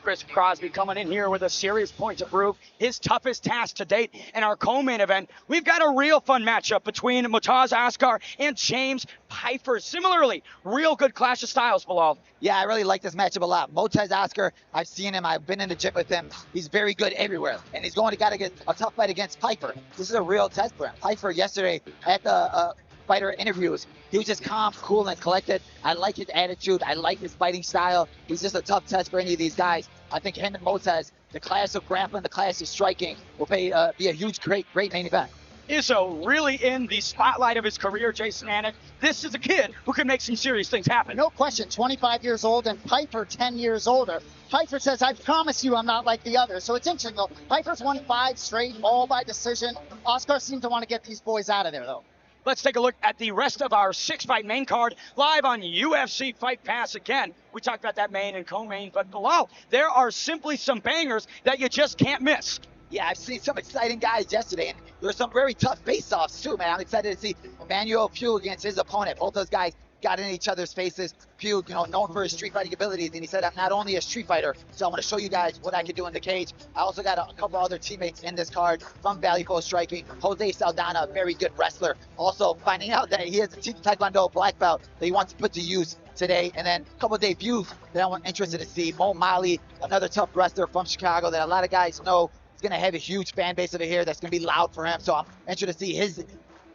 Chris Crosby coming in here with a serious point to prove, his toughest task to date. In our co-main event, we've got a real fun matchup between Motaz Askar and James Pfeiffer. Similarly, real good clash of styles, Bilal. Yeah, I really like this matchup a lot. Motaz Askar, I've seen him. I've been in the gym with him. He's very good everywhere, and he's got to get a tough fight against Pfeiffer. This is a real test for him. Pfeiffer yesterday at the fighter interviews, he was just calm, cool, and collected. I like his attitude. I like his fighting style. He's just a tough test for any of these guys. I think him and Motaz, the class of grappling, the class of striking, will be a huge, great main event. Izzo really in the spotlight of his career, Jason Anik. This is a kid who can make some serious things happen. No question, 25 years old, and Pfeiffer 10 years older. Pfeiffer says, I promise you I'm not like the others. So it's interesting, though. Pfeiffer's won 5 straight, all by decision. Oscar seemed to want to get these boys out of there, though. Let's take a look at the rest of our 6-fight main card live on UFC Fight Pass again. We talked about that main and co-main, but below, there are simply some bangers that you just can't miss. Yeah, I've seen some exciting guys yesterday, and there were some very tough face-offs too, man. I'm excited to see Emmanuel Pugh against his opponent. Both those guys got in each other's faces. Pugh, known for his street fighting abilities, and he said, I'm not only a street fighter, so I'm going to show you guys what I can do in the cage. I also got a couple other teammates in this card from Valley Coast Striking. Jose Saldana, a very good wrestler. Also finding out that he has a Taekwondo black belt that he wants to put to use today. And then a couple of debuts that I'm interested to see. Mo Mali, another tough wrestler from Chicago that a lot of guys know. He's going to have a huge fan base over here that's going to be loud for him. So I'm interested to see his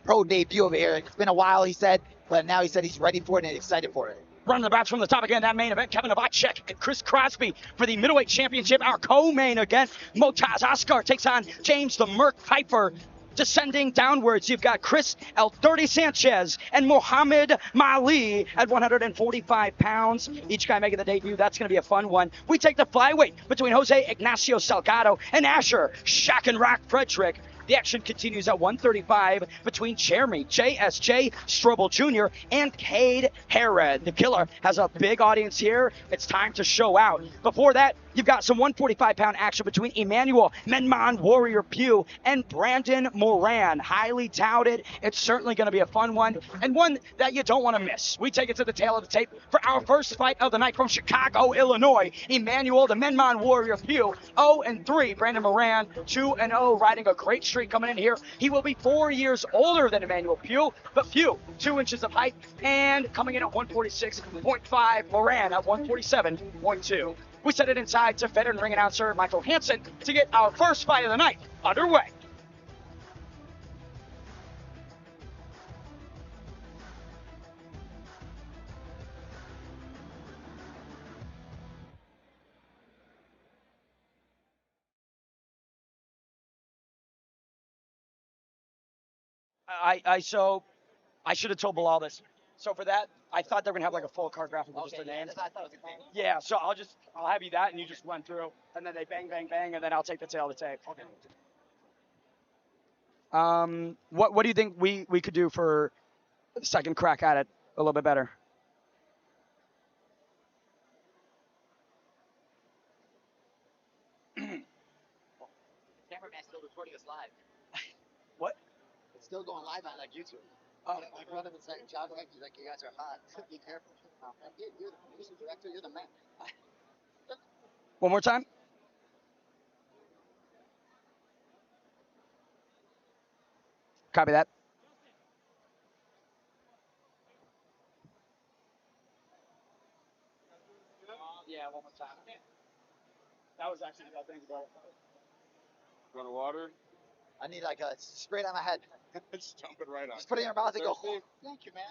pro debut over here. It's been a while, he said, but now he said he's ready for it and excited for it. Running the bats from the top again, that main event, Kevin Novacek and Chris Crosby for the middleweight championship. Our co-main again, Motaz Askar takes on James the Merc Pfeiffer. Descending downwards, you've got Chris El Dirty Sanchez and Muhammad Mali at 145 pounds. Each guy making the debut. That's going to be a fun one. We take the flyweight between Jose Ignacio Salgado and Asher Shack and Rock Frederick. The action continues at 135 between Jeremy JSJ Strobel Jr. and Cade Herod. The killer has a big audience here. It's time to show out. Before that, you've got some 145-pound action between Emmanuel Menman Warrior Pugh and Brandon Moran. Highly touted. It's certainly going to be a fun one, and one that you don't want to miss. We take it to the tail of the tape for our first fight of the night from Chicago, Illinois. Emmanuel the Menman Warrior Pugh, 0-3. Brandon Moran, 2-0, riding a great streak coming in here. He will be 4 years older than Emmanuel Pugh, but Pugh, 2 inches of height, and coming in at 146.5. Moran at 147.2. We set it inside to veteran ring announcer Michael Hansen to get our first fight of the night underway. I should have told Bilal this. So for that, I thought they were gonna have like a full card graphic with just the names. Yeah, so I'll have you that, and you just run through, and then they bang, bang, bang, and then I'll take the tail of the tape. Okay. What do you think we could do for the second crack at it a little bit better? still recording us live. What? It's still going live on like YouTube. Oh. My brother was like, John Wick, he's like, you guys are hot. Be careful. You're the producer, director, you're the man. One more time. Copy that. Yeah, one more time. That was actually the thing about it. Want water? I need like a spray it on my head. Just dump it right on. Just put it in your mouth and go. Thirsty? Thank you, man.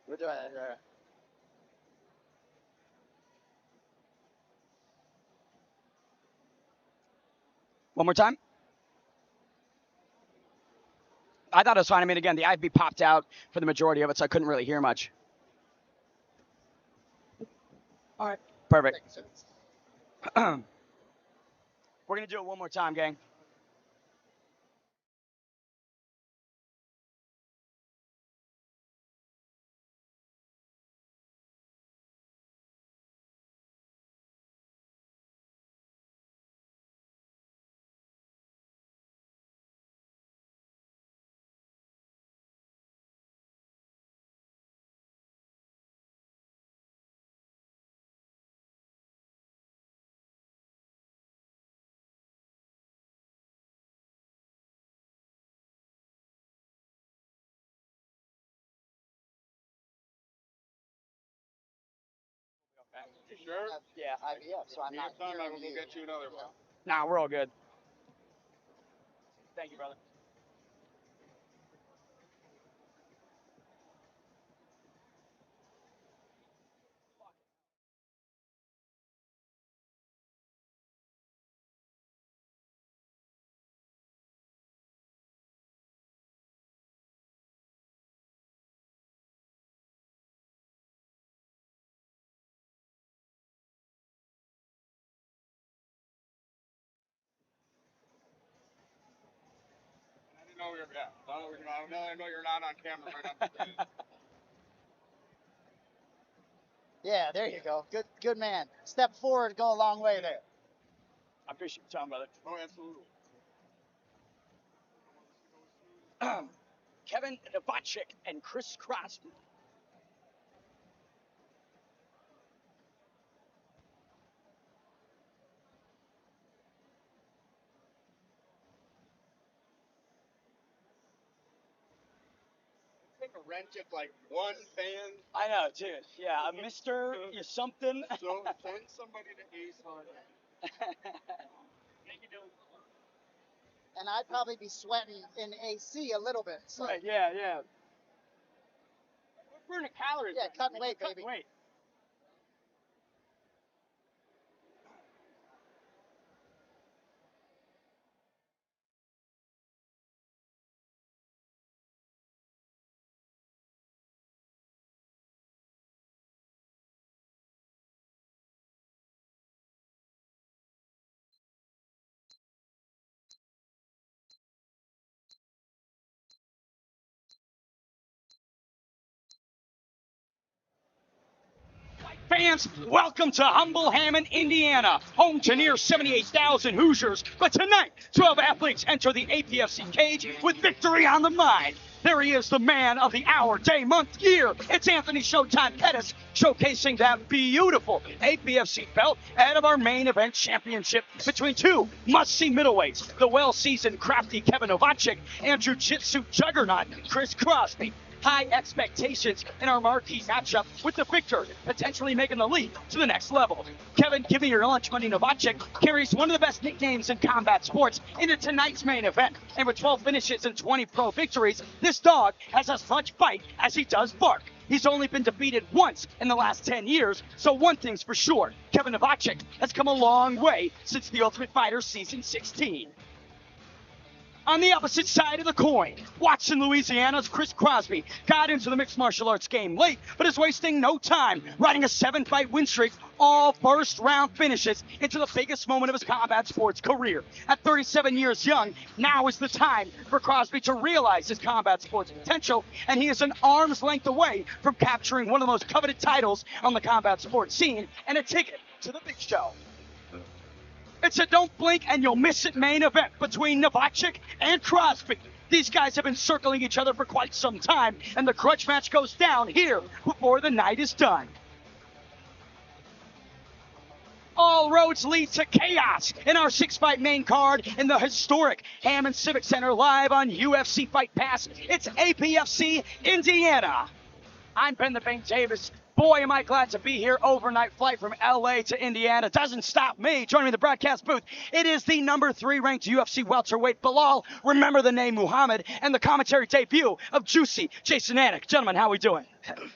We're doing it. One more time. I thought it was fine. I mean, again, the IB popped out for the majority of it, so I couldn't really hear much. All right. Perfect. We're going to do it one more time, gang. You sure? Yeah. IVF, so I'm not Next time I hearing will go you, get you another one. Nah, we're all good. Thank you, brother. I didn't know you're, yeah. I know you're not on camera right now. Yeah, there you go. Good man. Step forward, go a long way there. I appreciate your time, brother. Oh, absolutely. Kevin Novacek and Chris Crosby. Take a wrench at like one fan. I know, dude. Yeah, a Mr. You're something. So send somebody to Ace on it. And I'd probably be sweating in AC a little bit. So. Right, yeah. We're burning calories. Yeah, cutting weight, Cutting baby. weight. Fans, welcome to Humble Hammond, Indiana, home to near 78,000 Hoosiers. But tonight, 12 athletes enter the APFC cage with victory on the mind. There he is, the man of the hour, day, month, year. It's Anthony Showtime Pettis showcasing that beautiful APFC belt ahead of our main event championship between two must-see middleweights, the well-seasoned, crafty Kevin Novacek and jiu-jitsu juggernaut Chris Crosby. High expectations in our marquee matchup with the victor potentially making the leap to the next level. Kevin, give me your lunch money. Novacek carries one of the best nicknames in combat sports into tonight's main event. And with 12 finishes and 20 pro victories, this dog has as much bite as he does bark. He's only been defeated once in the last 10 years, so one thing's for sure. Kevin Novacek has come a long way since The Ultimate Fighter Season 16. On the opposite side of the coin, Watson, Louisiana's Chris Crosby got into the mixed martial arts game late, but is wasting no time, riding a 7-fight win streak, all first-round finishes into the biggest moment of his combat sports career. At 37 years young, now is the time for Crosby to realize his combat sports potential, and he is an arm's length away from capturing one of the most coveted titles on the combat sports scene and a ticket to the big show. It's a don't blink and you'll miss it main event between Novacek and Crosby. These guys have been circling each other for quite some time, and the grudge match goes down here before the night is done. All roads lead to chaos in our 6-fight main card in the historic Hammond Civic Center live on UFC Fight Pass. It's APFC Indiana. I'm Ben the Bank Davis. Boy, am I glad to be here. Overnight flight from LA to Indiana doesn't stop me. Joining me in the broadcast booth, it is the number 3 ranked UFC welterweight Bilal, remember the name Muhammad, and the commentary debut of Juicy Jason Anik. Gentlemen, how we doing?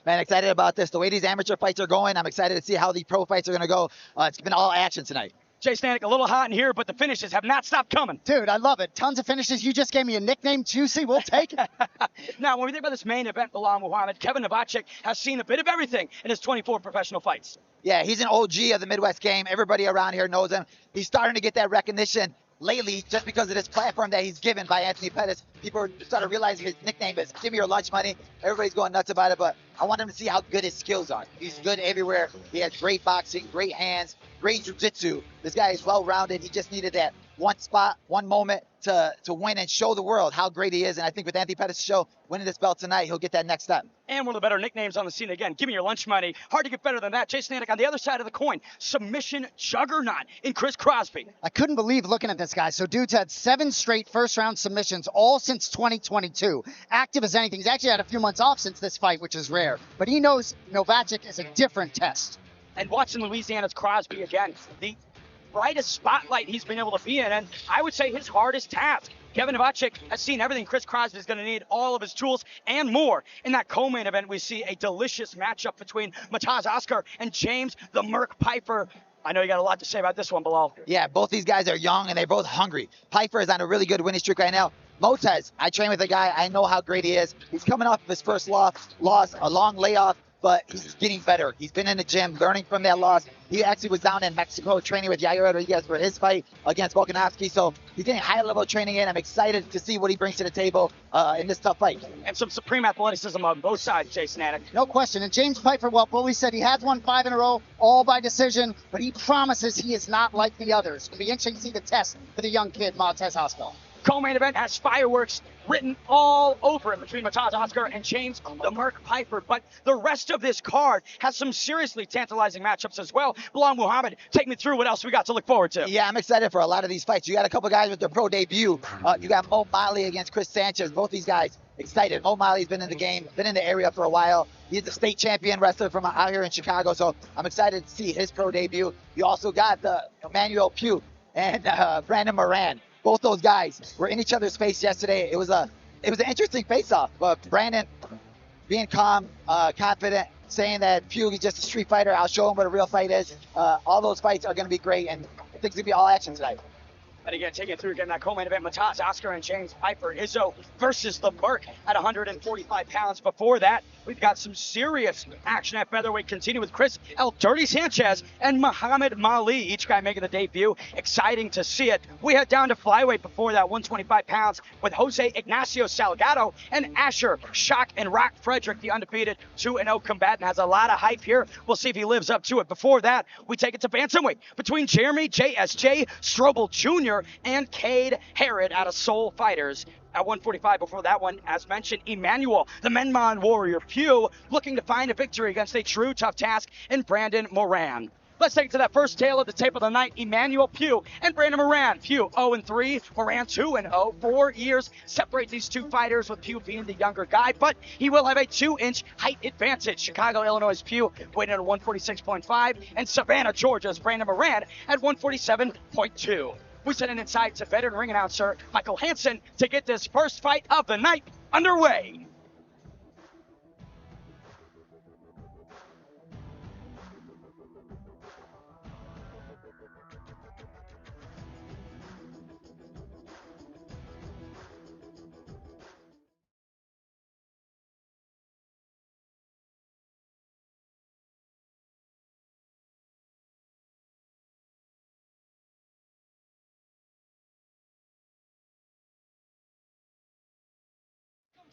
Man, excited about this. The way these amateur fights are going, I'm excited to see how the pro fights are going to go. It's been all action tonight. Jason Anik, a little hot in here, but the finishes have not stopped coming. Dude, I love it. Tons of finishes. You just gave me a nickname, Juicy. We'll take it. Now, when we think about this main event, Bilal Muhammad, Kevin Novacek has seen a bit of everything in his 24 professional fights. Yeah, he's an OG of the Midwest game. Everybody around here knows him. He's starting to get that recognition lately just because of this platform that he's given by Anthony Pettis. People are starting to realize his nickname is Give Me Your Lunch Money. Everybody's going nuts about it, but I want him to see how good his skills are. He's good everywhere. He has great boxing, great hands, great jiu-jitsu. This guy is well-rounded. He just needed that one spot, one moment to win and show the world how great he is. And I think with Anthony Pettis' show, winning this belt tonight, he'll get that next step. And one of the better nicknames on the scene again. Give me your lunch money. Hard to get better than that. Jason Anik on the other side of the coin. Submission juggernaut in Chris Crosby. I couldn't believe looking at this guy. So dude's had 7 straight first-round submissions, all since 2022. Active as anything. He's actually had a few months off since this fight, which is rare. But he knows Novacek is a different test. And watching Louisiana's Crosby again, the brightest spotlight he's been able to be in, and I would say his hardest task. Kevin Novacek has seen everything Chris Crosby is going to need, all of his tools and more. In that co-main event, we see a delicious matchup between Mataz Oscar and James the Merc Piper. I know you got a lot to say about this one, Bilal. Yeah, both these guys are young and they're both hungry. Piper is on a really good winning streak right now. Motez, I train with the guy. I know how great he is. He's coming off of his first loss, a long layoff, but he's getting better. He's been in the gym, learning from that loss. He actually was down in Mexico training with Yair Rodriguez for his fight against Volkanovski. So he's getting high-level training in. I'm excited to see what he brings to the table in this tough fight. And some supreme athleticism on both sides, Jason Anik. No question. And James Piper, well, Bully said he has won 5 in a row, all by decision, but he promises he is not like the others. It'll be interesting to see the test for the young kid, Montez Hospital. Co-main event has fireworks written all over it between Mataz Oscar and James the Merc Piper. But the rest of this card has some seriously tantalizing matchups as well. Bilal Muhammad, take me through what else we got to look forward to. Yeah, I'm excited for a lot of these fights. You got a couple guys with their pro debut. You got Mo Mali against Chris Sanchez. Both these guys excited. Mo Mali's been in the game, been in the area for a while. He's the state champion wrestler from out here in Chicago. So I'm excited to see his pro debut. You also got the Emmanuel Pugh and Brandon Moran. Both those guys were in each other's face yesterday. It was an interesting face-off. But Brandon being calm, confident, saying that Pugh is just a street fighter. I'll show him what a real fight is. All those fights are going to be great, and I think it's going to be all action tonight. And again, taking it through again, that co-main event, Mataz Oscar and James Piper. Izzo versus the Merc at 145 pounds. Before that, we've got some serious action at featherweight. Continue with Chris El Dirty Sanchez and Muhammad Mali, each guy making the debut. Exciting to see it. We head down to flyweight before that, 125 pounds, with Jose Ignacio Salgado and Asher Shock and Rock Frederick, the undefeated 2-0 combatant. Has a lot of hype here. We'll see if he lives up to it. Before that, we take it to bantamweight between Jeremy JSJ Strobel Jr. and Cade Herod out of Soul Fighters. At 145 before that one, as mentioned, Emmanuel, the Menman Warrior Pugh, looking to find a victory against a true tough task in Brandon Moran. Let's take it to that first tale of the tape of the night. Emmanuel Pugh and Brandon Moran. Pugh 0-3, Moran 2-0. 4 years separate these two fighters, with Pugh being the younger guy, but he will have a 2-inch height advantage. Chicago, Illinois' Pugh weighing at 146.5, and Savannah, Georgia's Brandon Moran at 147.2. We send it inside to veteran ring announcer Michael Hansen to get this first fight of the night underway.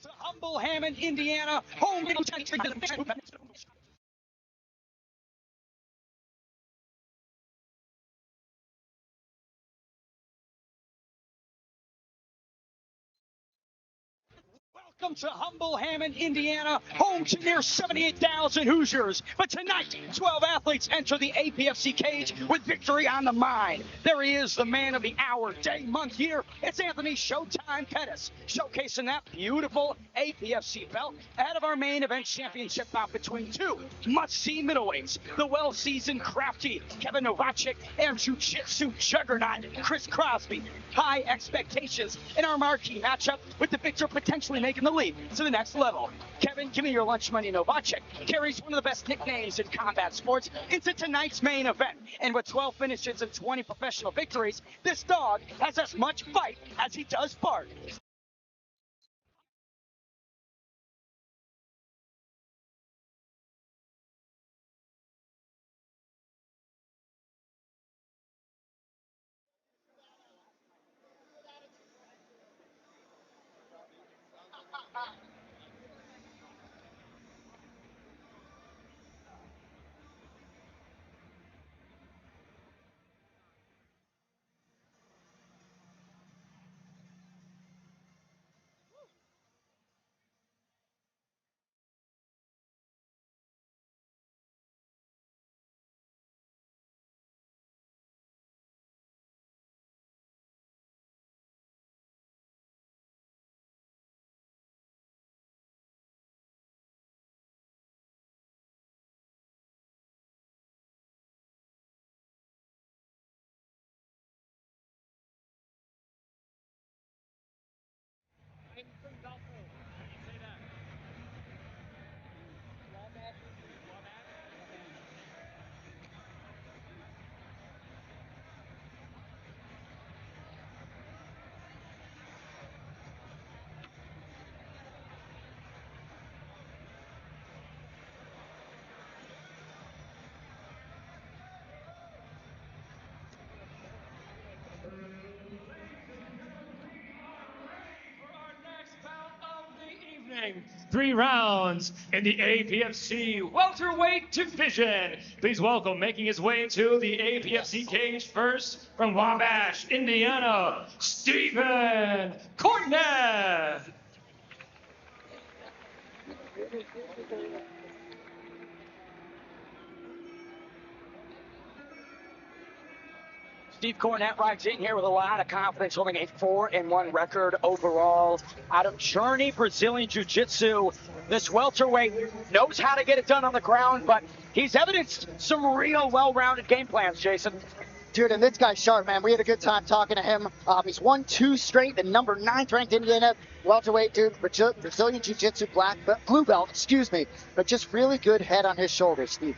To humble Hammond, Indiana, home Welcome to humble Hammond, Indiana, home to near 78,000 Hoosiers. But tonight, 12 athletes enter the APFC cage with victory on the mind. There he is, the man of the hour, day, month, year. It's Anthony Showtime Pettis, showcasing that beautiful APFC belt ahead of our main event championship bout between two must-see middleweights, the well-seasoned, crafty Kevin Novacek and jiu-jitsu juggernaut Chris Crosby. High expectations in our marquee matchup, with the victor potentially making the leap to the next level. Kevin, give me your lunch money. Novacek carries one of the best nicknames in combat sports into tonight's main event. And with 12 finishes and 20 professional victories, this dog has as much fight as he does fart. Evening. 3 rounds in the APFC welterweight division. Please welcome, making his way to the APFC cage first from Wabash, Indiana, Stephen Cornett. Steve Cornett rides in here with a lot of confidence, holding a 4-1 record overall out of Journey Brazilian Jiu-Jitsu. This welterweight knows how to get it done on the ground, but he's evidenced some real well-rounded game plans, Jason. Dude, and this guy's sharp, man. We had a good time talking to him. He's won 2 straight, the number 9th ranked Indiana welterweight dude, Brazilian Jiu-Jitsu blue belt, but just really good head on his shoulders, Steve.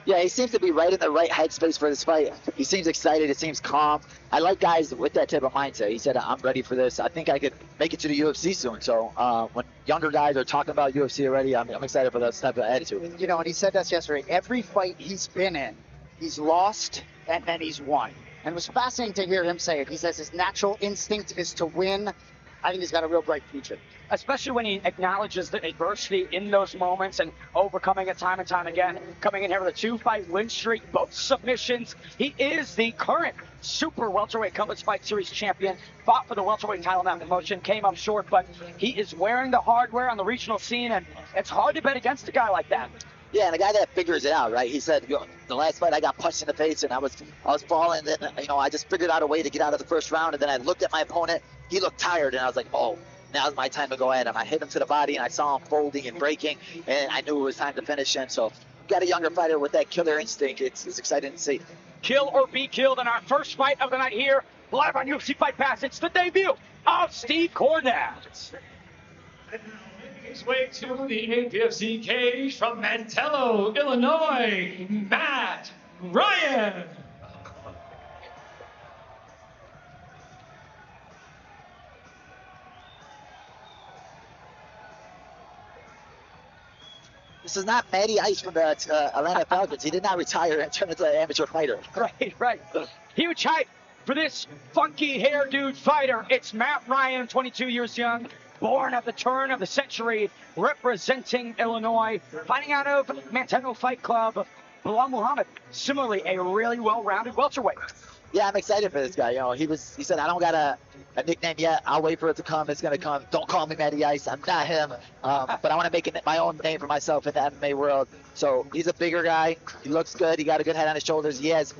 Yeah, he seems to be right in the right headspace for this fight. He seems excited. It seems calm. I like guys with that type of mindset. He said, I'm ready for this. I think I could make it to the UFC soon. So when younger guys are talking about UFC already, I'm excited for that type of attitude. You know, and he said this yesterday. Every fight he's been in, he's lost and then he's won. And it was fascinating to hear him say it. He says his natural instinct is to win. I think he's got a real bright future. Especially when he acknowledges the adversity in those moments and overcoming it time and time again. Coming in here with a 2-fight win streak, both submissions. He is the current super welterweight Compass Fight Series champion. Fought for the welterweight title in that promotion, came up short, but he is wearing the hardware on the regional scene, and it's hard to bet against a guy like that. Yeah, and a guy that figures it out, right? He said, the last fight I got punched in the face and I was falling, and I just figured out a way to get out of the first round, and then I looked at my opponent. He looked tired, and I was like, oh, now's my time to go at him. I hit him to the body, and I saw him folding and breaking, and I knew it was time to finish him. So got a younger fighter with that killer instinct. It's exciting to see. Kill or be killed in our first fight of the night here, live on UFC Fight Pass. It's the debut of Steve Cornett. His way to the APFC cage from Mantello, Illinois, Matt Ryan. This is not Matty Ice from the Atlanta Falcons. He did not retire and turn into an amateur fighter. Right. Huge hype for this funky hair dude fighter. It's Matt Ryan, 22 years young, born at the turn of the century, representing Illinois, fighting out of Mantello Fight Club. Bilal Muhammad, similarly a really well-rounded welterweight. Yeah, I'm excited for this guy. You know, he said, I don't got a nickname yet. I'll wait for it to come. It's going to come. Don't call me Matty Ice. I'm not him. But I want to make my own name for myself in the MMA world. So he's a bigger guy. He looks good. He got a good head on his shoulders. He has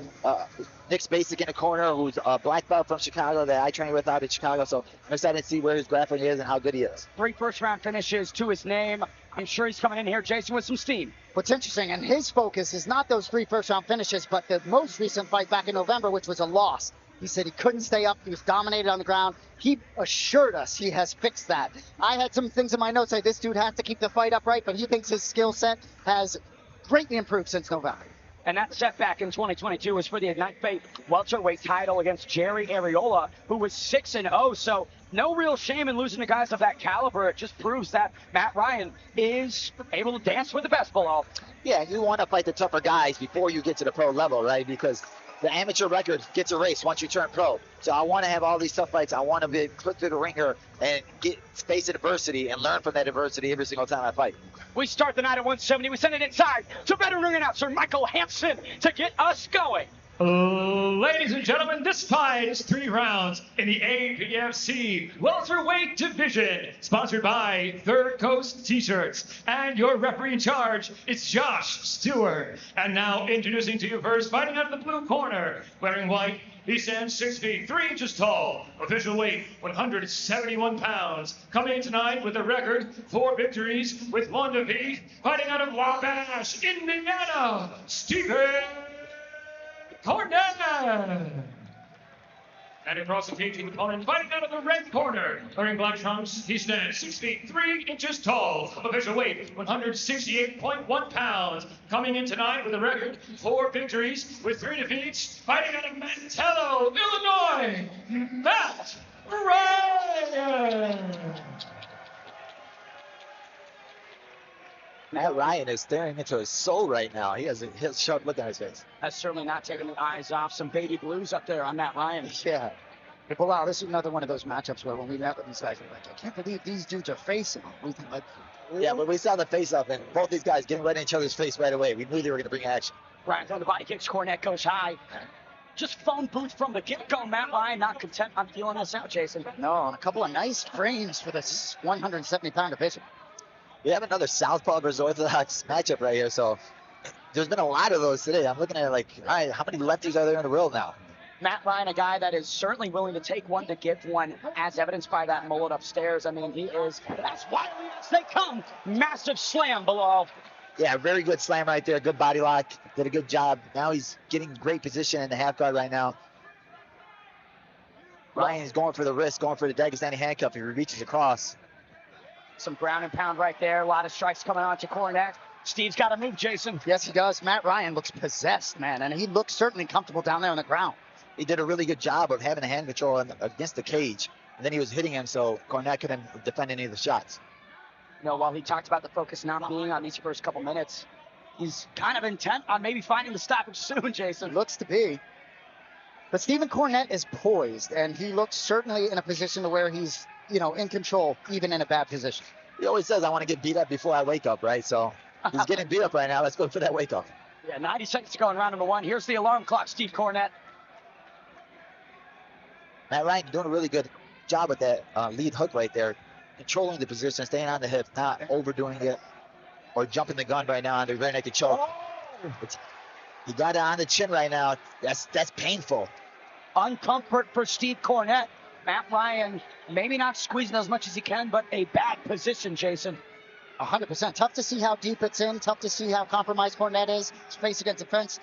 Nick Spacek in the corner, who's a black belt from Chicago that I train with out in Chicago. So I'm excited to see where his grappling is and how good he is. 3 first-round finishes to his name. I'm sure he's coming in here, Jason, with some steam. What's interesting, and his focus is not those 3 first-round finishes, but the most recent fight back in November, which was a loss. He said he couldn't stay up. He was dominated on the ground. He assured us he has fixed that. I had some things in my notes say this dude has to keep the fight upright, but he thinks his skill set has greatly improved since November. And that setback in 2022 was for the Ignite Fate welterweight title against Jerry Areola, who was 6-0. So no real shame in losing to guys of that caliber. It just proves that Matt Ryan is able to dance with the best, Bilal. Yeah, you want to fight the tougher guys before you get to the pro level, right? Because the amateur record gets erased once you turn pro. So I want to have all these tough fights. I want to be put through the ringer and face adversity and learn from that adversity every single time I fight. We start the night at 170. We send it inside to veteran ring announcer Michael Hansen to get us going. Ladies and gentlemen, this fight is 3 rounds in the APFC welterweight division, sponsored by Third Coast T-shirts. And your referee in charge is Josh Stewart. And now introducing to you first, fighting out of the blue corner, wearing white. He stands 6 feet 3 inches tall, official weight 171 pounds. Coming in tonight with a record 4 victories with 1 defeat, fighting out of Wabash, Indiana, Stephen Cornette. And across the cage, opponent fighting out of the red corner, wearing black trunks. He stands 6 feet 3 inches tall, official weight 168.1 pounds. Coming in tonight with a record 4 victories with 3 defeats, fighting out of Mantello, Illinois, Matt Ryan. Matt Ryan is staring into his soul right now. He has a sharp look on his face. That's certainly not taking the eyes off some baby blues up there on Matt Ryan. Yeah. But wow, this is another one of those matchups where when we met with these guys, we're like, I can't believe these dudes are facing. Yeah, but we saw the face-off, and both these guys getting right in each other's face right away. We knew they were going to bring action. Ryan's on the body kicks. Cornette goes high. Just phone booth from the get-go. Matt Ryan not content on feeling this out, Jason. No, and a couple of nice frames for this 170-pound division. We have another southpaw versus orthodox matchup right here, so there's been a lot of those today. I'm looking at it like, all right, how many lefties are there in the world now? Matt Ryan, a guy that is certainly willing to take one to give one, as evidenced by that mullet upstairs. I mean, he is as wily as they come. Massive slam below. Yeah, very good slam right there. Good body lock. Did a good job. Now he's getting great position in the half guard right now. Ryan is going for the wrist, going for the Dagestani handcuff. He reaches across. Some ground and pound right there. A lot of strikes coming on to Cornette. Steve's got to move, Jason. Yes, he does. Matt Ryan looks possessed, man, and he looks certainly comfortable down there on the ground. He did a really good job of having the hand control against the cage, and then he was hitting him, so Cornette couldn't defend any of the shots. You know, while he talked about the focus not being on these first couple minutes, he's kind of intent on maybe finding the stoppage soon, Jason. Looks to be. But Stephen Cornette is poised, and he looks certainly in a position to where he's, you know, in control, even in a bad position. He always says, I want to get beat up before I wake up, right? So he's getting beat up right now. Let's go for that wake up. Yeah, 90 seconds to go in round number 1. Here's the alarm clock, Steve Cornette. Matt Ryan doing a really good job with that lead hook right there. Controlling the position, staying on the hip, not overdoing it or jumping the gun right now on the rear naked choke. Oh. He got it on the chin right now. That's painful. Uncomfort for Steve Cornette. Matt Ryan maybe not squeezing as much as he can, but a bad position, Jason. 100%. Tough to see how deep it's in. Tough to see how compromised Cornette is. His face against the fence.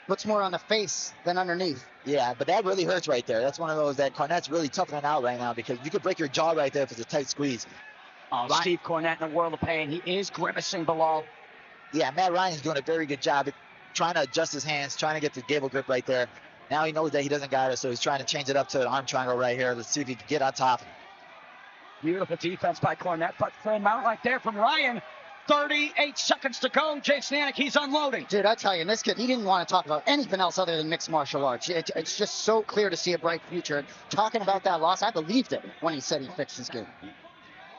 Looks more on the face than underneath. Yeah, but that really hurts right there. That's one of those that Cornette's really toughening out right now because you could break your jaw right there if it's a tight squeeze. Oh, Ryan, Steve Cornette in a world of pain. He is grimacing below. Yeah, Matt Ryan's doing a very good job at trying to adjust his hands, trying to get the gable grip right there. Now he knows that he doesn't got it, so he's trying to change it up to an arm triangle right here. Let's see if he can get on top. Beautiful defense by Cornette, but full mount right there from Ryan. 38 seconds to go. Jason Anik, he's unloading. Dude, I tell you, this kid, he didn't want to talk about anything else other than mixed martial arts. It's just so clear to see a bright future. And talking about that loss, I believed it when he said he fixed his game.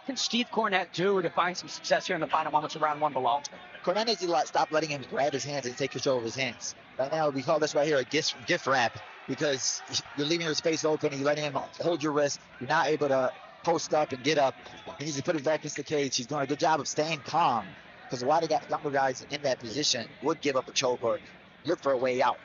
can Steve Cornette do to find some success here in the final moments of round one below? Cornette needs to stop letting him grab his hands and take control of his hands. Right now, we call this right here a gift wrap because you're leaving your space open and you're letting him hold your wrist. You're not able to post up and get up. He needs to put it back into the cage. He's doing a good job of staying calm because a lot of younger guys in that position would give up a choke or look for a way out.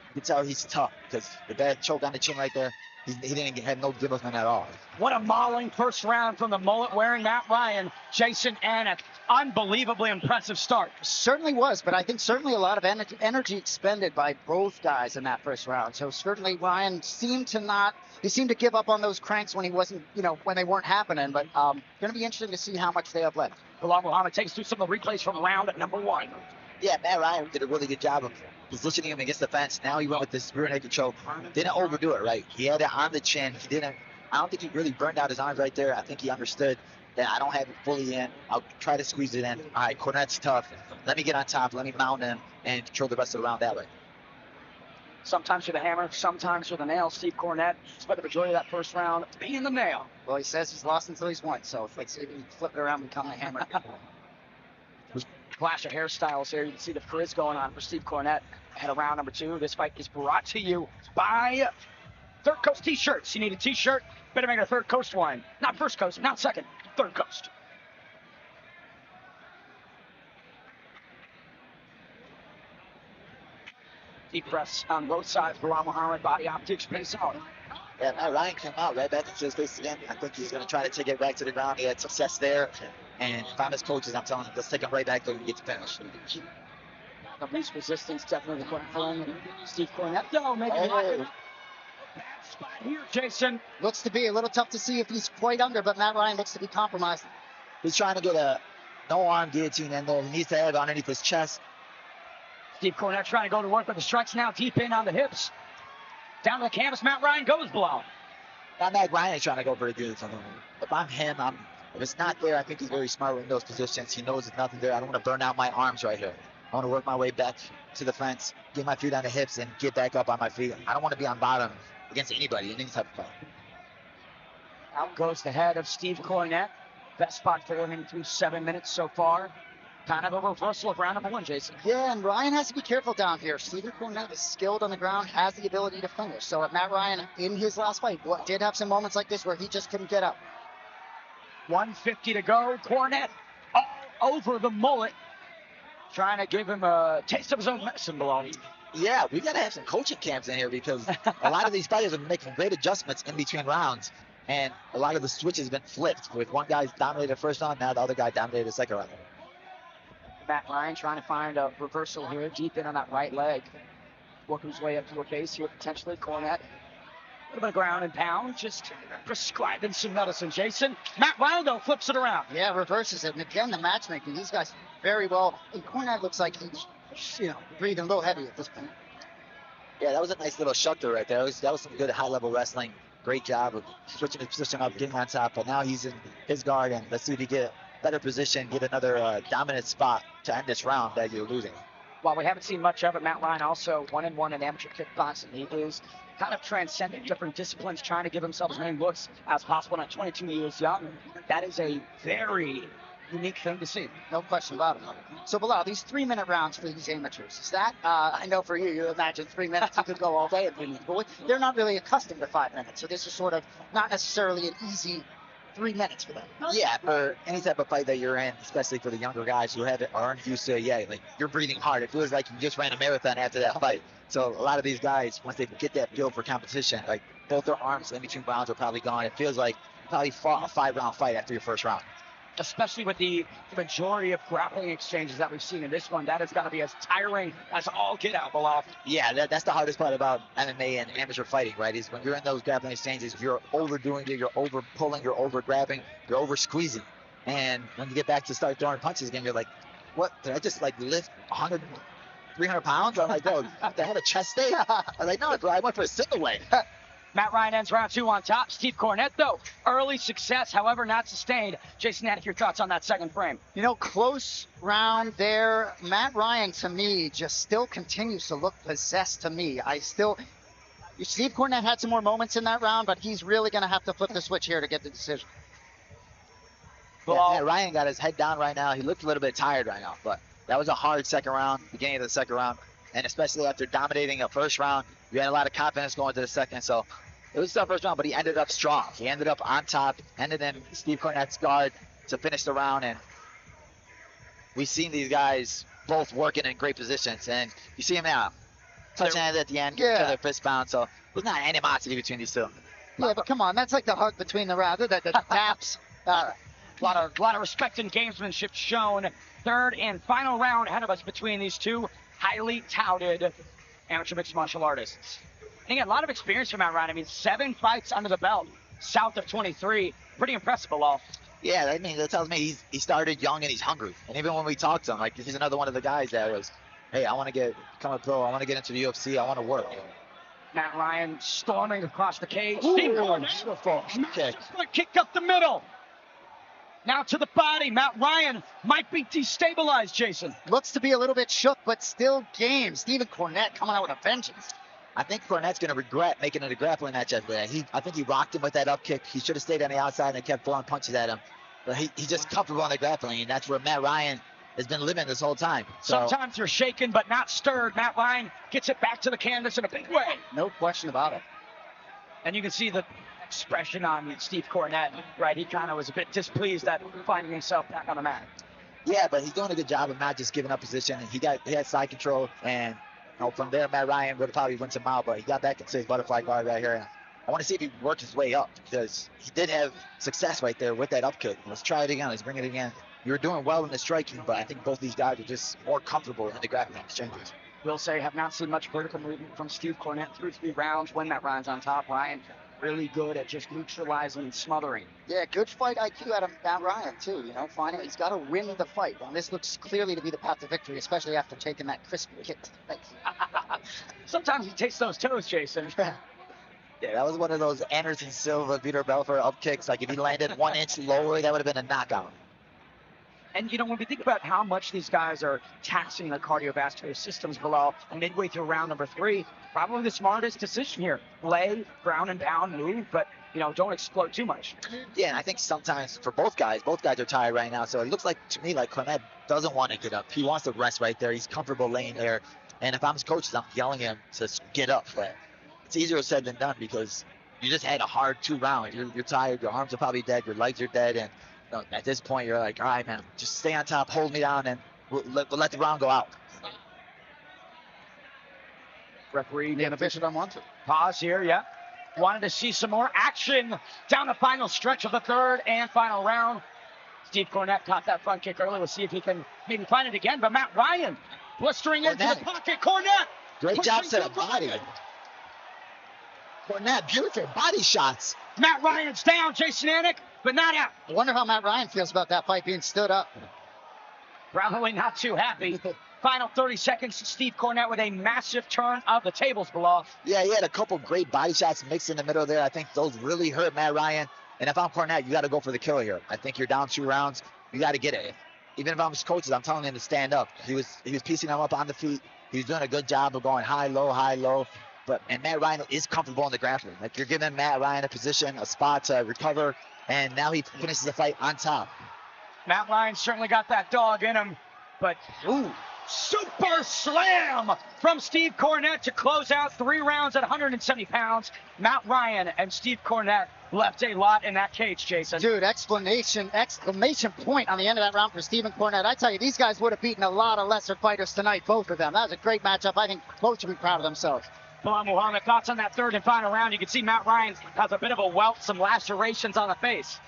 You can tell he's tough because the bad choke on the chin right there, he didn't have no give up on at all. What a mauling first round from the mullet-wearing Matt Ryan. Jason Anik, unbelievably impressive start. Certainly was, but I think certainly a lot of energy expended by both guys in that first round. So certainly Ryan seemed to give up on those cranks when he wasn't, when they weren't happening. But going to be interesting to see how much they have left. Bilal Muhammad takes through some of the replays from round number one. Yeah, Matt Ryan did a really good job of positioning him against the fence. Now he went with this rear naked choke. Didn't overdo it, right? He had it on the chin. I don't think he really burned out his arms right there. I think he understood that I don't have it fully in. I'll try to squeeze it in. All right, Cornette's tough. Let me get on top. Let me mount him and control the rest of the round that way. Sometimes with a hammer, sometimes with a nail. Steve Cornette spent the majority of that first round being the nail. Well, he says he's lost until he's won, so let's see if he can flip it around and become the hammer. Clash of hairstyles here. You can see the frizz going on for Steve Cornette ahead of round number two. This fight is brought to you by Third Coast T-shirts. You need a T-shirt, better make a Third Coast one. Not First Coast, not Second, Third Coast. Deep breaths on both sides. Bilal Muhammad, body optics, pace out. Yeah, Matt Ryan came out right back into his face again. I think he's going to try to take it back to the ground. He had success there. And if I'm his coaches, I'm telling him, let's take him right back there and get to finish. The least resistance definitely for Steve Cornette. No, maybe not. Bad spot here, Jason. Looks to be a little tough to see if he's quite under, but Matt Ryan looks to be compromised. He's trying to get a no-arm guillotine in there. He needs to have it underneath his chest. Steve Cornette trying to go to work with the strikes now, deep in on the hips. Down to the canvas, Matt Ryan goes below. Now Matt Ryan is trying to go for the guillotine. If I'm him, if it's not there, I think he's very smart in those positions. He knows there's nothing there. I don't want to burn out my arms right here. I want to work my way back to the fence, get my feet on the hips, and get back up on my feet. I don't want to be on bottom against anybody in any type of fight. Out goes the head of Steve Cornette. Best spot for him through 7 minutes so far. Kind of a reversal of round number one, Jason. Yeah, and Ryan has to be careful down here. Stephen Cornette is skilled on the ground, has the ability to finish. So Matt Ryan, in his last fight, did have some moments like this where he just couldn't get up. 150 to go. Cornette all over the mullet. Trying to give him a taste of his own medicine, Bilal. Yeah, we got to have some coaching camps in here because a lot of these fighters are making great adjustments in between rounds. And a lot of the switches have been flipped with one guy dominated the first round, now the other guy dominated the second round. Matt Ryan trying to find a reversal here, deep in on that right leg. Working his way up to a base here, potentially. Cornette. A little bit of ground and pound, just prescribing some medicine. Jason, Matt Ryan, though, flips it around. Yeah, reverses it. And again, the matchmaking, these guys very well. And Cornette looks like he's, breathing a little heavy at this point. Yeah, that was a nice little shutter right there. That was some good high-level wrestling. Great job of switching his position up, getting on top. But now he's in his guard, and let's see if he get a better position, get another dominant spot to end this round that you're losing. While we haven't seen much of it, Matt Ryan also 1-1 in amateur kickboxing. He is kind of transcending different disciplines, trying to give himself as many looks as possible. At 22 years young, that is a very unique thing to see. No question about it. So, Bilal, these 3-minute rounds for these amateurs, is that, I know for you imagine 3 minutes, you could go all day at 3 minutes, but they're not really accustomed to 5 minutes. So this is sort of not necessarily an easy 3 minutes for them. Yeah, for any type of fight that you're in, especially for the younger guys who aren't used to it, like you're breathing hard. It feels like you just ran a marathon after that fight. So a lot of these guys, once they get that feel for competition, like both their arms in between rounds are probably gone. It feels like you probably fought a 5-round fight after your first round. Especially with the majority of grappling exchanges that we've seen in this one, that has got to be as tiring as all get out, Bilal. Yeah, that's the hardest part about MMA and amateur fighting, right? Is when you're in those grappling exchanges, you're overdoing it, you're over pulling, you're over grabbing, you're over squeezing. And when you get back to start throwing punches again, you're like, what? Did I just like lift 100, 300 pounds? I'm like, oh, what the hell, a chest day? I'm like, no, bro, I went for a single weight. Matt Ryan ends round two on top. Steve Cornette, though, early success, however, not sustained. Jason Anik, your thoughts on that second frame? Close round there. Matt Ryan, to me, just still continues to look possessed to me. Steve Cornette had some more moments in that round, but he's really going to have to flip the switch here to get the decision. Bilal. Yeah, Ryan got his head down right now. He looked a little bit tired right now, but that was a hard second round, beginning of the second round. And especially after dominating a first round, you had a lot of confidence going to the second. So it was a tough first round, but he ended up strong. He ended up on top, ended in Steve Cornette's guard to finish the round. And we've seen these guys both working in great positions. And you see him now, touching it at the end, give each other fist pound. So there's not animosity between these two. Yeah, but come on, that's like the hug between the rounds. The taps. A lot of respect and gamesmanship shown. Third and final round ahead of us between these two highly touted amateur mixed martial artists. And again, a lot of experience from Matt Ryan. I mean, 7 fights under the belt, south of 23. Pretty impressive, Bilal. Yeah, I mean, that tells me he started young and he's hungry. And even when we talked to him, like, he's another one of the guys that was, hey, I want to become a pro. I want to get into the UFC. I want to work. Matt Ryan storming across the cage. Steve Cornette. Beautiful kick. Kick up the middle. Now to the body. Matt Ryan might be destabilized, Jason. Looks to be a little bit shook, but still game. Stephen Cornette coming out with a vengeance. I think Cornette's going to regret making it a grappling match after that. I think he rocked him with that up kick. He should have stayed on the outside and kept throwing punches at him. But he's just comfortable on the grappling, and that's where Matt Ryan has been living this whole time. So, sometimes you're shaken but not stirred. Matt Ryan gets it back to the canvas in a big way. No question about it. And you can see the expression on Steve Cornette, right? He kind of was a bit displeased at finding himself back on the mat. Yeah, but he's doing a good job of not just giving up position. He had side control, and from there, Matt Ryan would have probably went some out, but he got back into his butterfly guard right here. I want to see if he works his way up, because he did have success right there with that up kick. Let's try it again. Let's bring it again. You were doing well in the striking, but I think both these guys are just more comfortable in the grappling exchanges. Will say, have not seen much vertical movement from Steve Cornette through 3 rounds when Matt Ryan's on top. Ryan really good at just neutralizing and smothering. Yeah, good fight IQ out of Matt Ryan, too. You know, finally, he's got to win the fight. And this looks clearly to be the path to victory, especially after taking that crispy kick to the face. Sometimes he takes those toes, Jason. Yeah, that was one of those Anderson Silva, Vitor Belfort up kicks. Like, if he landed 1 inch lower, that would have been a knockout. And, you know, when we think about how much these guys are taxing the cardiovascular systems below, midway through round number 3, probably the smartest decision here. Lay, ground and pound, move, but, you know, don't explode too much. Yeah, and I think sometimes for both guys are tired right now. So it looks like, to me, like Cornette doesn't want to get up. He wants to rest right there. He's comfortable laying there. And if I'm his coaches, I'm yelling at him to get up. But it's easier said than done, because you just had a hard 2 rounds. You're tired. Your arms are probably dead. Your legs are dead. And at this point, you're like, all right, man, just stay on top, hold me down, and we'll let the round go out. Referee, The inhibition on 1, 2. Pause here, yeah. Wanted to see some more action down the final stretch of the third and final round. Steve Cornette caught that front kick early. We'll see if he can maybe find it again. But Matt Ryan blistering into the pocket. Cornette! Great job to the body. Cornette, beautiful body shots. Matt Ryan's down, Jason Anik, but not out. I wonder how Matt Ryan feels about that fight being stood up. Probably not too happy. Final 30 seconds, Steve Cornette with a massive turn of the tables below. Yeah, he had a couple great body shots mixed in the middle there. I think those really hurt Matt Ryan. And if I'm Cornette, you got to go for the kill here. I think you're down 2 rounds. You got to get it. Even if I'm his coaches, I'm telling him to stand up. He was piecing him up on the feet. He was doing a good job of going high, low. And Matt Ryan is comfortable in the grappling. Like, you're giving Matt Ryan a position, a spot to recover, and now he finishes the fight on top. Matt Ryan certainly got that dog in him, but super slam from Steve Cornette to close out 3 rounds at 170 pounds. Matt Ryan and Steve Cornette left a lot in that cage, Jason. Dude, exclamation point on the end of that round for Stephen Cornette. I tell you, these guys would have beaten a lot of lesser fighters tonight, both of them. That was a great matchup. I think both should be proud of themselves. Bilal Muhammad, thoughts on that third and final round? You can see Matt Ryan has a bit of a welt, some lacerations on the face.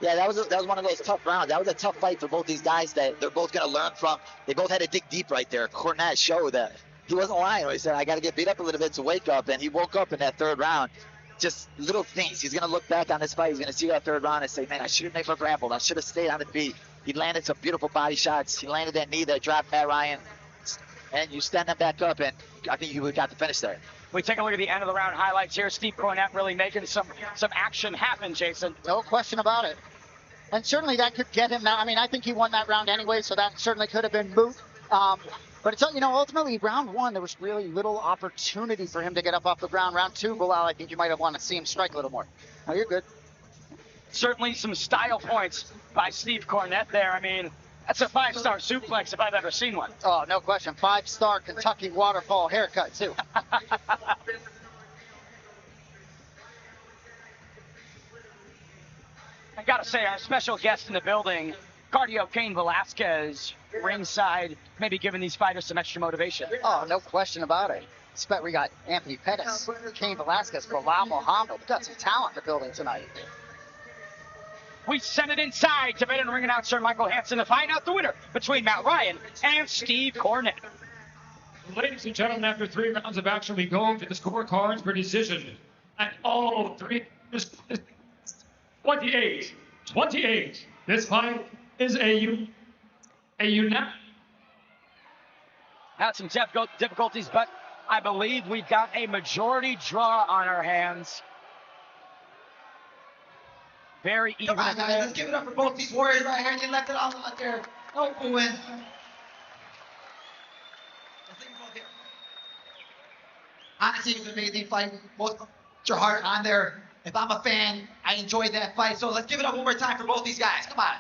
Yeah, that was one of those tough rounds. That was a tough fight for both these guys that they're both going to learn from. They both had to dig deep right there. Cornette showed that he wasn't lying. He said, I got to get beat up a little bit to wake up, and he woke up in that third round. Just little things. He's going to look back on this fight. He's going to see that third round and say, man, I should have never grappled. I should have stayed on the feet. He landed some beautiful body shots. He landed that knee that dropped Matt Ryan. And you stand him back up, and I think you would got the finish there. We take a look at the end of the round highlights here. Steve Cornette really making some action happen, Jason. No question about it. And certainly that could get him now. I mean, I think he won that round anyway, so that certainly could have been moot. But it's, you know, ultimately round 1, there was really little opportunity for him to get up off the ground. Round 2, Bilal, I think you might have wanted to see him strike a little more. No, you're good. certainly some style points by Steve Cornette there. I mean, that's a 5-star suplex if I've ever seen one. Oh, no question. 5-star Kentucky waterfall haircut, too. I gotta say, our special guest in the building, Cardio Cain Velasquez, ringside, maybe giving these fighters some extra motivation. Oh, no question about it. We got Anthony Pettis, Cain Velasquez, Bilal Muhammad. We got some talent in the building tonight. We send it inside to veteran ring announcer Michael Hansen to find out the winner between Matt Ryan and Steve Cornette. Ladies and gentlemen, after 3 rounds of action, we go to the scorecards for decision. And all 3 is 28. This fight is a unanimous. Had some difficulties, but I believe we've got a majority draw on our hands. Very even. Come on, guys, let's give it up for both these warriors right here. They left it all out there. No win. Honestly, it was an amazing fight. Both put your heart on there. If I'm a fan, I enjoyed that fight. So let's give it up one more time for both these guys. Come on.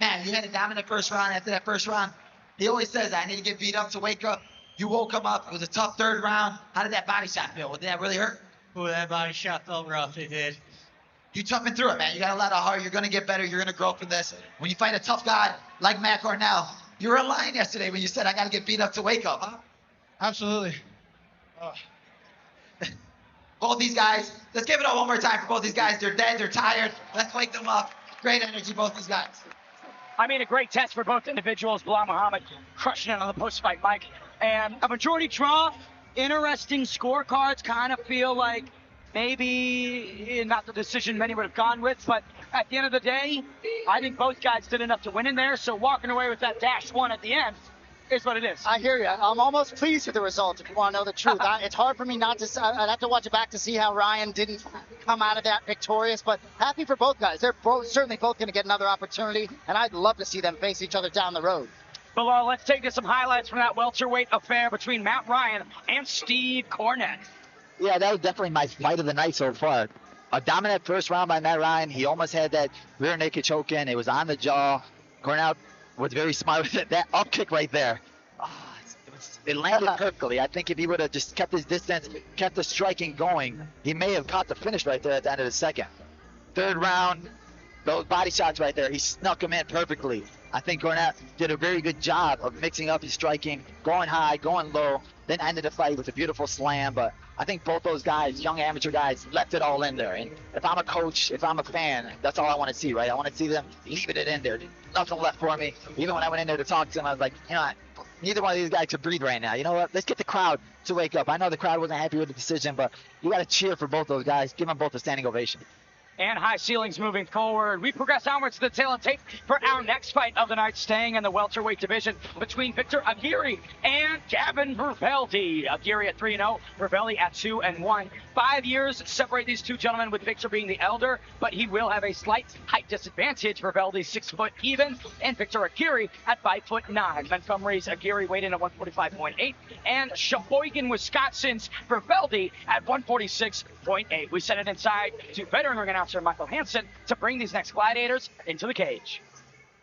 Man, you had a dominant first round. After that first round, he always says, I need to get beat up to wake up. You woke him up. It was a tough third round. How did that body shot feel? Did that really hurt? Ooh, that body shot felt rough. It did. You toughen through it, man. You got a lot of heart. You're going to get better. You're going to grow from this. When you fight a tough guy like Matt Cornell, you were lying yesterday when you said, I got to get beat up to wake up, huh? Absolutely. Both these guys, let's give it up one more time for both these guys. They're dead. They're tired. Let's wake them up. Great energy, both these guys. I mean, a great test for both individuals. Bilal Muhammad crushing it on the post-fight mic. And a majority draw. Interesting scorecards. Kind of feel like maybe not the decision many would have gone with, but at the end of the day, I think both guys did enough to win in there. So walking away with that -1 at the end is what it is. I hear you. I'm almost pleased with the result, if you want to know the truth. It's hard for me not to. I'd have to watch it back to see how Ryan didn't come out of that victorious, but happy for both guys. They're certainly both going to get another opportunity, and I'd love to see them face each other down the road. Bilal, let's take to some highlights from that welterweight affair between Matt Ryan and Steve Cornette. Yeah, that was definitely my fight of the night so far. A dominant first round by Matt Ryan. He almost had that rear naked choke in. It was on the jaw. Cornell was very smart with it. That up kick right there. It landed perfectly. I think if he would have just kept his distance, kept the striking going, he may have caught the finish right there at the end of the second. Third round, those body shots right there, he snuck them in perfectly. I think Cornette did a very good job of mixing up his striking, going high, going low, then ended the fight with a beautiful slam. But I think both those guys, young amateur guys, left it all in there. And if I'm a coach, if I'm a fan, that's all I want to see, right? I want to see them leaving it in there. Nothing left for me. Even when I went in there to talk to them, I was like, you know, neither one of these guys could breathe right now. You know what? Let's get the crowd to wake up. I know the crowd wasn't happy with the decision, but you got to cheer for both those guys. Give them both a standing ovation. And high ceilings moving forward. We progress onwards to the tail of tape for our next fight of the night, staying in the welterweight division between Victor Aguirre and Gavin Vervelde. Aguirre at 3-0, Vervelde at 2-1. 5 years separate these two gentlemen, with Victor being the elder, but he will have a slight height disadvantage. Vervelde 6 foot even, and Victor Aguirre at 5'9". Montgomery's Aguirre weighed in at 145.8, and Sheboygan, Wisconsin's Vervelde at 146.8. We send it inside to veteran ring announcer Michael Hansen to bring these next gladiators into the cage.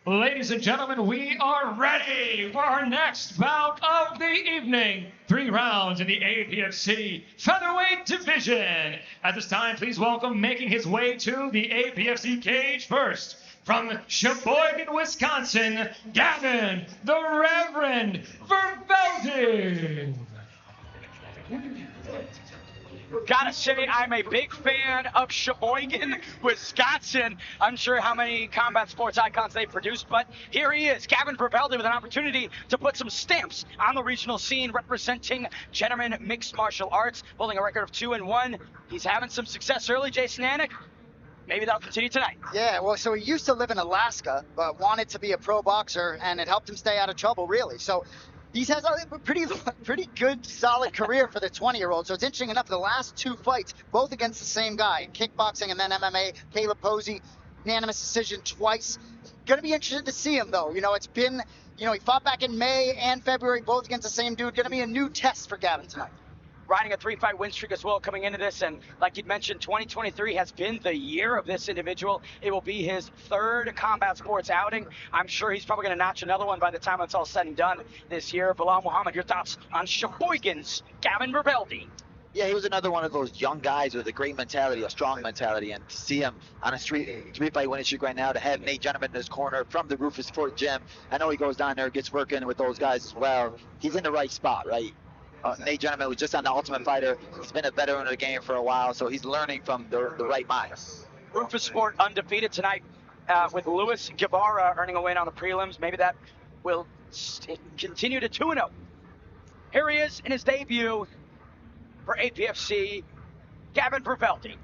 Ladies and gentlemen, we are ready for our next bout of the evening. 3 rounds in the APFC featherweight division. At this time, please welcome, making his way to the APFC cage first, from Sheboygan, Wisconsin, Gavin the Reverend Vervelde. Gotta say, I'm a big fan of Sheboygan, Wisconsin. Unsure how many combat sports icons they produced, but here he is, Gavin Vervelde, with an opportunity to put some stamps on the regional scene, representing gentlemen mixed martial arts, holding a record of 2-1. He's having some success early, Jason Anik. Maybe that'll continue tonight. Yeah, well, so he used to live in Alaska, but wanted to be a pro boxer, and it helped him stay out of trouble, really. So he has a pretty good, solid career for the 20-year-old. So it's interesting enough, the last 2 fights, both against the same guy, kickboxing and then MMA, Caleb Posey, unanimous decision twice. Going to be interested to see him, though. You know, it's been, you know, he fought back in May and February, both against the same dude. Going to be a new test for Gavin tonight. riding a 3-fight win streak as well coming into this. And like you mentioned, 2023 has been the year of this individual. It will be his 3rd combat sports outing. I'm sure he's probably going to notch another one by the time it's all said and done this year. Bilal Muhammad, your thoughts on Sheboygan's Gavin Vervelde? Yeah, he was another one of those young guys with a great mentality, a strong mentality, and to see him on a three-fight winning streak right now, to have Nate Gentleman in his corner from the Rufus Fort Gym. I know he goes down there, gets working with those guys as well. He's in the right spot, right? Nate Gentleman was just on the Ultimate Fighter. He's been a veteran of the game for a while, so he's learning from the right minds. Rufus Fort undefeated tonight with Luis Guevara earning a win on the prelims. Maybe that will continue to 2-0. Here he is in his debut for APFC, Gavin Vervelde.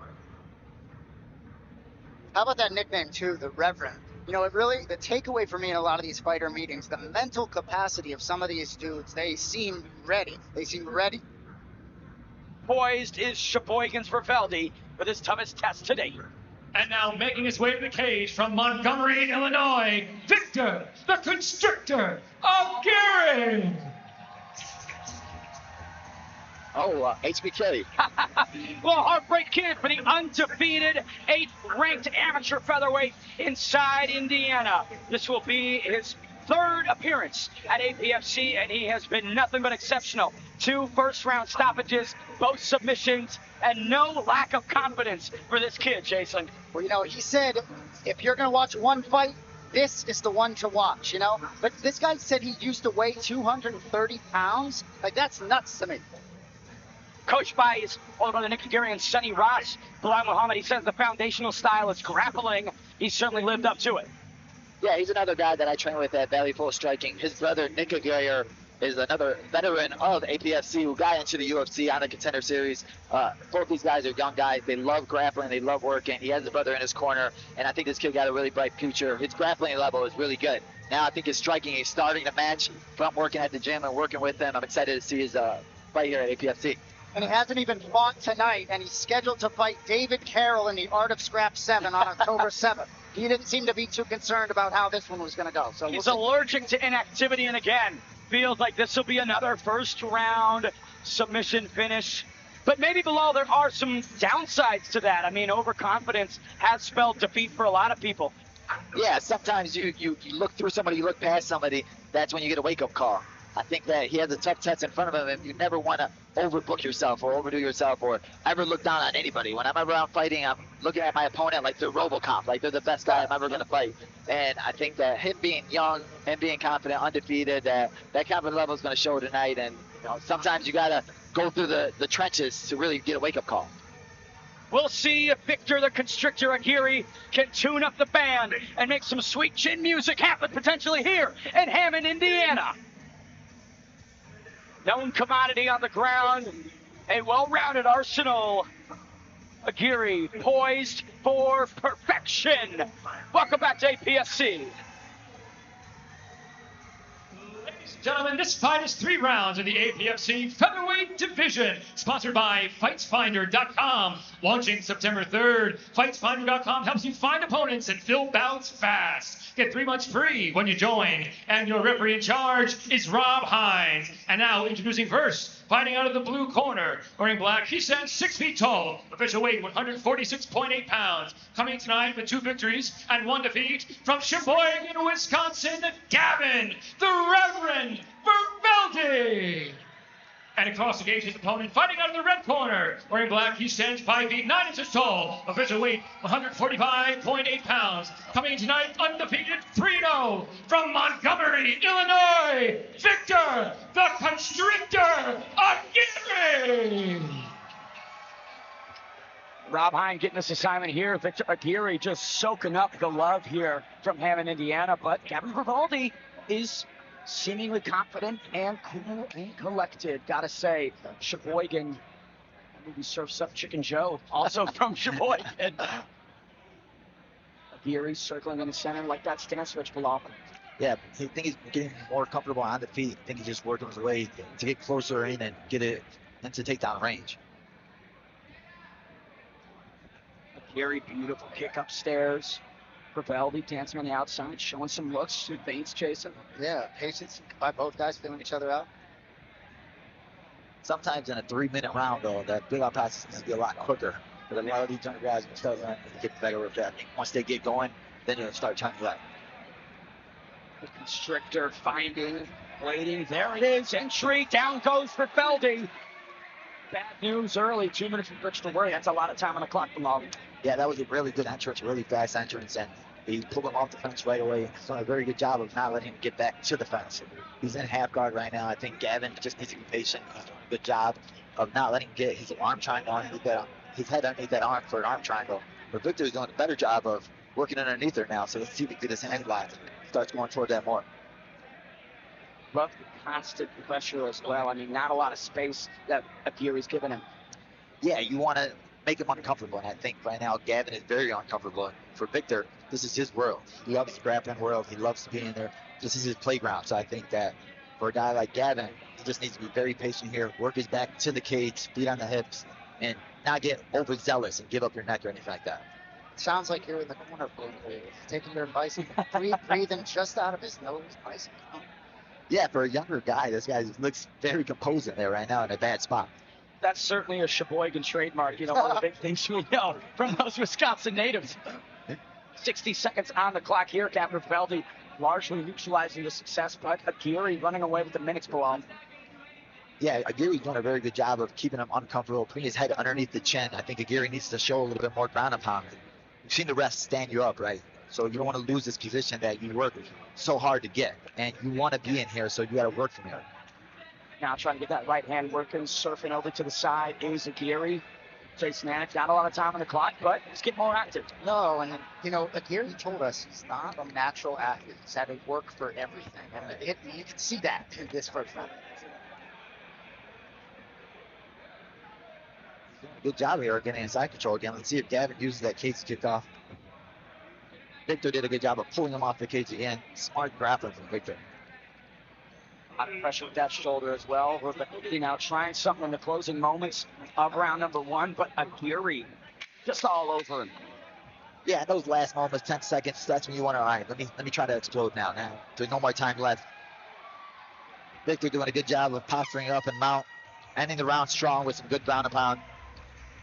How about that nickname too, the Reverend? You know, it really, the takeaway for me in a lot of these fighter meetings, the mental capacity of some of these dudes, they seem ready. They seem ready. Poised is Sheboygan's Vervelde with his toughest test to date. And now making his way to the cage from Montgomery, Illinois, Victor, the Constrictor of Gary. Oh, HBK. Well, heartbreak kid for the undefeated 8th-ranked amateur featherweight inside Indiana. This will be his 3rd appearance at APFC, and he has been nothing but exceptional. 2 first-round stoppages, both submissions, and no lack of confidence for this kid, Jason. Well, you know, he said, if you're going to watch one fight, this is the one to watch, you know? But this guy said he used to weigh 230 pounds. Like, that's nuts to me. Coached by his older brother Nick Gary, Sonny Ross, Bilal Muhammad, he says the foundational style is grappling. He's certainly lived up to it. Yeah, he's another guy that I train with at Valley Full Striking. His brother Nick Gary is another veteran of APFC who got into the UFC on the Contender Series. Both these guys are young guys. They love grappling. They love working. He has a brother in his corner, and I think this kid got a really bright future. His grappling level is really good. Now I think his striking is starting to match from working at the gym and working with him. I'm excited to see his fight here at APFC. And he hasn't even fought tonight, and he's scheduled to fight David Carroll in the Art of Scrap 7 on October 7th. He didn't seem to be too concerned about how this one was going to go. So he's allergic to inactivity, and again, feels like this will be another first-round submission finish. But maybe, Bilal, there are some downsides to that. I mean, overconfidence has spelled defeat for a lot of people. Yeah, sometimes you look through somebody, you look past somebody, that's when you get a wake-up call. I think that he has a tough test in front of him, and you never want to overbook yourself or overdo yourself or ever look down on anybody. When I'm ever out fighting, I'm looking at my opponent like they're RoboCop, like they're the best guy I'm ever going to fight. And I think that him being young, him being confident, undefeated, that confidence level is going to show tonight. And you know, sometimes you got to go through the trenches to really get a wake-up call. We'll see if Victor the Constrictor Aguirre can tune up the band and make some sweet chin music happen potentially here in Hammond, Indiana. Known commodity on the ground, a well-rounded arsenal. Aguirre poised for perfection. Welcome back to APFC. Ladies and gentlemen, this fight is 3 rounds in the APFC featherweight division, sponsored by FightsFinder.com. Launching September 3rd, FightsFinder.com helps you find opponents and fill bouts fast. Get 3 months free when you join. And your referee in charge is Rob Hines. And now introducing first, fighting out of the blue corner, wearing black, he stands 6 feet tall, official weight 146.8 pounds. Coming tonight with 2 victories and 1 defeat from Sheboygan, Wisconsin, Gavin, the Reverend Vervelde. And across the cage, his opponent, fighting out of the red corner, wearing black, he stands 5 feet 9 inches tall, official weight 145.8 pounds. Coming in tonight, undefeated 3-0 from Montgomery, Illinois, Victor, the Constrictor Aguirre. Rob Hine getting this assignment here. Victor Aguirre just soaking up the love here from Hammond, Indiana. But Gavin Vervelde is seemingly confident and cool and collected. Gotta say, Sheboygan, maybe serves up Chicken Joe, also from Sheboygan. Aguirre circling in the center like that stance switch, Bilal. Yeah, I think he's getting more comfortable on the feet. I think he's just working his way to get closer in and get it into takedown range. Aguirre, beautiful kick upstairs. Vervelde dancing on the outside, showing some looks, some feints, Jason. Yeah, patience by both guys feeling each other out. Sometimes in a 3-minute round, though, that big out pass is going to be a lot quicker. But a lot of these younger guys will start learning to get better with that. Once they get going, then you'll start turning left. The constrictor finding, waiting. There it is. Entry. Down goes for Feldy. Bad news early. 2 minutes from Rich to worry. That's a lot of time on the clock for Long. Yeah, that was a really good entrance, really fast entrance, and he pulled him off the fence right away. He's done a very good job of not letting him get back to the fence. He's in half guard right now. I think Gavin just needs to be patient. He's doing a good job of not letting him get his arm triangle underneath that, his head underneath that arm for an arm triangle. But Victor's doing a better job of working underneath her now, so let's see if we can get his hand locked. Starts going toward that more. But constant pressure as well. I mean, not a lot of space that Aguirre's given him. Yeah, you want to make him uncomfortable, and I think right now Gavin is very uncomfortable. For Victor, this is his world. He loves the grappling world. He loves to be in there. This is his playground. So I think that for a guy like Gavin, he just needs to be very patient here, work his back to the cage, feet on the hips, and not get overzealous and give up your neck or anything like that. Sounds like you're in the corner, taking your advice, breathing just out of his nose. Bison. Yeah, for a younger guy, this guy looks very composed in there right now in a bad spot. That's certainly a Sheboygan trademark. You know, one of the big things we know from those Wisconsin natives. 60 seconds on the clock here. Captain Feldy largely neutralizing the success, but Aguirre running away with the minutes below him. Yeah, Aguirre's doing a very good job of keeping him uncomfortable, putting his head underneath the chin. I think Aguirre needs to show a little bit more ground and pound. You've seen the refs stand you up, right? So you don't want to lose this position that you work so hard to get. And you want to be in here, so you got to work from here. Now trying to get that right hand working, surfing over to the side is Aguirre. Jason Anik, not a lot of time on the clock, but he's getting more active. No, and you know, Aguirre told us he's not a natural athlete. He's had to work for everything, and you can see that in this first round. Good job here getting inside control again. Let's see if Gavin uses that cage to kick off. Victor did a good job of pulling him off the cage again. Smart grappling from Victor. A lot of pressure with that shoulder as well. You know, trying something in the closing moments of round number one, but Aguirre just all over him. Yeah, those last moments, 10 seconds, that's when you want to, all right, let me try to explode now. There's no more time left. Victor doing a good job of posturing up and mount, ending the round strong with some good ground and pound.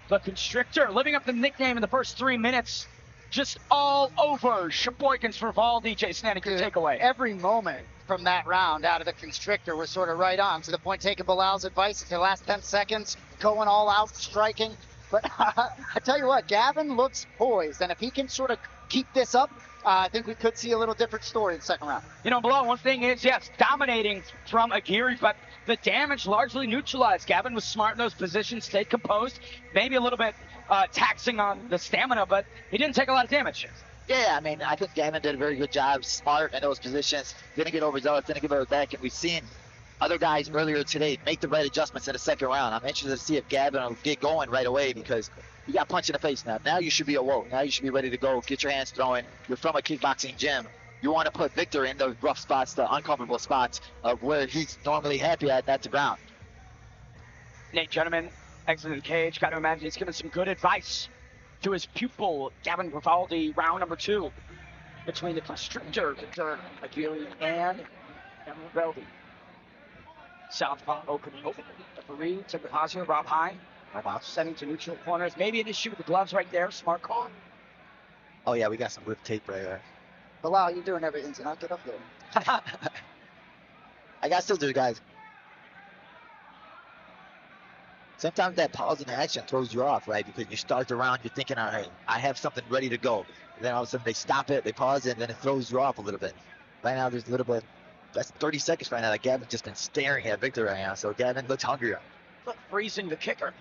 The Constrictor living up the nickname in the first 3 minutes. Just all over Sheboygan's Frivaldi. Jason Anik, your takeaway. Every moment from that round out of the Constrictor was sort of right on, to the point taking Bilal's advice in the last 10 seconds, going all out, striking. But I tell you what, Gavin looks poised, and if he can sort of keep this up, I think we could see a little different story in the second round. You know, Bilal, one thing is, yes, dominating from Aguirre, but the damage largely neutralized. Gavin was smart in those positions, stayed composed, maybe a little bit taxing on the stamina, but he didn't take a lot of damage. Yeah, I mean, I think Gavin did a very good job, smart in those positions, didn't get overzealous, didn't give it back, and we've seen other guys earlier today make the right adjustments in the second round. I'm interested to see if Gavin will get going right away, because you got punched in the face now. Now you should be awoke. Now you should be ready to go. Get your hands throwing. You're from a kickboxing gym. You want to put Victor in those rough spots, the uncomfortable spots of where he's normally happy at the ground. Nate, gentlemen, exiting the cage. Got to imagine he's giving some good advice to his pupil, Gavin Frivaldi, round number 2, between the Constrictor, Victor Aguirre, and Gavin Frivaldi. Southpaw open. Referee took the pause here. Rob High. Setting to neutral corners. Maybe an issue with the gloves right there. Smart call. Oh, yeah, we got some whip tape right there. Bilal, you're doing everything tonight. Get up there. I got still do, guys. Sometimes that pause in action throws you off, right? Because you start the round, you're thinking, all right, I have something ready to go. And then all of a sudden they stop it, they pause it, and then it throws you off a little bit. Right now there's a little bit, that's 30 seconds right now that Gavin's just been staring at Victor right now. So Gavin looks hungrier. Look, freezing the kicker.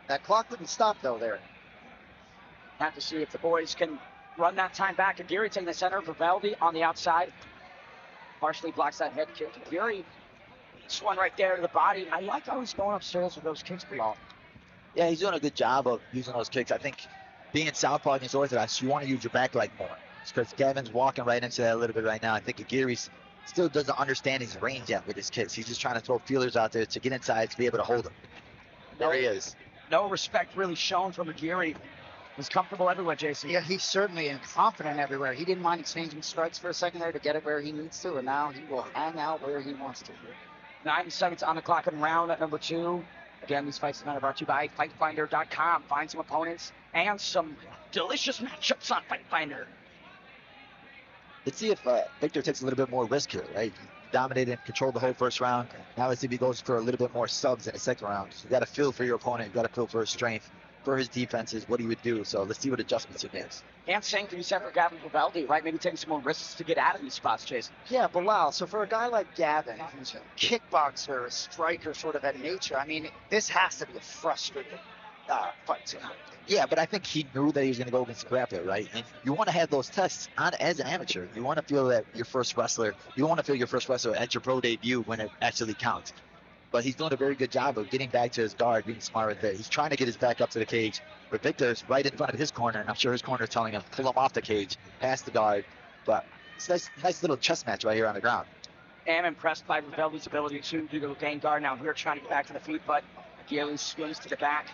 That clock didn't stop, though, there. Have to see if the boys can run that time back. Aguirre taking the center for Frivaldi on the outside. Partially blocks that head kick. Aguirre, this one right there to the body. I like how he's going upstairs with those kicks, Bilal. Yeah, he's doing a good job of using those kicks. I think being southpaw against orthodox, you want to use your back leg more. Because Gavin's walking right into that a little bit right now. I think Aguirre still doesn't understand his range yet with his kicks. He's just trying to throw feelers out there to get inside to be able to hold him. There he is. No respect really shown from Aguirre Was comfortable everywhere, Jason. Yeah, he's certainly confident everywhere. He didn't mind exchanging strikes for a second there to get it where he needs to, and now he will hang out where he wants to. 9 seconds on the clock in round at number 2. Again, these fights are brought to you by FightFinder.com. Find some opponents and some delicious matchups on FightFinder. Let's see if Victor takes a little bit more risk here, right? He dominated and controlled the whole first round. Now let's see if he goes for a little bit more subs in the second round. You got to feel for your opponent. You got to feel for his strength, for his defenses, what he would do. So let's see what adjustments he makes. And same can be said for Gavin Vivaldi, right? Maybe taking some more risks to get out of these spots, Jason. Yeah, Bilal. So for a guy like Gavin, who's a kickboxer, a striker sort of at nature, I mean, this has to be a frustrating fight tonight. Yeah, but I think he knew that he was going to go against a grappler, right? And you want to have those tests on as an amateur. You want to feel that your first wrestler, you want to feel your first wrestler at your pro debut when it actually counts. But he's doing a very good job of getting back to his guard, being smart right there. He's trying to get his back up to the cage. But Victor's right in front of his corner, and I'm sure his corner is telling him, pull him off the cage, past the guard. But it's a nice little chess match right here on the ground. I'm impressed by Vivaldi's ability to do the gain guard. Now we're trying to get back to the feet, but Gilly swings to the back.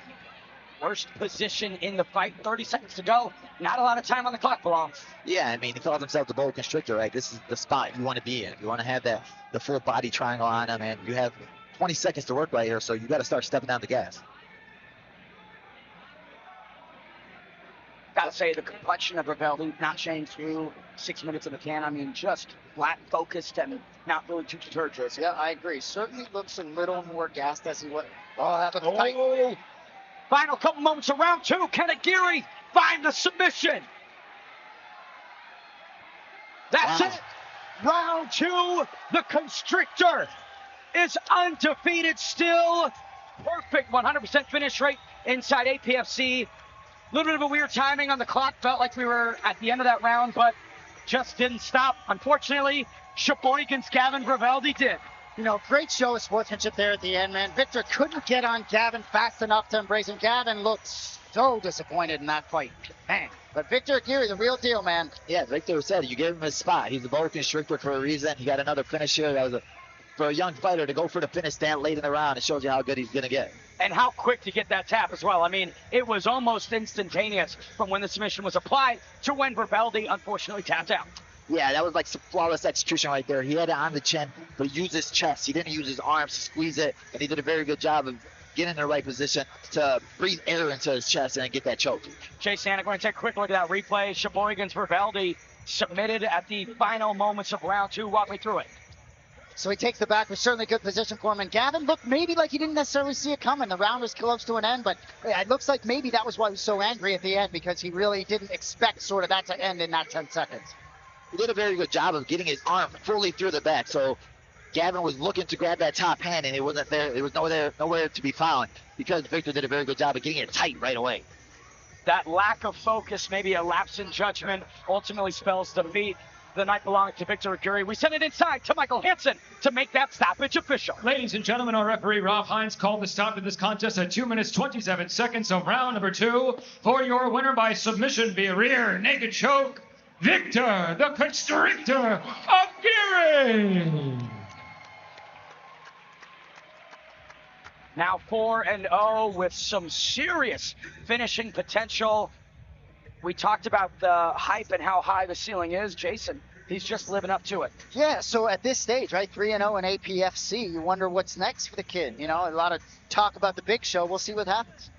Worst position in the fight, 30 seconds to go. Not a lot of time on the clock, Bilal. Yeah, I mean, he calls himself the boa constrictor, right? This is the spot you want to be in. You want to have the full body triangle on him, and you have 20 seconds to work right here, so you got to start stepping down the gas. Gotta say, the complexion of Vivaldi not changed through 6 minutes of the can. I mean, just flat focused and not really too deterred, Jason. Yeah, I agree. Certainly looks a little more gassed as he was. Oh, that looks tight. Final couple moments of round 2. Can Aguirre find the submission? That's it. Round 2. The Constrictor is undefeated still. Perfect 100% finish rate inside APFC. A little bit of a weird timing on the clock. Felt like we were at the end of that round, but just didn't stop. Unfortunately, Sheboygan's Gavin Vivaldi did. You know, great show of sportsmanship there at the end, man. Victor couldn't get on Gavin fast enough to embrace him. Gavin looked so disappointed in that fight. Man. But Victor Aguirre, the real deal, man. Yeah, Victor said you gave him his spot. He's a boa constrictor for a reason. He got another finish here. That was for a young fighter to go for the finish stand late in the round. It shows you how good he's going to get. And how quick to get that tap as well. I mean, it was almost instantaneous from when the submission was applied to when Vivaldi unfortunately tapped out. Yeah, that was like some flawless execution right there. He had it on the chin, but he used his chest. He didn't use his arms to squeeze it, and he did a very good job of getting in the right position to breathe air into his chest and get that choke. Jay Stanek, we're going to take a quick look at that replay. Sheboygan's Vivaldi submitted at the final moments of round 2. Walk me through it. So he takes the back, was certainly a good position for him. And Gavin looked maybe like he didn't necessarily see it coming. The round was close to an end, but it looks like maybe that was why he was so angry at the end, because he really didn't expect sort of that to end in that 10 seconds. He did a very good job of getting his arm fully through the back. So Gavin was looking to grab that top hand, and it wasn't there. It was nowhere to be found, because Victor did a very good job of getting it tight right away. That lack of focus, maybe a lapse in judgment, ultimately spells defeat. The night belonging to Victor Aguirre. We send it inside to Michael Hansen to make that stoppage official. Ladies and gentlemen, our referee, Ralph Hines, called the stop to this contest at 2 minutes, 27 seconds of round number 2. For your winner by submission via rear naked choke, Victor, the Constrictor Aguirre. Now 4-0 with some serious finishing potential. We talked about the hype and how high the ceiling is. Jason, he's just living up to it. Yeah, so at this stage, right, 3-0 in APFC, you wonder what's next for the kid. You know, a lot of talk about the big show. We'll see what happens.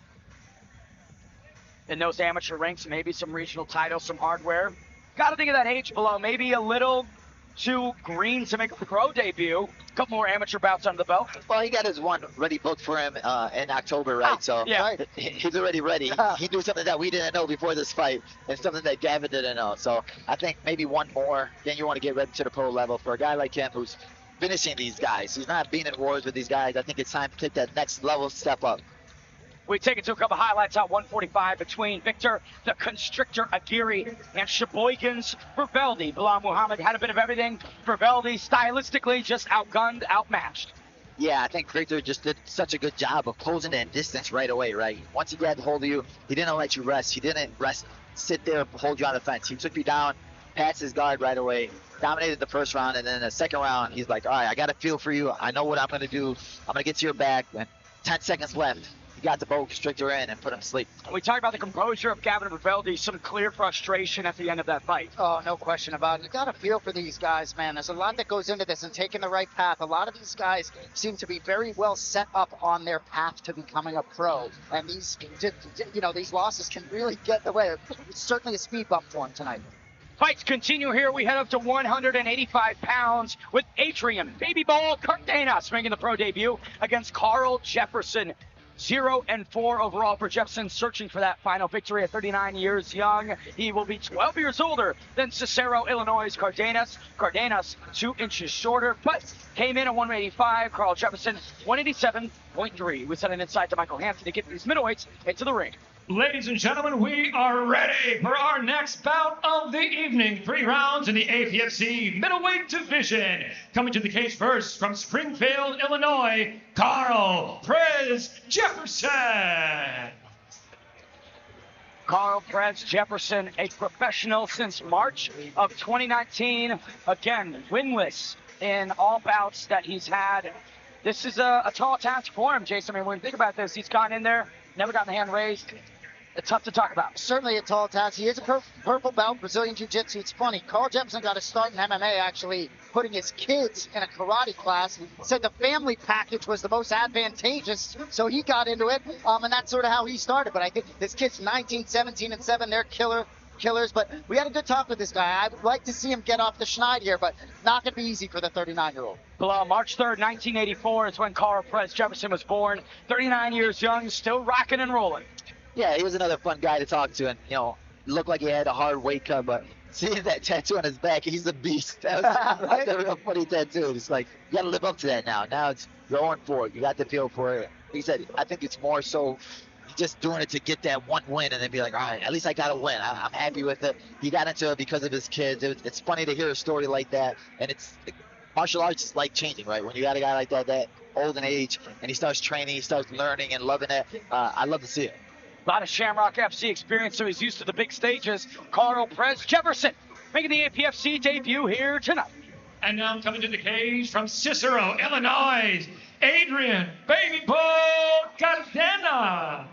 In those amateur ranks, maybe some regional titles, some hardware. Got to think of that age below, maybe a little too green to make a pro debut. A couple more amateur bouts under the belt. Well, he got his one ready booked for him in October, right? So yeah. He's already ready. He knew something that we didn't know before this fight, and something that Gavin didn't know. So I think maybe one more, then you want to get ready to the pro level. For a guy like him who's finishing these guys, he's not being in wars with these guys. I think it's time to take that next level step up. We take it to a couple highlights out 145 between Victor, the Constrictor Aguirre, and Sheboygan's Vivaldi. Bilal Muhammad had a bit of everything. Vivaldi stylistically just outgunned, outmatched. Yeah, I think Victor just did such a good job of closing that distance right away, right? Once he grabbed hold of you, he didn't let you rest. He didn't sit there, hold you on the fence. He took you down, passed his guard right away, dominated the first round, and then the second round, he's like, all right, I got a feel for you. I know what I'm going to do. I'm going to get to your back. And 10 seconds left. got the boa constrictor in and put him to sleep. We talked about the composure of Gavin Vivaldi, some clear frustration at the end of that fight. Oh, no question about it. You got to feel for these guys, man. There's a lot that goes into this and taking the right path. A lot of these guys seem to be very well set up on their path to becoming a pro. And these, these losses can really get in the way. It's certainly a speed bump for them tonight. Fights continue here. We head up to 185 pounds with Adrian Baby Ball Cardenas making the pro debut against Carl Jefferson. 0-4 overall for Jefferson, searching for that final victory at 39 years young. He will be 12 years older than Cicero, Illinois' Cardenas. Cardenas 2 inches shorter, but came in at 185. Carl Jefferson 187.3. We send it inside to Michael Hansen to get these middleweights into the ring. Ladies and gentlemen, we are ready for our next bout of the evening. 3 rounds in the APFC middleweight division. Coming to the cage first from Springfield, Illinois, Carl Prez Jefferson. Carl Prez Jefferson, a professional since March of 2019. Again, winless in all bouts that he's had. This is a tall task for him, Jason. I mean, when you think about this, he's gone in there, never gotten the hand raised. It's tough to talk about. Certainly a tall task. He is a purple belt, Brazilian Jiu-Jitsu. It's funny. Carl Jefferson got a start in MMA, actually putting his kids in a karate class. Said the family package was the most advantageous, so he got into it, and that's sort of how he started. But I think his kids 19, 17, and 7, they're killers. But we had a good talk with this guy. I would like to see him get off the schneid here, but not going to be easy for the 39-year-old. Well, March 3rd, 1984 is when Carl Prez Jefferson was born. 39 years young, still rocking and rolling. Yeah, he was another fun guy to talk to, and looked like he had a hard weight cut, but seeing that tattoo on his back, he's a beast. That was a real funny tattoo. It's like, you got to live up to that now. Now it's going for it. You got to feel for it. He said, I think it's more so just doing it to get that one win and then be like, all right, at least I got a win. I'm happy with it. He got into it because of his kids. It's funny to hear a story like that, and martial arts is like changing, right? When you got a guy like that old in age, and he starts training, he starts learning and loving it, I love to see it. A lot of Shamrock FC experience, so he's used to the big stages. Carl Prez Jefferson making the APFC debut here tonight. And now coming to the cage from Cicero, Illinois, Adrian Baby Bull Cardenas.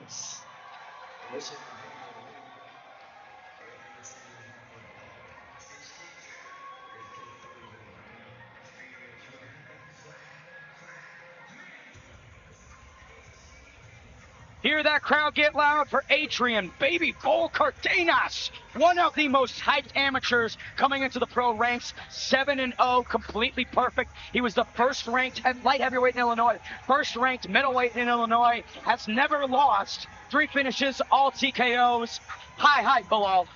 Hear that crowd get loud for Adrian Baby Bull Cardenas, one of the most hyped amateurs coming into the pro ranks. 7-0, completely perfect. He was the first ranked light heavyweight in Illinois, first ranked middleweight in Illinois, has never lost. 3 finishes, all TKOs. High hype, Bilal.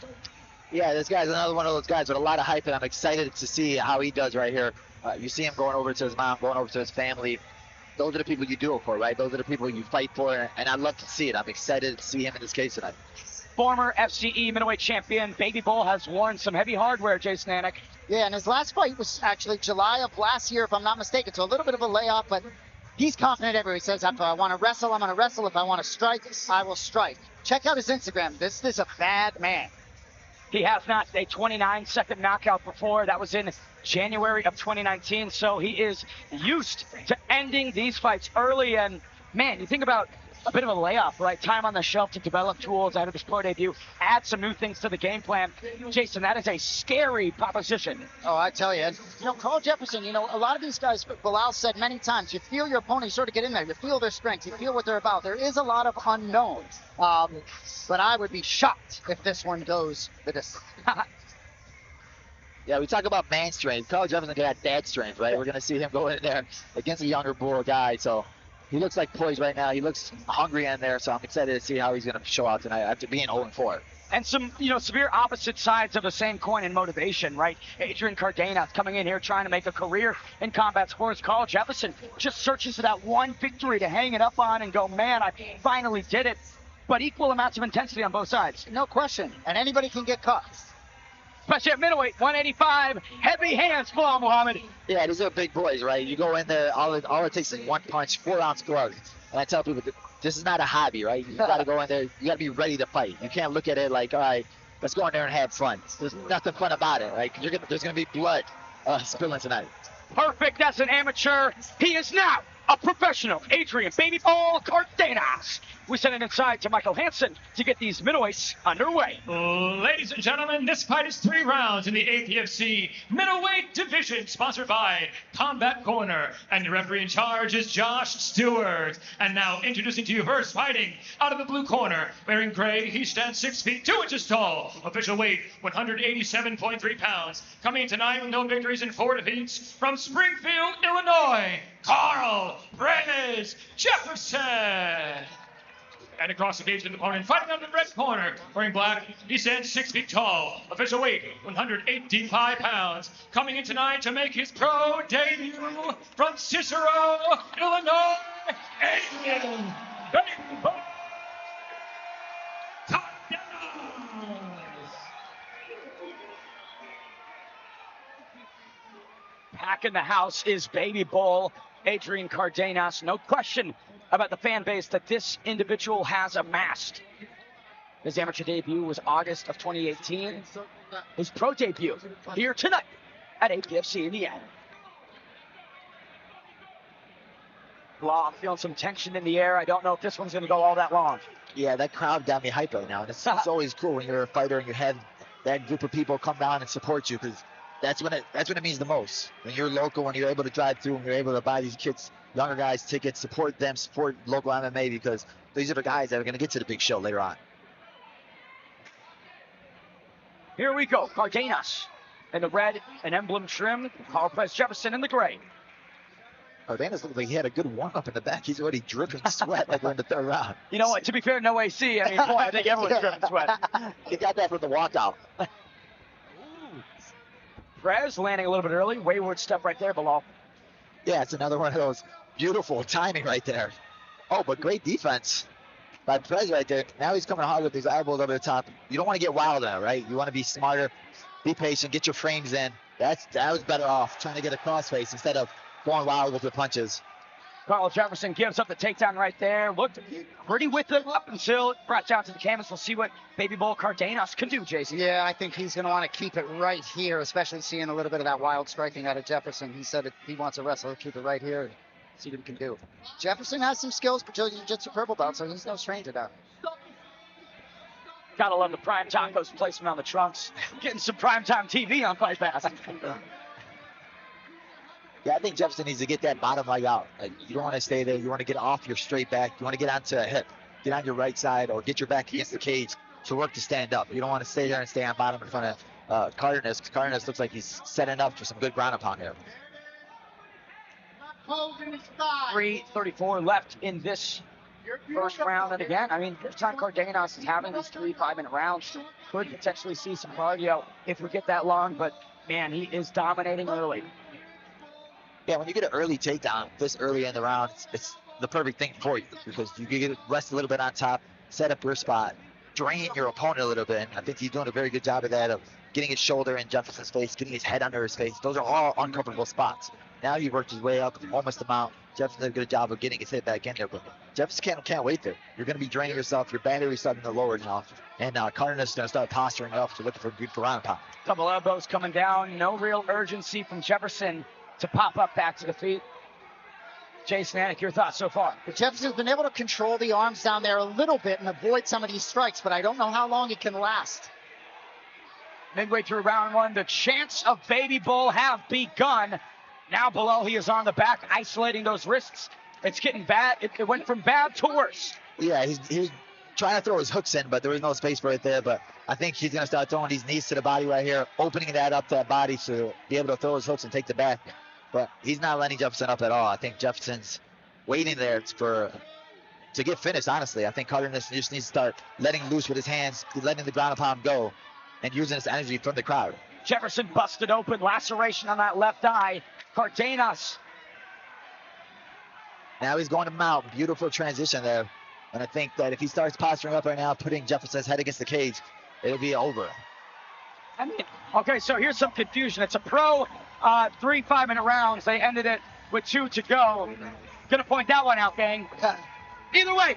Yeah, this guy's another one of those guys with a lot of hype, and I'm excited to see how he does right here. You see him going over to his mom, going over to his family. Those are the people you do it for, right? Those are the people you fight for, and I love to see it. I'm excited to see him in this case tonight. Former FCE middleweight champion Baby Bull has worn some heavy hardware, Jason Anik. Yeah, and his last fight was actually July of last year, if I'm not mistaken. So a little bit of a layoff, but he's confident everywhere. He says, if I want to wrestle, I'm going to wrestle. If I want to strike, I will strike. Check out his Instagram. This is a bad man. He has not a 29-second knockout before. That was in January of 2019. So he is used to ending these fights early. And, man, you think about a bit of a layoff, right? Time on the shelf to develop tools out of his pro debut, add some new things to the game plan. Jason, that is a scary proposition. Oh, I tell you. Carl Jefferson, a lot of these guys, Bilal said many times, you feel your opponent, you sort of get in there, you feel their strengths, you feel what they're about. There is a lot of unknowns. But I would be shocked if this one goes the distance. Yeah, we talk about man strength. Carl Jefferson got dad strength, right? We're going to see him go in there against a younger bull guy. So he looks like poised right now. He looks hungry in there. So I'm excited to see how he's going to show out tonight after being 0-4. And some, severe opposite sides of the same coin in motivation, right? Adrian Cardenas coming in here trying to make a career in combat sports. Carl Jefferson just searches for that one victory to hang it up on and go, man, I finally did it. But equal amounts of intensity on both sides. No question. And anybody can get caught. Especially at middleweight, 185. Heavy hands, Bilal Muhammad. Yeah, these are big boys, right? You go in there, all it takes is one punch, 4-ounce gloves. And I tell people, this is not a hobby, right? You got to go in there. You got to be ready to fight. You can't look at it like, all right, let's go in there and have fun. There's nothing fun about it, right? There's going to be blood spilling tonight. Perfect as an amateur. He is now a professional, Adrian Baby Ball Cardenas. We send it inside to Michael Hansen to get these middleweights underway. Ladies and gentlemen, this fight is 3 rounds in the APFC middleweight division, sponsored by Combat Corner. And the referee in charge is Josh Stewart. And now introducing to you first, fighting out of the blue corner, wearing gray, he stands 6 feet 2 inches tall. Official weight 187.3 pounds. Coming tonight with no victories and 4 defeats from Springfield, Illinois, Carl Perez Jefferson. And across the cage to the opponent, fighting out of the red corner, wearing black, he stands 6 feet tall. Official weight 185 pounds. Coming in tonight to make his pro debut from Cicero, Illinois, Adrian Baby Ball Cardenas. Back in the house is Baby Bull Adrian Cardenas. No question about the fan base that this individual has amassed. His amateur debut was August of 2018. His pro debut here tonight at APFC Indiana. Law, I'm feeling some tension in the air. I don't know if this one's going to go all that long. Yeah, that crowd got me hyped right now. And it's always cool when you're a fighter and you have that group of people come down and support you, because that's when it means the most. When you're local, when you're able to drive through, when you're able to buy these kids, younger guys, tickets, support them, support local MMA, because these are the guys that are going to get to the big show later on. Here we go. Cardenas in the red and emblem trim. Carl Perez Jefferson in the gray. Cardenas looked like he had a good warm-up in the back. He's already dripping sweat like we're in the 3rd round. You know what? To be fair, no AC. I mean, boy, I think everyone's dripping sweat. He got that from the walkout. Perez landing a little bit early. Wayward step right there, Bilal. Yeah, it's another one of those beautiful timing right there. Oh, but great defense by Perez right there. Now he's coming hard with his elbows over the top. You don't want to get wild now, right? You want to be smarter, be patient, get your frames in. That was better off trying to get a crossface instead of going wild with the punches. Carl Jefferson gives up the takedown right there. Looked pretty with it up until it brought down to the canvas. We'll see what Baby Bull Cardenas can do, Jason. Yeah, I think he's going to want to keep it right here, especially seeing a little bit of that wild striking out of Jefferson. He said he wants a wrestler to keep it right here and see what he can do. Jefferson has some skills, particularly jiu-jitsu purple belt, so he's no stranger to that. Gotta love the Prime Tacos placement on the trunks. Getting some primetime TV on Fight Pass. Yeah, I think Jefferson needs to get that bottom leg out. Like, you don't want to stay there. You want to get off your straight back. You want to get onto a hip, get on your right side, or get your back against the cage to work to stand up. You don't want to stay there and stay on bottom in front of Cardenas, because Cardenas looks like he's setting up for some good ground and pound here. 3:34 left in this first round. And again, I mean, first time Cardenas is having these 3 5-minute rounds. Could potentially see some cardio if we get that long, but man, he is dominating early. Yeah, when you get an early takedown this early in the round, it's the perfect thing for you, because you can get rest a little bit on top, set up your spot, drain your opponent a little bit. And I think he's doing a very good job of that, of getting his shoulder in Jefferson's face, getting his head under his face. Those are all uncomfortable spots. Now he worked his way up almost the mount. Jefferson did a good job of getting his head back in there, but Jefferson can't wait there. You're going to be draining yourself. Your battery's starting to lower now. And Cardenas is going to start posturing up to look for a good ground pound. Double elbows coming down. No real urgency from Jefferson to pop up back to the feet. Jason Anik, your thoughts so far? But Jefferson's been able to control the arms down there a little bit and avoid some of these strikes, but I don't know how long it can last. Midway through round 1, the chants of Baby Bull have begun. Now below, he is on the back, isolating those wrists. It's getting bad. It went from bad to worse. Yeah, he was trying to throw his hooks in, but there was no space right there. But I think he's going to start throwing these knees to the body right here, opening that up to that body to be able to throw his hooks and take the back. But he's not letting Jefferson up at all. I think Jefferson's waiting there to get finished, honestly. I think Cardenas just needs to start letting loose with his hands, letting the ground and pound go, and using his energy from the crowd. Jefferson busted open, laceration on that left eye. Cardenas. Now he's going to mount. Beautiful transition there. And I think that if he starts posturing up right now, putting Jefferson's head against the cage, it'll be over. I mean, okay, so here's some confusion. It's a pro 3 5-minute rounds. They ended it with 2 to go. Gonna point that one out, gang. Either way,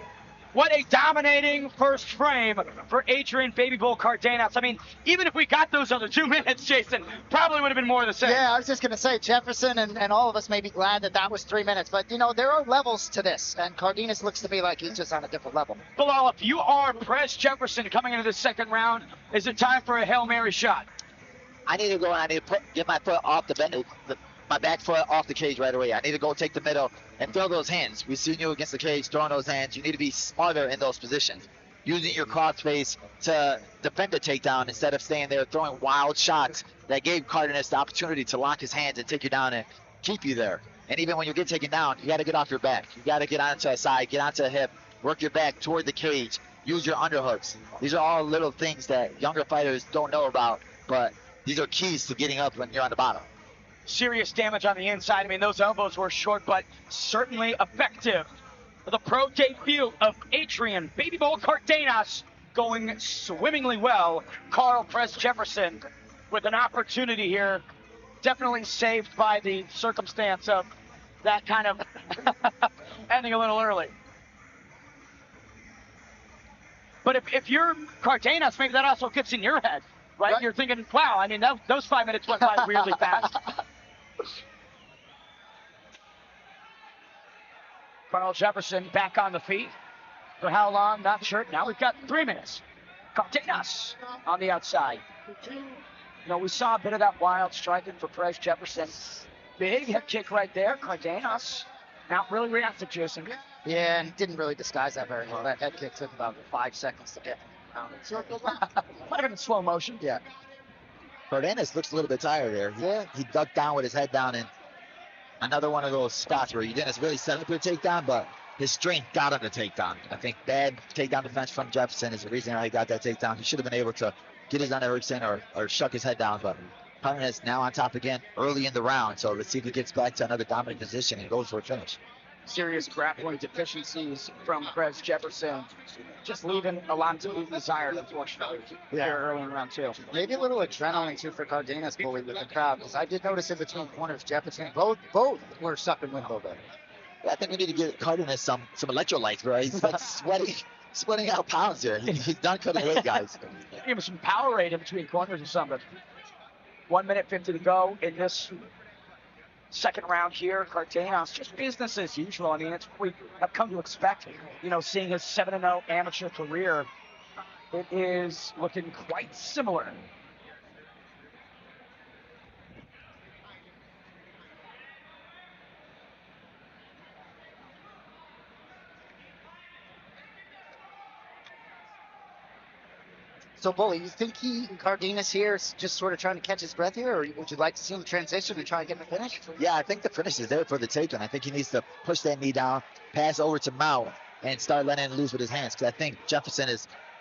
What a dominating first frame for Adrian Baby Bull Cardenas. I mean, even if we got those other 2 minutes, Jason, probably would have been more of the same. Yeah, I was just going to say, Jefferson and all of us may be glad that that was 3 minutes. But, you know, there are levels to this, and Cardenas looks to me like he's just on a different level. Bilal, if you are Prez Jefferson coming into the second round, is it time for a Hail Mary shot? I need to go and I need to get my foot off my back foot off the cage right away. I need to go take the middle and throw those hands. We've seen you against the cage throwing those hands. You need to be smarter in those positions. Using your cross face to defend a takedown instead of staying there throwing wild shots that gave Cardenas the opportunity to lock his hands and take you down and keep you there. And even when you get taken down, you got to get off your back. You got to get onto a side, get onto a hip, work your back toward the cage, use your underhooks. These are all little things that younger fighters don't know about, but these are keys to getting up when you're on the bottom. Serious damage on the inside. I mean, those elbows were short, but certainly effective. The pro debut of Adrian Baby Bull Cardenas going swimmingly well. Carl Prez Jefferson with an opportunity here, definitely saved by the circumstance of that kind of ending a little early. But if you're Cardenas, maybe that also gets in your head, right? You're thinking, wow, I mean, those 5 minutes went by weirdly fast. Carl Jefferson back on the feet. For how long? Not sure. Now we've got 3 minutes. Cardenas on the outside. You know, we saw a bit of that wild striking for Prez Jefferson. Big head kick right there. Cardenas not really reacted, Jason. Yeah, and didn't really disguise that very well. That head kick took about 5 seconds to get. Might have been in slow motion. Yeah. Cardenas looks a little bit tired there. He ducked down with his head down, and another one of those spots where he didn't really set up your takedown, but his strength got him the takedown. I think bad takedown defense from Jefferson is the reason how he got that takedown. He should have been able to get his intermission or shuck his head down, but Cardenas now on top again early in the round. So let's see if he gets back to another dominant position and goes for a finish. Serious grappling deficiencies from Prez Jefferson. Just leaving a lot to be desired, unfortunately, here early in round 2. Maybe a little adrenaline, too, for Cardenas bullied with the crowd, because I did notice in between corners, Jefferson, both were sucking wind a little bit. Yeah, I think we need to get Cardenas some electrolytes, bro. He's like sweating out pounds here. He's done cutting weight, guys. Give him some power rate in between corners or something. 1 minute 50 to go in this second round here. Cardenas, just business as usual. I mean, it's what we have come to expect. You know, seeing his 7-0 amateur career, it is looking quite similar. So, Bully, you think Cardenas here is just sort of trying to catch his breath here, or would you like to see him transition and try and get the finish? Yeah, I think the finish is there for the takedown. I think he needs to push that knee down, pass over to Mao, and start letting it loose with his hands. Because I think Jefferson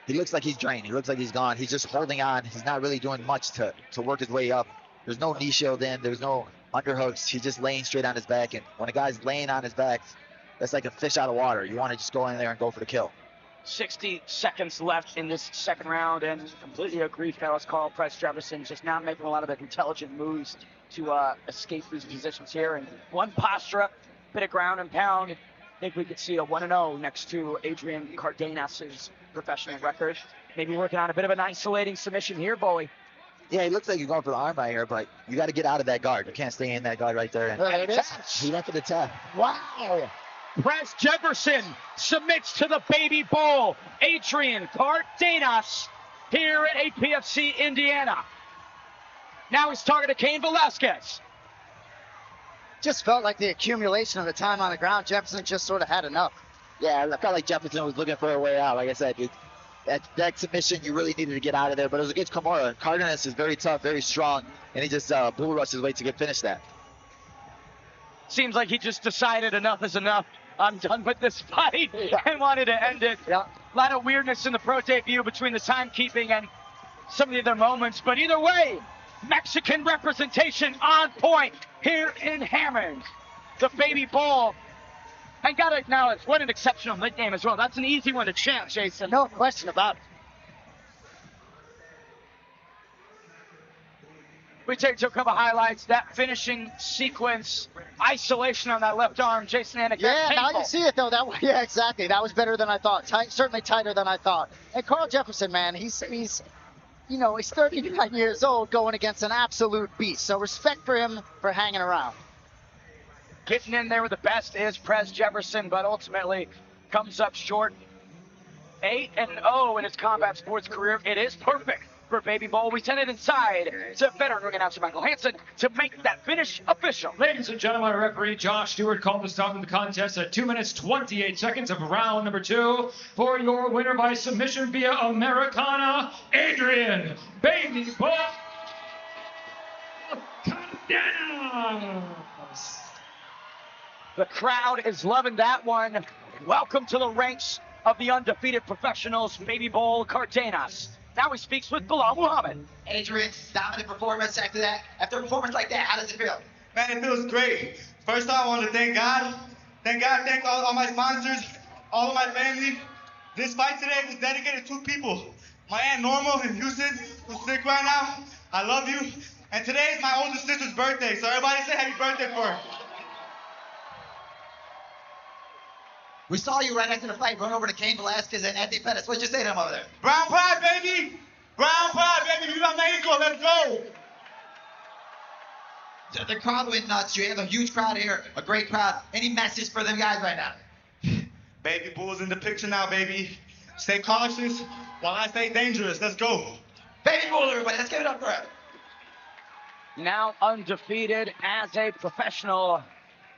he looks like he's drained. He looks like he's gone. He's just holding on. He's not really doing much to work his way up. There's no knee shield in. There's no underhooks. He's just laying straight on his back. And when a guy's laying on his back, that's like a fish out of water. You want to just go in there and go for the kill. 60 seconds left in this second round, and completely agree, fellas. Carl Prez Jefferson just not making a lot of intelligent moves to escape these positions here. And one posture up, bit of ground and pound. I think we could see a 1-0 next to Adrian Cardenas' professional record. Maybe working on a bit of an isolating submission here, Bowie. Yeah, he looks like he's going for the arm right here, but you got to get out of that guard. You can't stay in that guard right there. And There it is. he went for the tap. Wow. Prez Jefferson submits to the Baby Bull. Adrian Cardenas here at APFC Indiana. Now he's targeted Cain Velasquez. Just felt like the accumulation of the time on the ground, Jefferson just sort of had enough. Yeah, I felt like Jefferson was looking for a way out. Like I said, that submission, you really needed to get out of there. But it was against Kimura. Cardenas is very tough, very strong, and he just bull rushed his way to finish that. Seems like he just decided enough is enough. I'm done with this fight and wanted to end it. Yeah. A lot of weirdness in the pro debut between the timekeeping and some of the other moments. But either way, Mexican representation on point here in Hammond. The Baby Bull. And got to acknowledge, what an exceptional nickname as well. That's an easy one to chant, Jason. No question about it. We take to a couple highlights. That finishing sequence, isolation on that left arm, Jason Anik. Yeah, now painful. you see it though. Yeah, exactly. That was better than I thought. Certainly tighter than I thought. And Carl Jefferson, man, he's 39 years old going against an absolute beast. So respect for him for hanging around. Getting in there with the best is Prez Jefferson, but ultimately comes up short. 8-0 in his combat sports career. It is perfect for Baby Bowl. We send it inside to veteran ring announcer Michael Hansen to make that finish official. Ladies and gentlemen, our referee Josh Stewart called the stop of the contest at 2 minutes 28 seconds of round number 2 for your winner by submission via Americana, Adrian Baby Bowl Cardenas. The crowd is loving that one. Welcome to the ranks of the undefeated professionals, Baby Bowl Cardenas. Now he speaks with Bilal Muhammad. Adrian, dominant performance after that. After a performance like that, how does it feel? Man, it feels great. First off, I want to thank God. Thank all my sponsors, all of my family. This fight today was dedicated to two people. My Aunt Norma in Houston, who's sick right now. I love you. And today is my oldest sister's birthday, so everybody say happy birthday for her. We saw you right after the fight run over to Cain Velasquez and Anthony Pettis. What'd you say to him over there? Brown pride, baby! Brown pride, baby! Viva Mexico, let's go! The crowd went nuts. You have a huge crowd here, a great crowd. Any message for them guys right now? Baby Bull's in the picture now, baby. Stay cautious while I stay dangerous. Let's go. Baby Bull, everybody. Let's give it up for him. Now undefeated as a professional.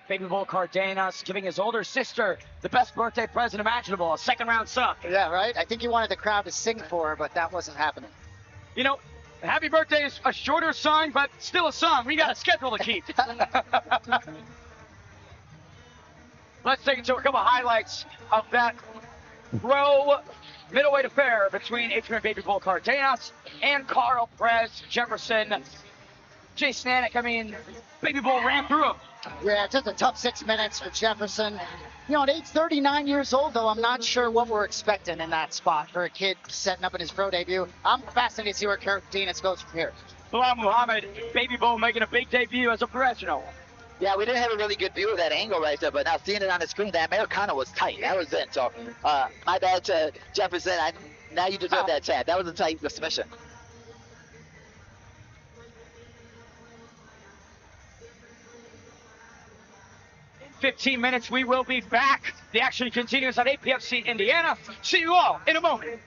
Baby Bull Cardenas giving his older sister the best birthday present imaginable, a second round sub. Yeah, right? I think he wanted the crowd to sing for her, but that wasn't happening. You know, happy birthday is a shorter song, but still a song. We got a schedule to keep. Let's take it to a couple highlights of that pro middleweight affair between Adrian Baby Bull Cardenas and Carl Prez Jefferson. Jason Anik, I mean, Baby Bull ran through him. Yeah, just a tough 6 minutes for Jefferson. You know, at age 39 years old, though, I'm not sure what we're expecting in that spot for a kid setting up in his pro debut. I'm fascinated to see where Cardenas goes from here. Bilal Muhammad, Baby Bull making a big debut as a professional. Yeah, we didn't have a really good view of that angle right there, but now seeing it on the screen, that Americana was tight. That was it. So, my bad to Jefferson. Now you deserve that tag. That was a tight submission. In 15 minutes, we will be back. The action continues on APFC Indiana. See you all in a moment.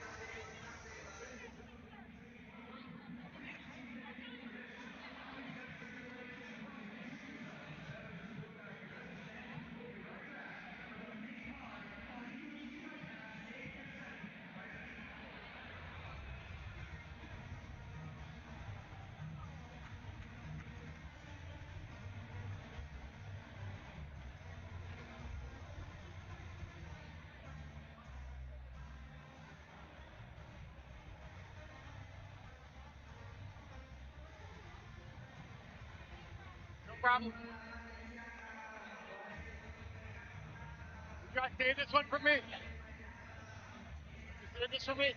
Problem. You guys save this one for me. You save this for me.